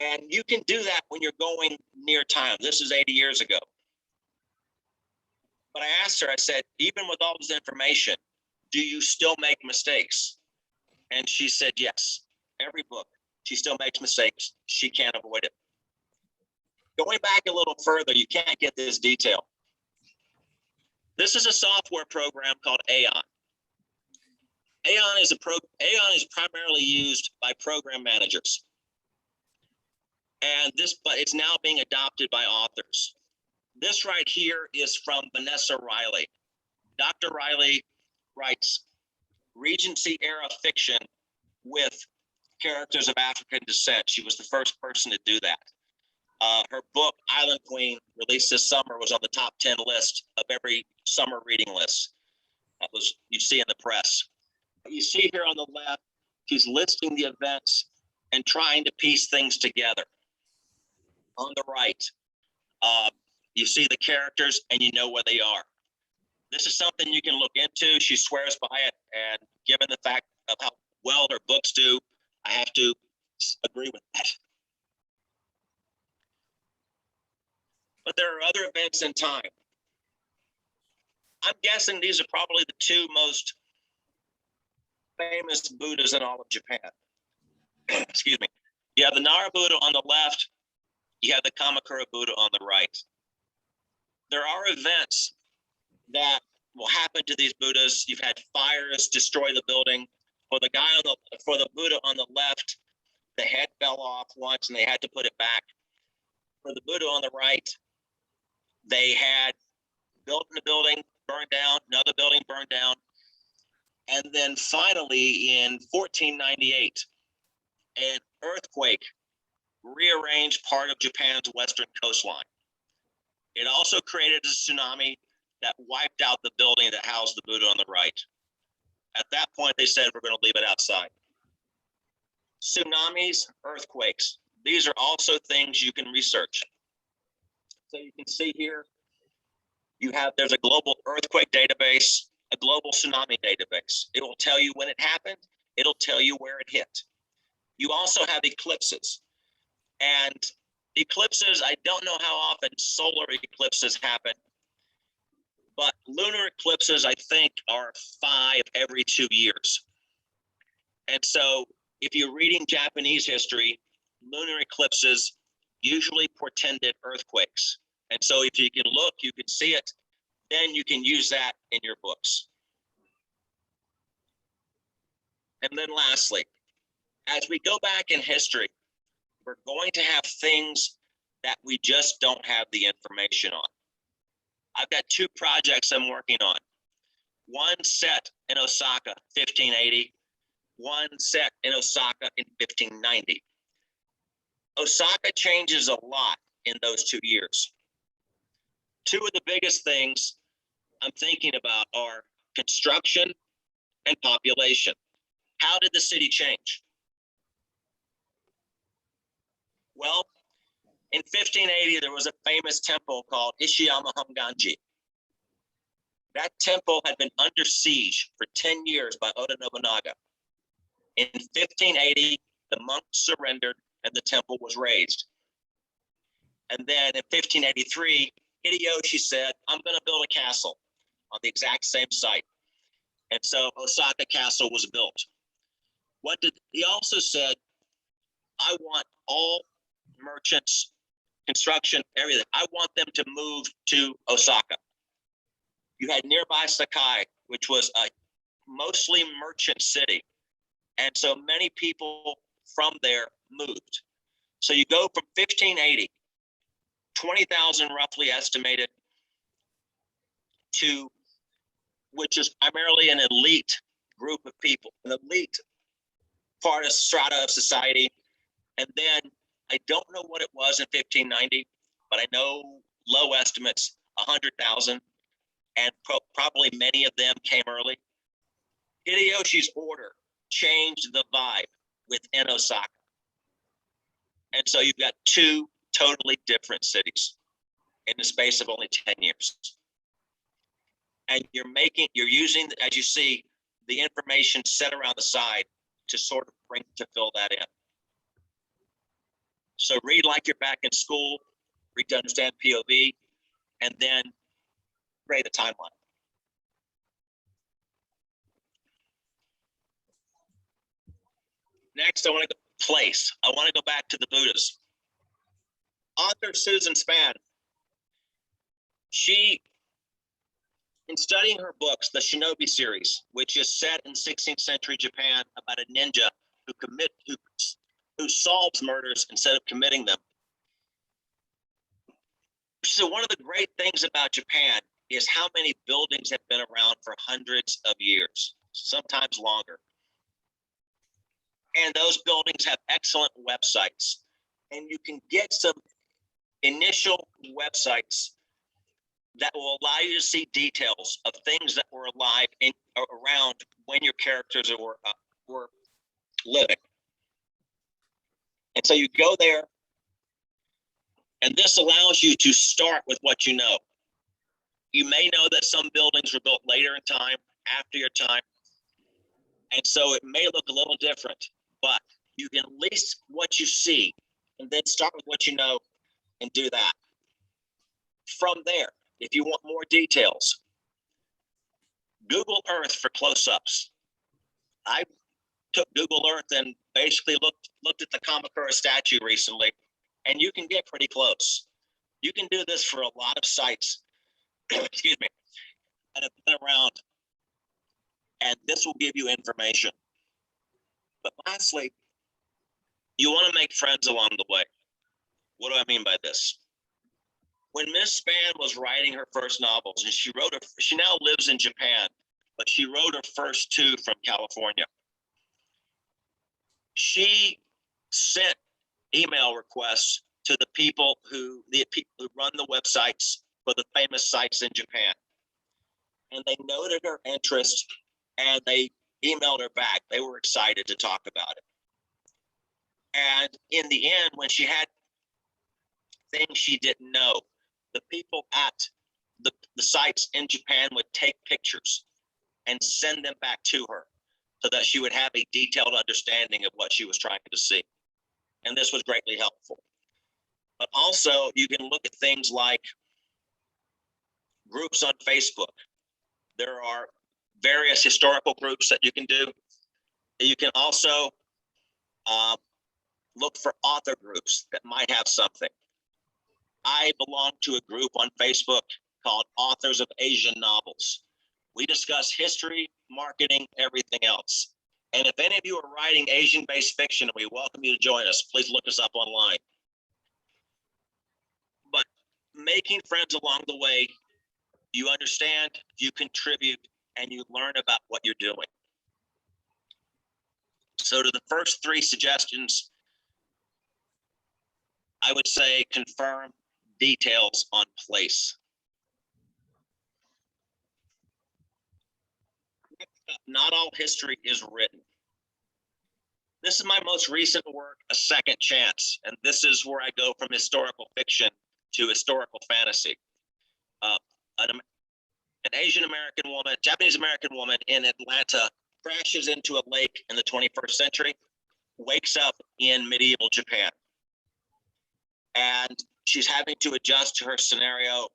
And you can do that when you're going near time. This is 80 years ago. But I asked her, I said, even with all this information, do you still make mistakes? And she said, yes. Every book, she still makes mistakes. She can't avoid it. Going back a little further, you can't get this detail. This is a software program called Aeon. Aeon is primarily used by program managers. But it's now being adopted by authors. This right here is from Vanessa Riley. Dr. Riley writes Regency era fiction with characters of African descent. She was the first person to do that. Her book, Island Queen, released this summer, was on the top 10 list of every summer reading list. That was, you see in the press. You see here on the left, she's listing the events and trying to piece things together. On the right, you see the characters and you know where they are. This is something you can look into. She swears by it, and given the fact of how well her books do, I have to agree with that. But there are other events in time. I'm guessing these are probably the two most famous Buddhas in all of Japan. Excuse me. You have the Nara Buddha on the left. You have the Kamakura Buddha on the right. There are events that will happen to these Buddhas. You've had fires destroy the building. For the Buddha on the left, the head fell off once and they had to put it back. For the Buddha on the right, they had built in the building, burned down, another building burned down. And then finally in 1498, an earthquake rearranged part of Japan's western coastline. It also created a tsunami that wiped out the building that housed the Buddha on the right. At that point, they said, we're going to leave it outside. Tsunamis, earthquakes, these are also things you can research. So you can see here, there's a global earthquake database, a global tsunami database. It will tell you when it happened. It'll tell you where it hit. You also have eclipses. And eclipses, I don't know how often solar eclipses happen, but lunar eclipses, I think, are 5 every 2 years. And so if you're reading Japanese history, lunar eclipses usually portended earthquakes. And so if you can look, you can see it, then you can use that in your books. And then lastly, as we go back in history, we're going to have things that we just don't have the information on. I've got 2 projects I'm working on. One set in Osaka, 1580. One set in Osaka in 1590. Osaka changes a lot in those 2 years. 2 of the biggest things I'm thinking about are construction and population. How did the city change? Well, In 1580, there was a famous temple called Ishiyama Honganji. That temple had been under siege for 10 years by Oda Nobunaga. In 1580, the monks surrendered and the temple was razed. And then in 1583, Hideyoshi said, I'm going to build a castle on the exact same site. And so Osaka Castle was built. He also said, I want all merchants, construction, everything. I want them to move to Osaka. You had nearby Sakai, which was a mostly merchant city. And so many people from there moved. So you go from 1580, 20,000 roughly estimated, to, which is primarily an elite group of people, an elite part of strata of society. And then I don't know what it was in 1590, but I know low estimates, 100,000, and probably many of them came early. Hideyoshi's order changed the vibe within Osaka. And so you've got two totally different cities in the space of only 10 years. And you're using, as you see, the information set around the side to sort of fill that in. So read like you're back in school, read to understand POV, and then create a timeline. Next, I want to go place. I want to go back to the Buddhas. Author Susan Spann, she, in studying her books, the Shinobi series, which is set in 16th century Japan about a ninja who solves murders instead of committing them. So one of the great things about Japan is how many buildings have been around for hundreds of years, sometimes longer. And those buildings have excellent websites. And you can get some initial websites that will allow you to see details of things that were alive around when your characters were living. And so you go there, and this allows you to start with what you know. You may know that some buildings were built later in time, after your time, and so it may look a little different, but you can at least what you see, and then start with what you know and do that. From there, if you want more details, Google Earth for close-ups. I took Google Earth and basically looked at the Kamakura statue recently, and you can get pretty close. You can do this for a lot of sites, excuse me, that have been around, and this will give you information. But lastly, you want to make friends along the way. What do I mean by this? When Miss Spann was writing her first novels, and she now lives in Japan, but she wrote her first two from California. She sent email requests to the people who run the websites for the famous sites in Japan. And they noted her interest and they emailed her back. They were excited to talk about it. And in the end, when she had things she didn't know, the people at the sites in Japan would take pictures and send them back to her so that she would have a detailed understanding of what she was trying to see. And this was greatly helpful. But also you can look at things like groups on Facebook. There are various historical groups that you can do. You can also look for author groups that might have something. I belong to a group on Facebook called Authors of Asian Novels. We discuss history, marketing, everything else. And if any of you are writing Asian-based fiction, we welcome you to join us. Please look us up online. But making friends along the way, you understand, you contribute, and you learn about what you're doing. So to the first three suggestions, I would say confirm details on place. Not all history is written. This is my most recent work, A Second Chance, and this is where I go from historical fiction to historical fantasy. An Asian American woman, Japanese American woman in Atlanta crashes into a lake in the 21st century, wakes up in medieval Japan. And she's having to adjust to her scenario.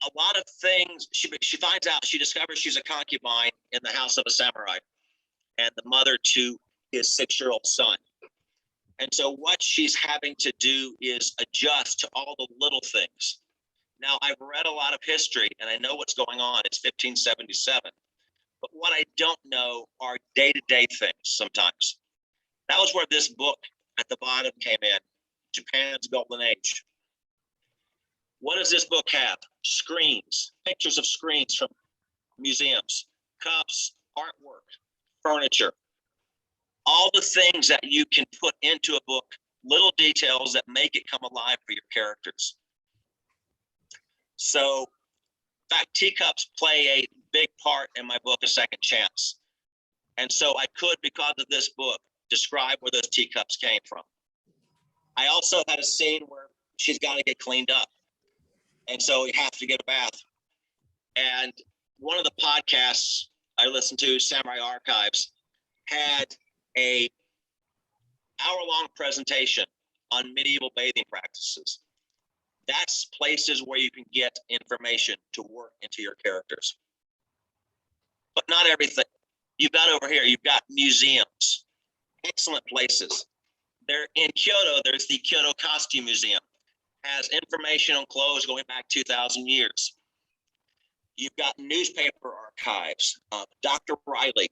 A lot of things, she finds out, she discovers she's a concubine in the house of a samurai and the mother to his 6-year-old son. And so what she's having to do is adjust to all the little things. Now, I've read a lot of history and I know what's going on. It's 1577. But what I don't know are day-to-day things sometimes. That was where this book at the bottom came in, Japan's Golden Age. What does this book have? Screens, pictures of screens from museums, cups, artwork, furniture, all the things that you can put into a book, little details that make it come alive for your characters. So, in fact, teacups play a big part in my book, A Second Chance. And so I could, because of this book, describe where those teacups came from. I also had a scene where she's got to get cleaned up. And so we have to get a bath. And one of the podcasts I listened to, Samurai Archives, had a hour-long presentation on medieval bathing practices. That's places where you can get information to work into your characters. But not everything. You've got over here, you've got museums, excellent places. There in Kyoto, there's the Kyoto Costume Museum, has information on clothes going back 2,000 years. You've got newspaper archives. Dr. Riley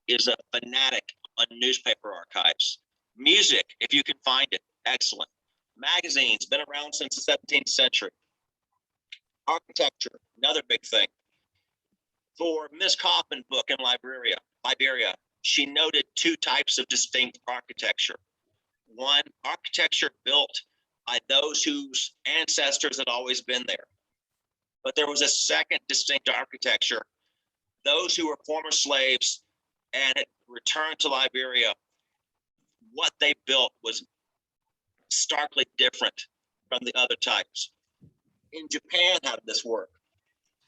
is a fanatic on newspaper archives. Music, if you can find it, excellent. Magazines, been around since the 17th century. Architecture, another big thing. For Miss Kaufman's book in Liberia, she noted 2 types of distinct architecture. One, architecture built by those whose ancestors had always been there. But there was a second distinct architecture, those who were former slaves and had returned to Liberia. What they built was starkly different from the other types. In Japan, how did this work?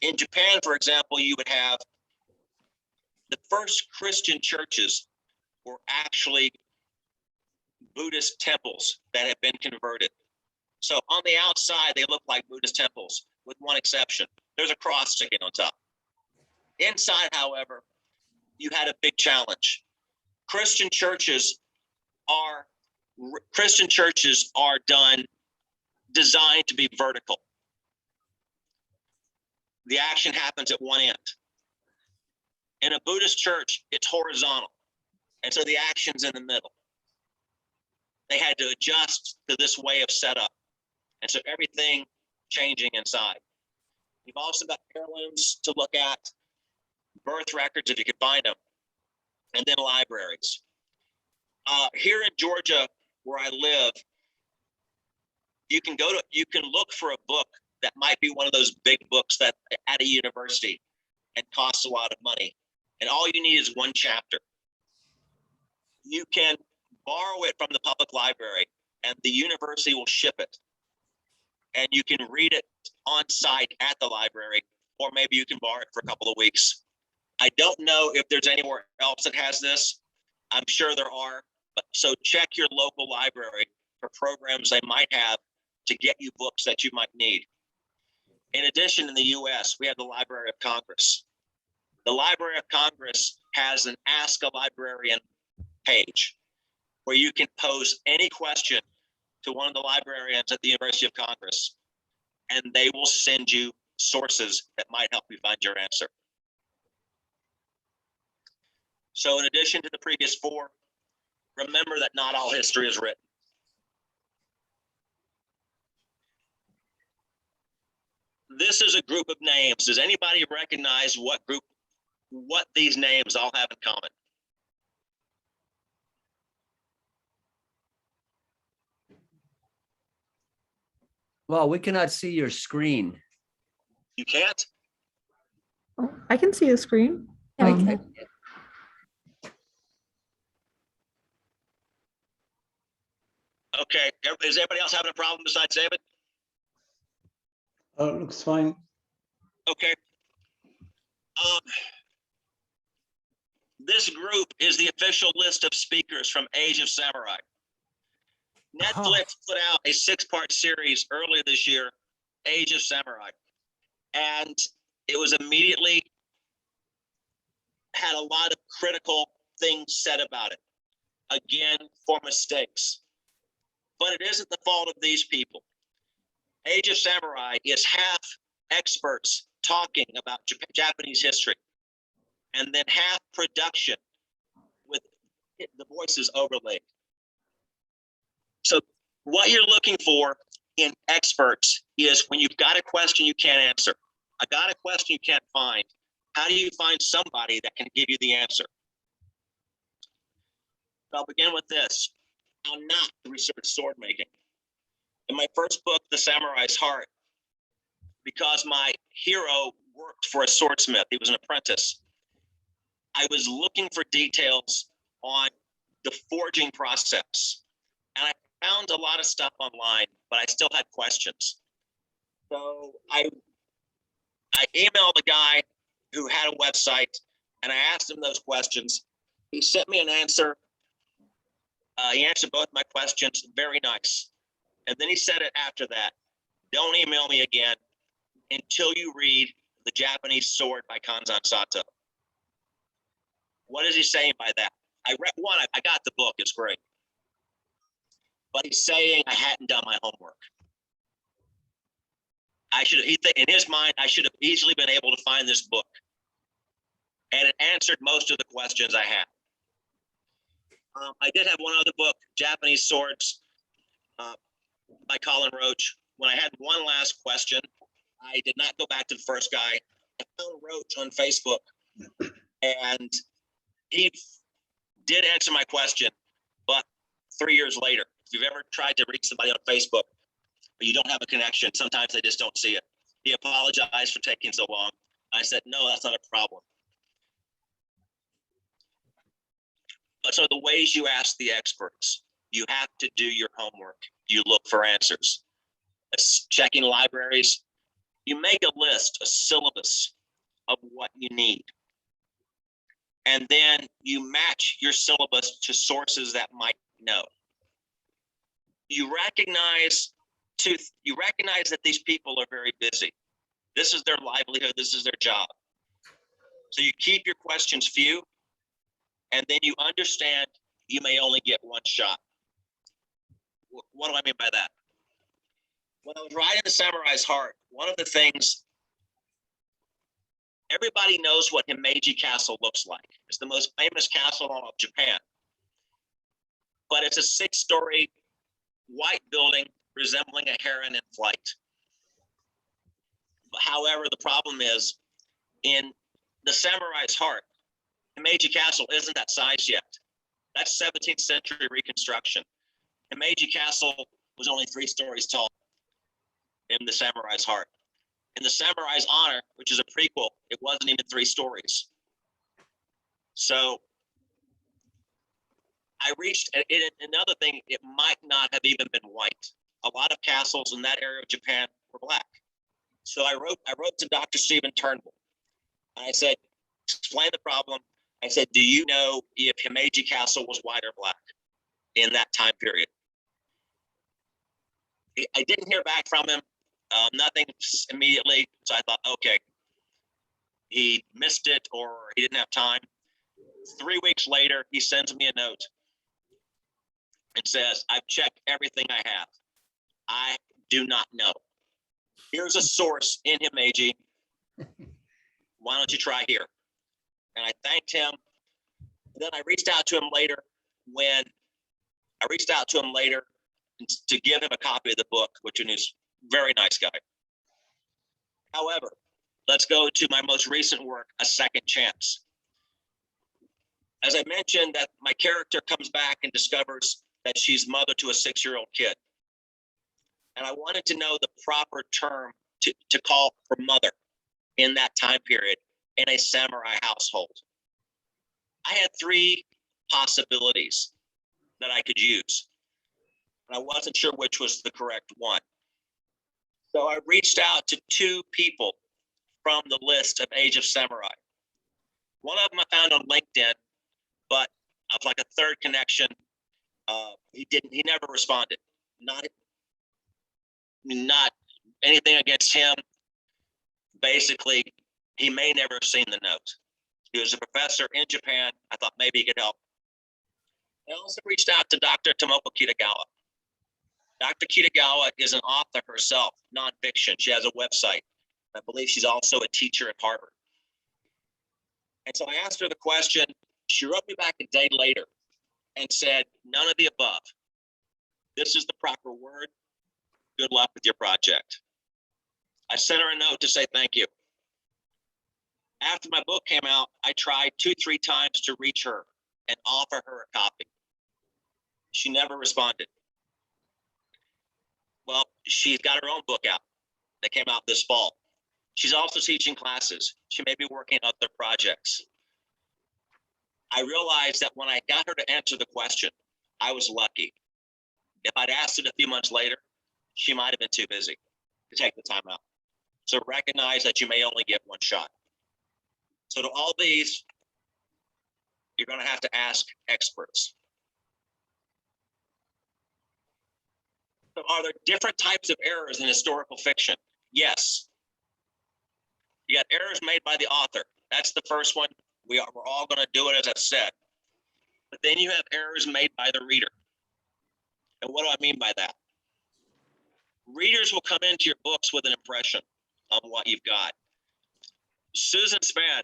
In Japan, for example, you would have the first Christian churches were actually Buddhist temples that had been converted. So on the outside, they look like Buddhist temples, with one exception. There's a cross sticking on top. Inside, however, you had a big challenge. Christian churches are designed to be vertical. The action happens at one end. In a Buddhist church, it's horizontal. And so the action's in the middle. They had to adjust to this way of setup. And so everything changing inside. You've also got heirlooms to look at, birth records if you could find them, and then libraries. Here in Georgia, where I live, you can look for a book that might be one of those big books that at a university and costs a lot of money. And all you need is one chapter. You can borrow it from the public library and the university will ship it. And you can read it on site at the library, or maybe you can borrow it for a couple of weeks. I don't know if there's anywhere else that has this. I'm sure there are, but so check your local library for programs they might have to get you books that you might need. In addition, in the US, we have the Library of Congress. The Library of Congress has an Ask a Librarian page where you can pose any question to one of the librarians at the University of Congress, and they will send you sources that might help you find your answer. So in addition to the previous 4, remember that not all history is written. This is a group of names. Does anybody recognize what these names all have in common? Well, we cannot see your screen. You can't? I can see the screen. Okay, is everybody else having a problem besides David? Looks fine. Okay. This group is the official list of speakers from Age of Samurai. Netflix put out a 6-part series earlier this year, Age of Samurai, and it was immediately had a lot of critical things said about it, again, for mistakes. But it isn't the fault of these people. Age of Samurai is half experts talking about Japanese history, and then half production with the voices overlaid. So what you're looking for in experts is when you've got a question you can't answer, I got a question you can't find, how do you find somebody that can give you the answer? So I'll begin with this. How not to research sword making. In my first book, The Samurai's Heart, because my hero worked for a swordsmith, he was an apprentice, I was looking for details on the forging process. And I found a lot of stuff online, but I still had questions. So I emailed the guy who had a website and I asked him those questions. He sent me an answer. He answered both my questions, very nice. And then he said it after that, don't email me again until you read The Japanese Sword by Kanzan Sato. What is he saying by that? I read one, I got the book, it's great. But he's saying I hadn't done my homework. I should have, in his mind, I should have easily been able to find this book. And it answered most of the questions I had. I did have one other book, Japanese Swords by Colin Roach. When I had one last question, I did not go back to the first guy. I found Roach on Facebook and he did answer my question, but 3 years later, if you've ever tried to reach somebody on Facebook, but you don't have a connection, sometimes they just don't see it. He apologized for taking so long. I said, no, that's not a problem. But so the ways you ask the experts, you have to do your homework. You look for answers. It's checking libraries. You make a list, a syllabus of what you need. And then you match your syllabus to sources that might know. You recognize that these people are very busy. This is their livelihood, this is their job. So you keep your questions few, and then you understand you may only get one shot. What do I mean by that? When I was writing The Samurai's Heart, one of the things, everybody knows what Himeji Castle looks like. It's the most famous castle in all of Japan. But it's a 6-story white building resembling a heron in flight. However, the problem is, in The Samurai's Heart, Himeji Castle isn't that size yet. That's 17th century reconstruction. Himeji Castle was only 3 stories tall in The Samurai's Heart. In The Samurai's Honor, which is a prequel, it wasn't even 3 stories. So I reached, another thing, it might not have even been white. A lot of castles in that area of Japan were black. So I wrote to Dr. Stephen Turnbull. And I said, explain the problem. I said, do you know if Himeji Castle was white or black in that time period? I didn't hear back from him, nothing immediately. So I thought, okay, he missed it or he didn't have time. 3 weeks later, he sends me a note and says, I've checked everything I have. I do not know. Here's a source in Himeji. Why don't you try here? And I thanked him. Then I reached out to him later to give him a copy of the book, which is a very nice guy. However, let's go to my most recent work, A Second Chance. As I mentioned, that my character comes back and discovers that she's mother to a 6-year-old kid. And I wanted to know the proper term to call her mother in that time period in a samurai household. I had 3 possibilities that I could use. and I wasn't sure which was the correct one. So I reached out to 2 people from the list of Age of Samurai. One of them I found on LinkedIn, but of like a third connection, he never responded. Not anything against him. Basically, he may never have seen the note. He was a professor in Japan. I thought maybe he could help. I also reached out to Dr. Tomoko Kitagawa. Dr. Kitagawa is an author herself, nonfiction. She has a website. I believe she's also a teacher at Harvard. And so I asked her the question. She wrote me back a day later and said, none of the above. This is the proper word. Good luck with your project. I sent her a note to say thank you. After my book came out, I tried 2-3 times to reach her and offer her a copy. She never responded. Well, she's got her own book out. That came out this fall. She's also teaching classes. She may be working on other projects. I realized that when I got her to answer the question, I was lucky. If I'd asked it a few months later, she might have been too busy to take the time out. So recognize that you may only get one shot. So to all these, you're going to have to ask experts. So are there different types of errors in historical fiction? Yes. You got errors made by the author. That's the first one. We're all going to do it, as I've said. But then you have errors made by the reader. And what do I mean by that? Readers will come into your books with an impression of what you've got. Susan Spann,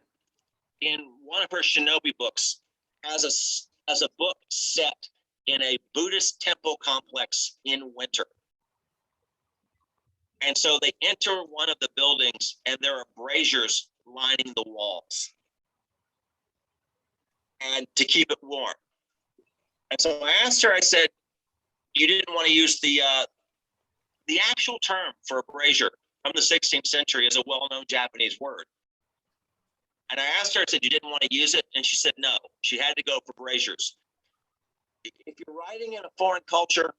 in one of her Shinobi books, has a book set in a Buddhist temple complex in winter. And so they enter one of the buildings and there are braziers lining the walls and to keep it warm. And so I asked her, I said, you didn't want to use the actual term for a brazier from the 16th century is a well-known Japanese word. And I asked her, I said, you didn't want to use it? And she said, no, she had to go for braziers. If you're writing in a foreign culture,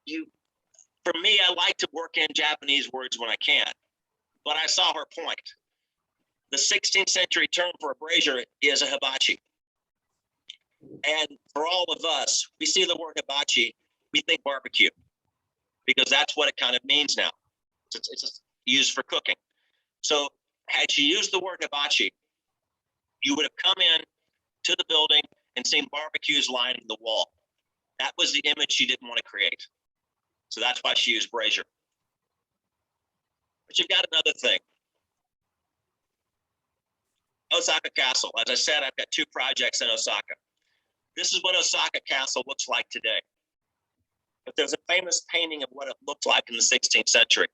for me, I like to work in Japanese words when I can, but I saw her point. The 16th century term for a brazier is a hibachi. And for all of us, we see the word hibachi, we think barbecue, because that's what it kind of means now. It's used for cooking. So had she used the word hibachi, you would have come in to the building and seen barbecues lining the wall. That was the image she didn't want to create. So that's why she used brazier. But you've got another thing. Osaka Castle. As I said, I've got 2 projects in Osaka. This is what Osaka Castle looks like today. But there's a famous painting of what it looked like in the 16th century.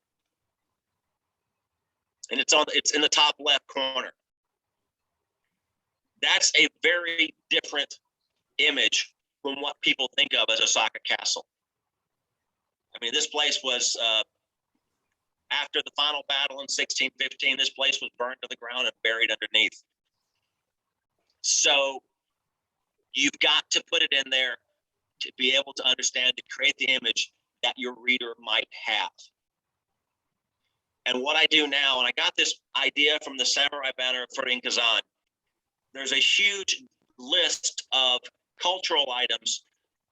And it's in the top left corner. That's a very different image from what people think of as Osaka Castle. I mean, this place was, after the final battle in 1615, this place was burned to the ground and buried underneath. So you've got to put it in there to be able to understand, to create the image that your reader might have. And what I do now, and I got this idea from the Samurai banner for Inkazan, there's a huge list of cultural items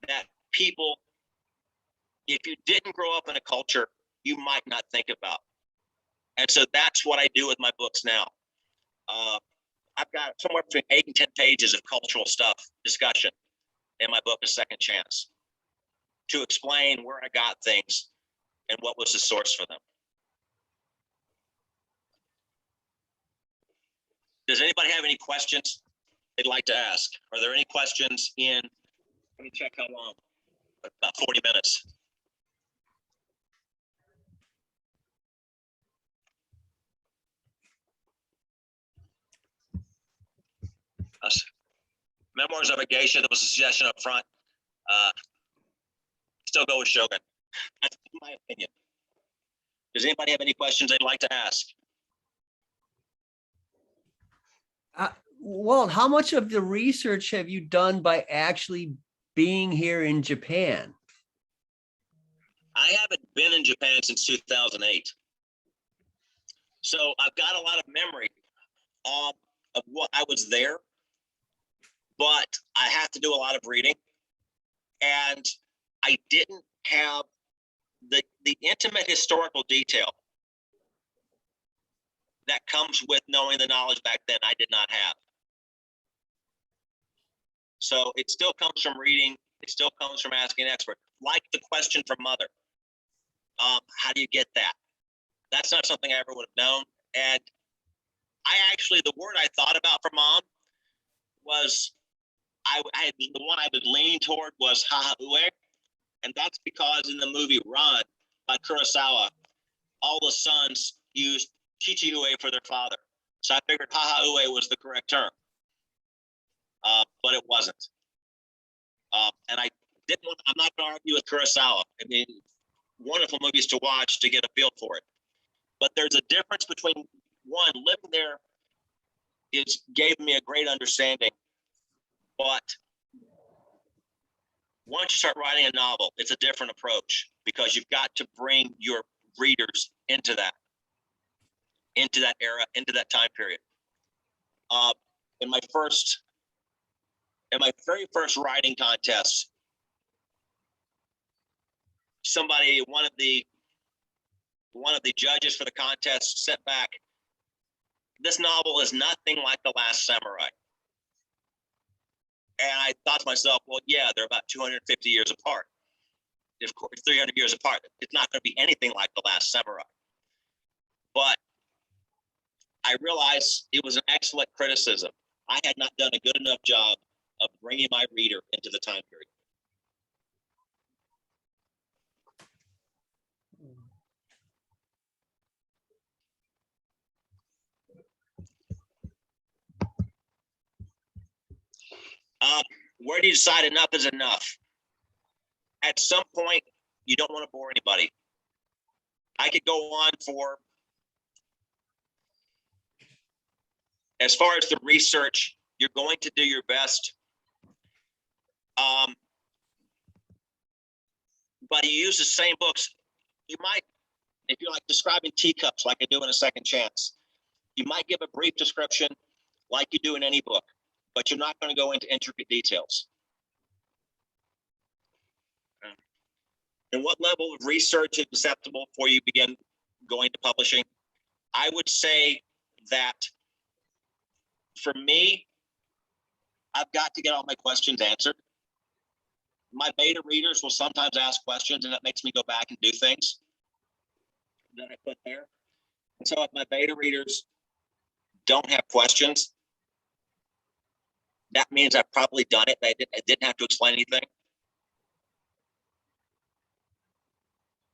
that people, if you didn't grow up in a culture, you might not think about. And so that's what I do with my books now. I've got somewhere between 8 and 10 pages of cultural stuff, discussion in my book, A Second Chance, to explain where I got things and what was the source for them. Does anybody have any questions they'd like to ask? Are there any questions in, let me check how long, about 40 minutes. Memoirs of a Geisha, there was a suggestion up front. Still go with Shogun. That's my opinion. Does anybody have any questions they'd like to ask? Walt, how much of the research have you done by actually being here in Japan? I haven't been in Japan since 2008. So I've got a lot of memory of what I was there, but I have to do a lot of reading. And I didn't have the intimate historical detail that comes with knowing the knowledge back then. I did not have. So it still comes from reading. It still comes from asking an expert. Like the question from Mother. How do you get that? That's not something I ever would have known. And I actually, the word I thought about for Mom was, the one I would lean toward was haha'ue. And that's because in the movie Run by Kurosawa, all the sons used chichiue for their father. So I figured haha'ue was the correct term, but it wasn't. And I didn't want, I'm not gonna argue with Kurosawa. I mean, wonderful movies to watch to get a feel for it. But there's a difference between one, living there gave me a great understanding. But once you start writing a novel, it's a different approach because you've got to bring your readers into that era, into that time period. In my very first writing contest, one of the judges for the contest sent back, "This novel is nothing like The Last Samurai." And I thought to myself, well, yeah, they're about 250 years apart. Of course, 300 years apart. It's not going to be anything like The Last Samurai. But I realized it was an excellent criticism. I had not done a good enough job of bringing my reader into the time period. Where do you decide enough is enough? At some point, you don't want to bore anybody. I could go on for, as far as the research, you're going to do your best. But you use the same books. You might, if you're like describing teacups like I do in A Second Chance, you might give a brief description like you do in any book, but you're not going to go into intricate details. And what level of research is acceptable before you begin going to publishing? I would say that for me, I've got to get all my questions answered. My beta readers will sometimes ask questions, and that makes me go back and do things that I put there. And so if my beta readers don't have questions, that means I've probably done it. I didn't have to explain anything.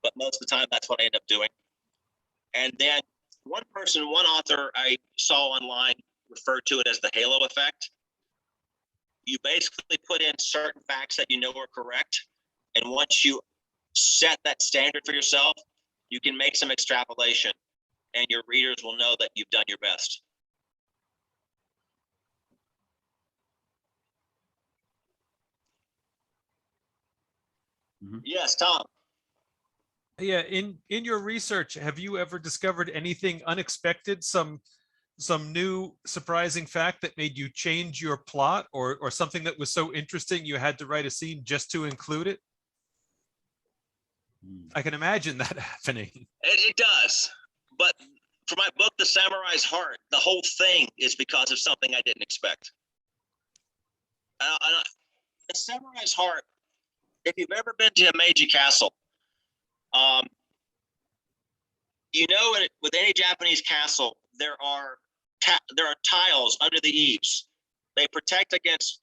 But most of the time, that's what I end up doing. And then one author I saw online referred to it as the halo effect. You basically put in certain facts that you know are correct. And once you set that standard for yourself, you can make some extrapolation and your readers will know that you've done your best. Mm-hmm. Yes, Tom. Yeah, in your research, have you ever discovered anything unexpected, some new surprising fact that made you change your plot, or something that was so interesting you had to write a scene just to include it? I can imagine that happening. It does. But for my book, The Samurai's Heart, the whole thing is because of something I didn't expect. The Samurai's Heart, if you've ever been to Meiji Castle, you know, with any Japanese castle, there are tiles under the eaves. They protect against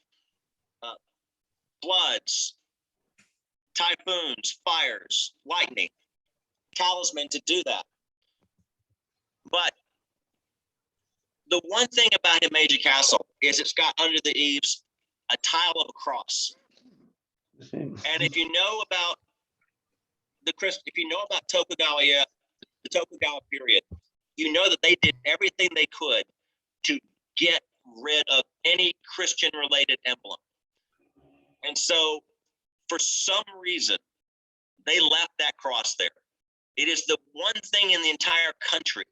floods, typhoons, fires, lightning. Talisman to do that. But the one thing about Himeji Castle is it's got under the eaves a tile of a cross. And if you know about Tokugawa, the Tokugawa period, you know that they did everything they could to get rid of any Christian-related emblem. And so, for some reason, They left that cross there. It is the one thing in the entire country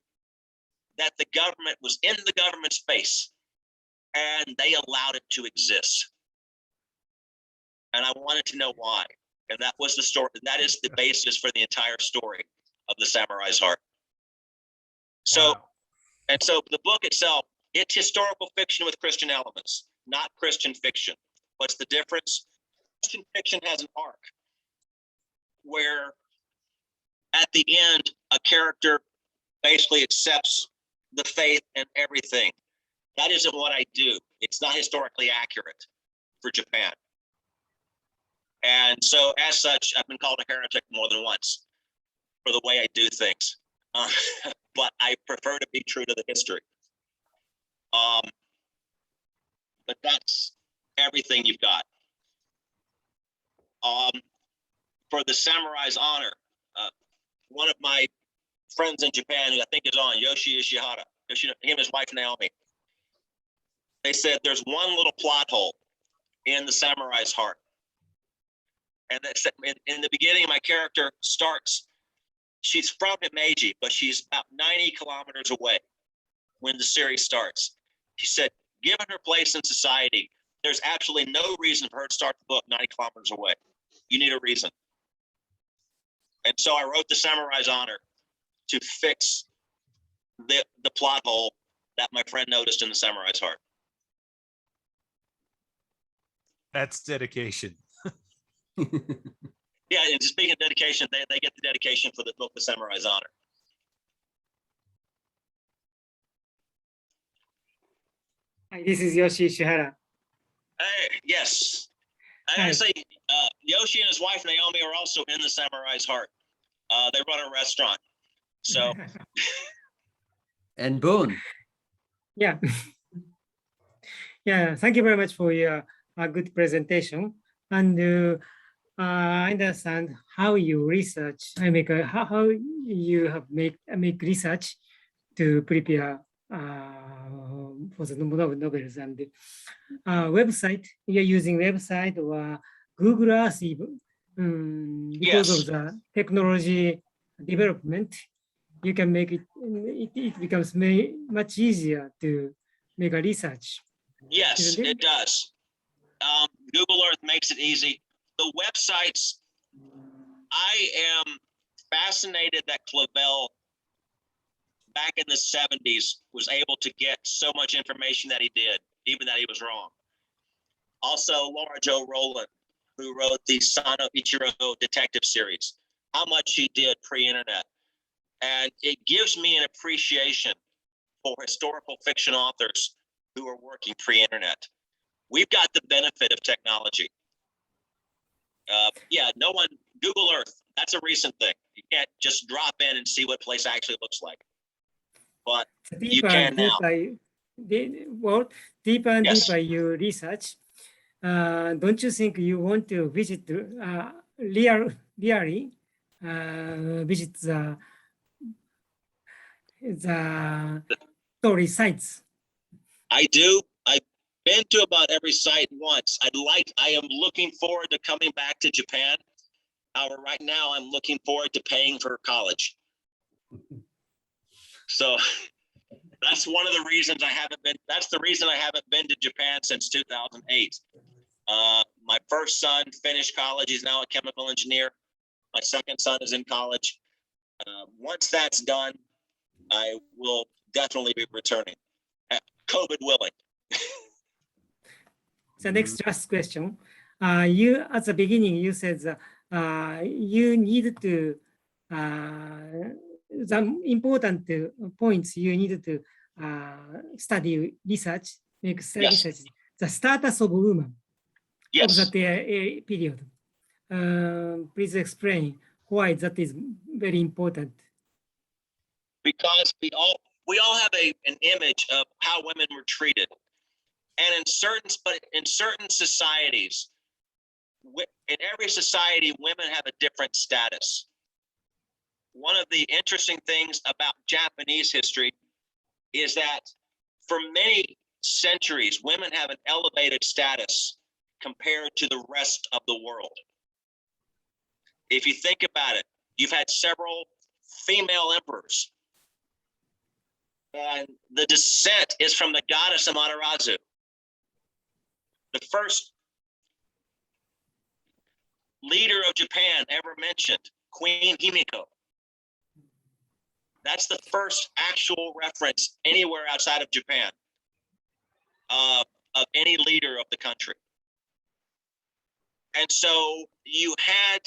that the government was in the government's face, and they allowed it to exist. And I wanted to know why. And that was the story. That is the basis for the entire story of the Samurai's Heart. So, and so the book itself, it's historical fiction with Christian elements, not Christian fiction. What's the difference? Christian fiction has an arc where at the end, a character basically accepts the faith and everything. That isn't what I do. It's not historically accurate for Japan. And so as such, I've been called a heretic more than once for the way I do things. But I prefer to be true to the history. But that's everything you've got. For the Samurai's Honor, one of my friends in Japan, who I think is on, Yoshi Ishihara, him and his wife Naomi, they said there's one little plot hole in the Samurai's Heart. And that's in the beginning, my character starts, she's from Himeji, but she's about 90 kilometers away when the series starts. She said, given her place in society, there's absolutely no reason for her to start the book 90 kilometers away. You need a reason. And so I wrote the Samurai's Honor to fix the plot hole that my friend noticed in the Samurai's Heart. That's dedication. Yeah, and speaking of dedication, they get the dedication for the book, The Samurai's Honor. Hi, this is Yoshi Ishihara. Hey, yes. I gotta say, Yoshi and his wife Naomi are also in the Samurai's Heart. They run a restaurant. So. And Boone. Yeah. Yeah, thank you very much for your good presentation. And I understand how you research. I make how you have make research to prepare for the novels and website. You're using website or Google Earth even because of the technology development. You can make it. It becomes much easier to make a research. Yes, it does. Google Earth makes it easy. The websites, I am fascinated that Clavel back in the 70s was able to get so much information that he did, even that he was wrong. Also, Laura Jo Rowland, who wrote the Sano Ichiro detective series, how much she did pre-internet. And it gives me an appreciation for historical fiction authors who are working pre-internet. We've got the benefit of technology. Yeah, no one, Google Earth, that's a recent thing. You can't just drop in and see what place actually looks like. But you can now. Deeper and deeper you research. Don't you think you want to visit really visit the story sites? I do. I've been to about every site once. I am looking forward to coming back to Japan. However, right now I'm looking forward to paying for college. So that's one of the reasons I haven't been, that's the reason I haven't been to Japan since 2008. My first son finished college. He's now a chemical engineer. My second son is in college. Once that's done, I will definitely be returning, COVID willing. The next last question. You, at the beginning, you said that you need to, the important points you needed to study research, make research, the status of women of that period. Please explain why that is very important. Because we all have an image of how women were treated. And in certain societies, in every society, women have a different status. One of the interesting things about Japanese history is that for many centuries, women have an elevated status compared to the rest of the world. if you think about it, you've had several female emperors. And the descent is from the goddess Amaterasu. The first leader of Japan ever mentioned, Queen Himiko. That's the first actual reference anywhere outside of Japan of any leader of the country. And so you had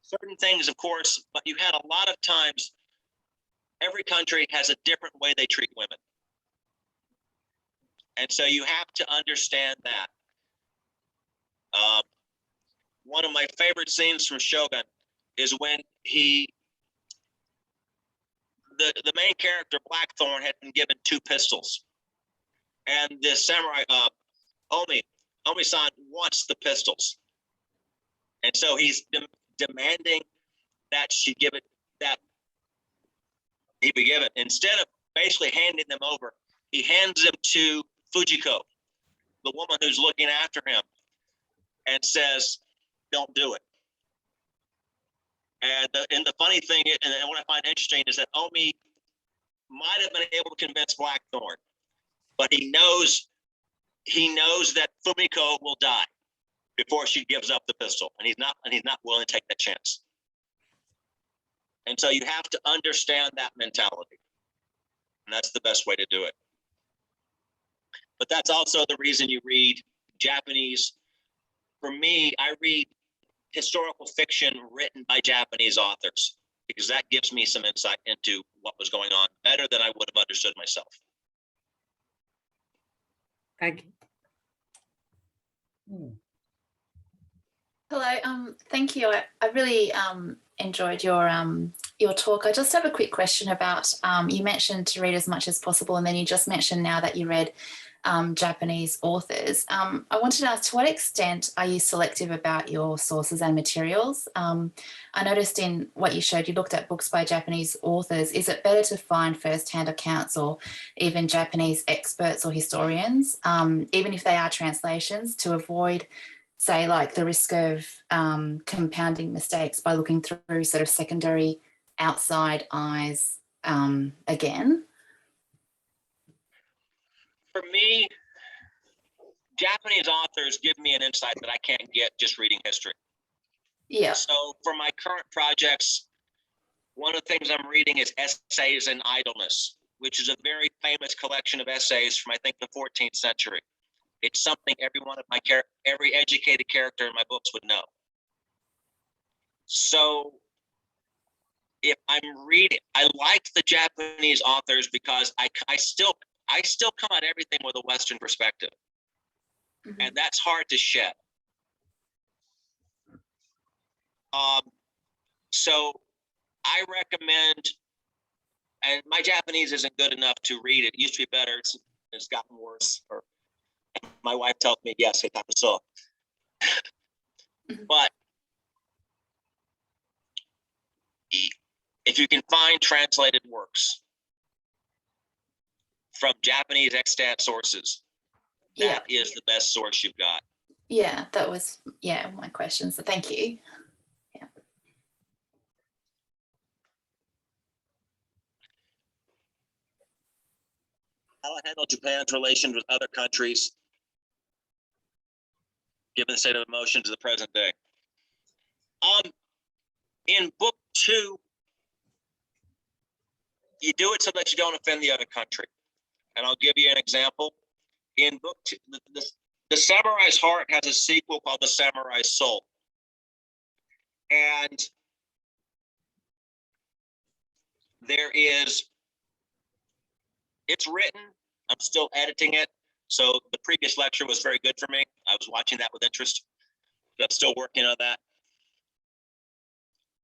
certain things, of course, but you had a lot of times, every country has a different way they treat women. And so you have to understand that. One of my favorite scenes from Shogun is when the main character, Blackthorn, had been given 2 pistols. And the samurai, Omi-san wants the pistols. And so he's demanding that she give it, that he be given. Instead of basically handing them over, he hands them to Fujiko, the woman who's looking after him, and says, don't do it. And the funny thing, and what I find interesting, is that Omi might have been able to convince Blackthorn, but he knows that Fumiko will die before she gives up the pistol, and he's not willing to take that chance. And so you have to understand that mentality, and that's the best way to do it. But that's also the reason you read Japanese. For me, I read historical fiction written by Japanese authors, because that gives me some insight into what was going on better than I would have understood myself. Thank you. Hello, thank you. I really enjoyed your talk. I just have a quick question about, you mentioned to read as much as possible, and then you just mentioned now that you read Japanese authors. I wanted to ask, to what extent are you selective about your sources and materials? I noticed in what you showed, you looked at books by Japanese authors. Is it better to find first-hand accounts or even Japanese experts or historians, even if they are translations, to avoid, say, like the risk of compounding mistakes by looking through sort of secondary outside eyes again? For me, Japanese authors give me an insight that I can't get just reading history. Yeah. So for my current projects, one of the things I'm reading is Essays in Idleness, which is a very famous collection of essays from, I think, the 14th century. It's something every educated character in my books would know. So if I'm reading, I like the Japanese authors because I still come at everything with a Western perspective. Mm-hmm. And that's hard to shed. So I recommend, and my Japanese isn't good enough to read it. It used to be better. It's gotten worse. Or my wife tells me, yes, it happened so. But if you can find translated works from Japanese extant sources, that is the best source you've got. Yeah, that was, my question. So thank you. Yeah. How I handle Japan's relations with other countries, given the state of emotions of the present day. In book 2, you do it so that you don't offend the other country. And I'll give you an example. In book 2, the Samurai's Heart has a sequel called The Samurai's Soul. And it's written, I'm still editing it. So the previous lecture was very good for me. I was watching that with interest. I'm still working on that.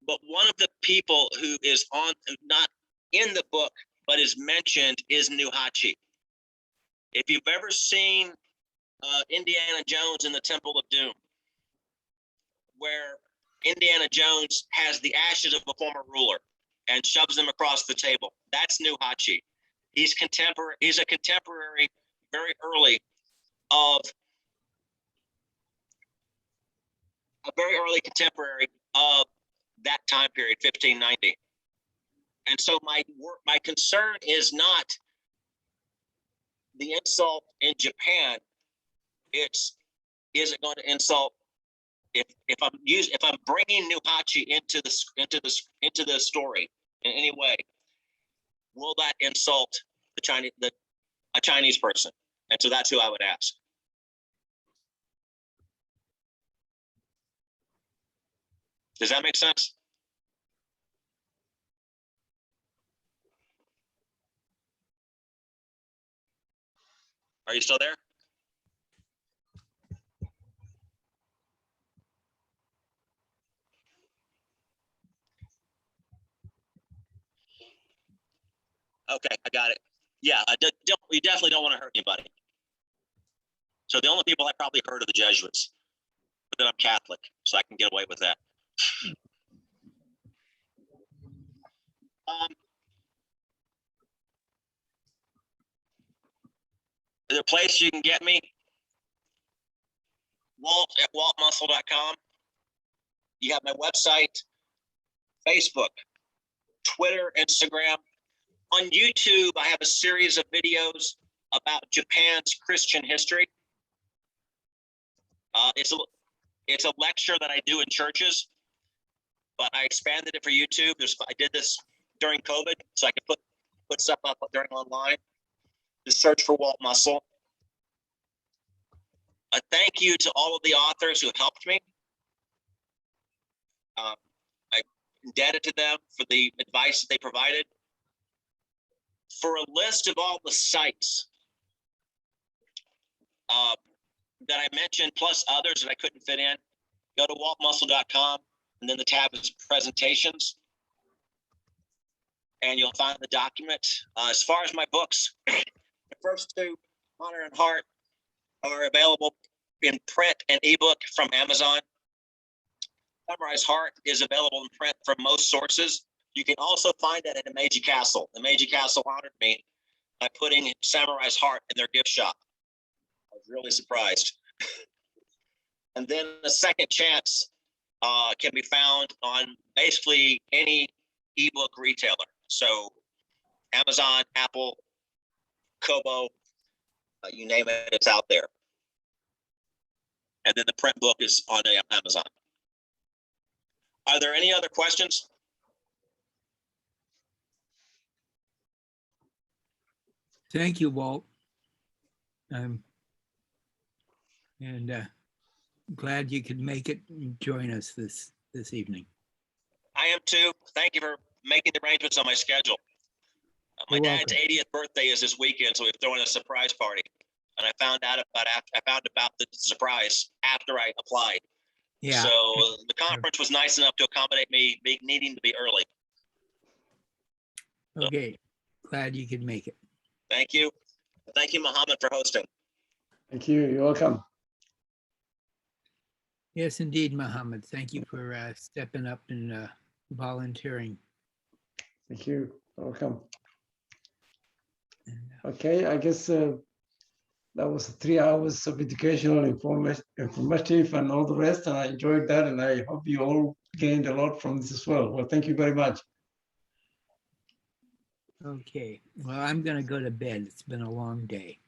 But one of the people who is not in the book, but is mentioned, is Nuhachi. If you've ever seen Indiana Jones in the Temple of Doom, where Indiana Jones has the ashes of a former ruler and shoves them across the table, that's Nuhachi. He's a contemporary, very early, of very early contemporary of that time period, 1590. And so my concern is not the insult in Japan. Is it going to insult if I'm bringing Nuhachi into the story in any way? Will that insult a Chinese person? And so that's who I would ask. Does that make sense? Are you still there? Okay, I got it. Yeah, we definitely don't want to hurt anybody. So the only people I probably heard are the Jesuits, but then I'm Catholic, so I can get away with that. The place you can get me, Walt at waltmuscle.com. You have my website, Facebook, Twitter, Instagram. On YouTube, I have a series of videos about Japan's Christian history. It's a lecture that I do in churches, but I expanded it for YouTube. I did this during COVID, so I could put stuff up during online. Just search for Walt Muscle. A thank you to all of the authors who helped me. I'm indebted to them for the advice that they provided. For a list of all the sites that I mentioned, plus others that I couldn't fit in, go to waltmuscle.com, and then the tab is presentations, and you'll find the document. As far as my books, the first two, Honor and Heart, are available in print and ebook from Amazon. Samurai's Heart is available in print from most sources. You can also find that at the Meiji Castle. The Meiji Castle honored me by putting Samurai's Heart in their gift shop. I was really surprised. And then the Second Chance can be found on basically any ebook retailer. So Amazon, Apple, Kobo, you name it, it's out there. And then the print book is on Amazon. Are there any other questions? Thank you, Walt. Glad you could make it and join us this evening. I am too. Thank you for making the arrangements on my schedule. My dad's 80th birthday is this weekend, so we're throwing a surprise party. And I found about the surprise after I applied. Yeah. So the conference was nice enough to accommodate me needing to be early. Okay. Glad you could make it. Thank you. Thank you, Muhammad, for hosting. Thank you. You're welcome. Yes, indeed, Muhammad. Thank you for stepping up and volunteering. Thank you. Welcome. Okay, I guess that was 3 hours of educational, informative, and all the rest, and I enjoyed that, and I hope you all gained a lot from this as well. Well, thank you very much. Okay, well, I'm going to go to bed. It's been a long day.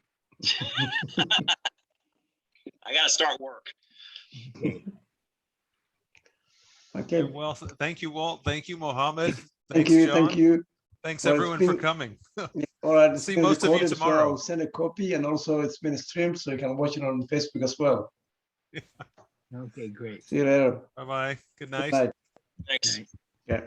I got to start work. Okay. Well, thank you, Walt. Thank you, Mohammed. Thank Thanks, you. John. Thank you. Thanks, Well, everyone, for coming. All right. See most of you tomorrow. So I'll send a copy, and also it's been streamed, so you can watch it on Facebook as well. Okay, great. See you later. Bye-bye. Good night. Good night. Thanks. Yeah.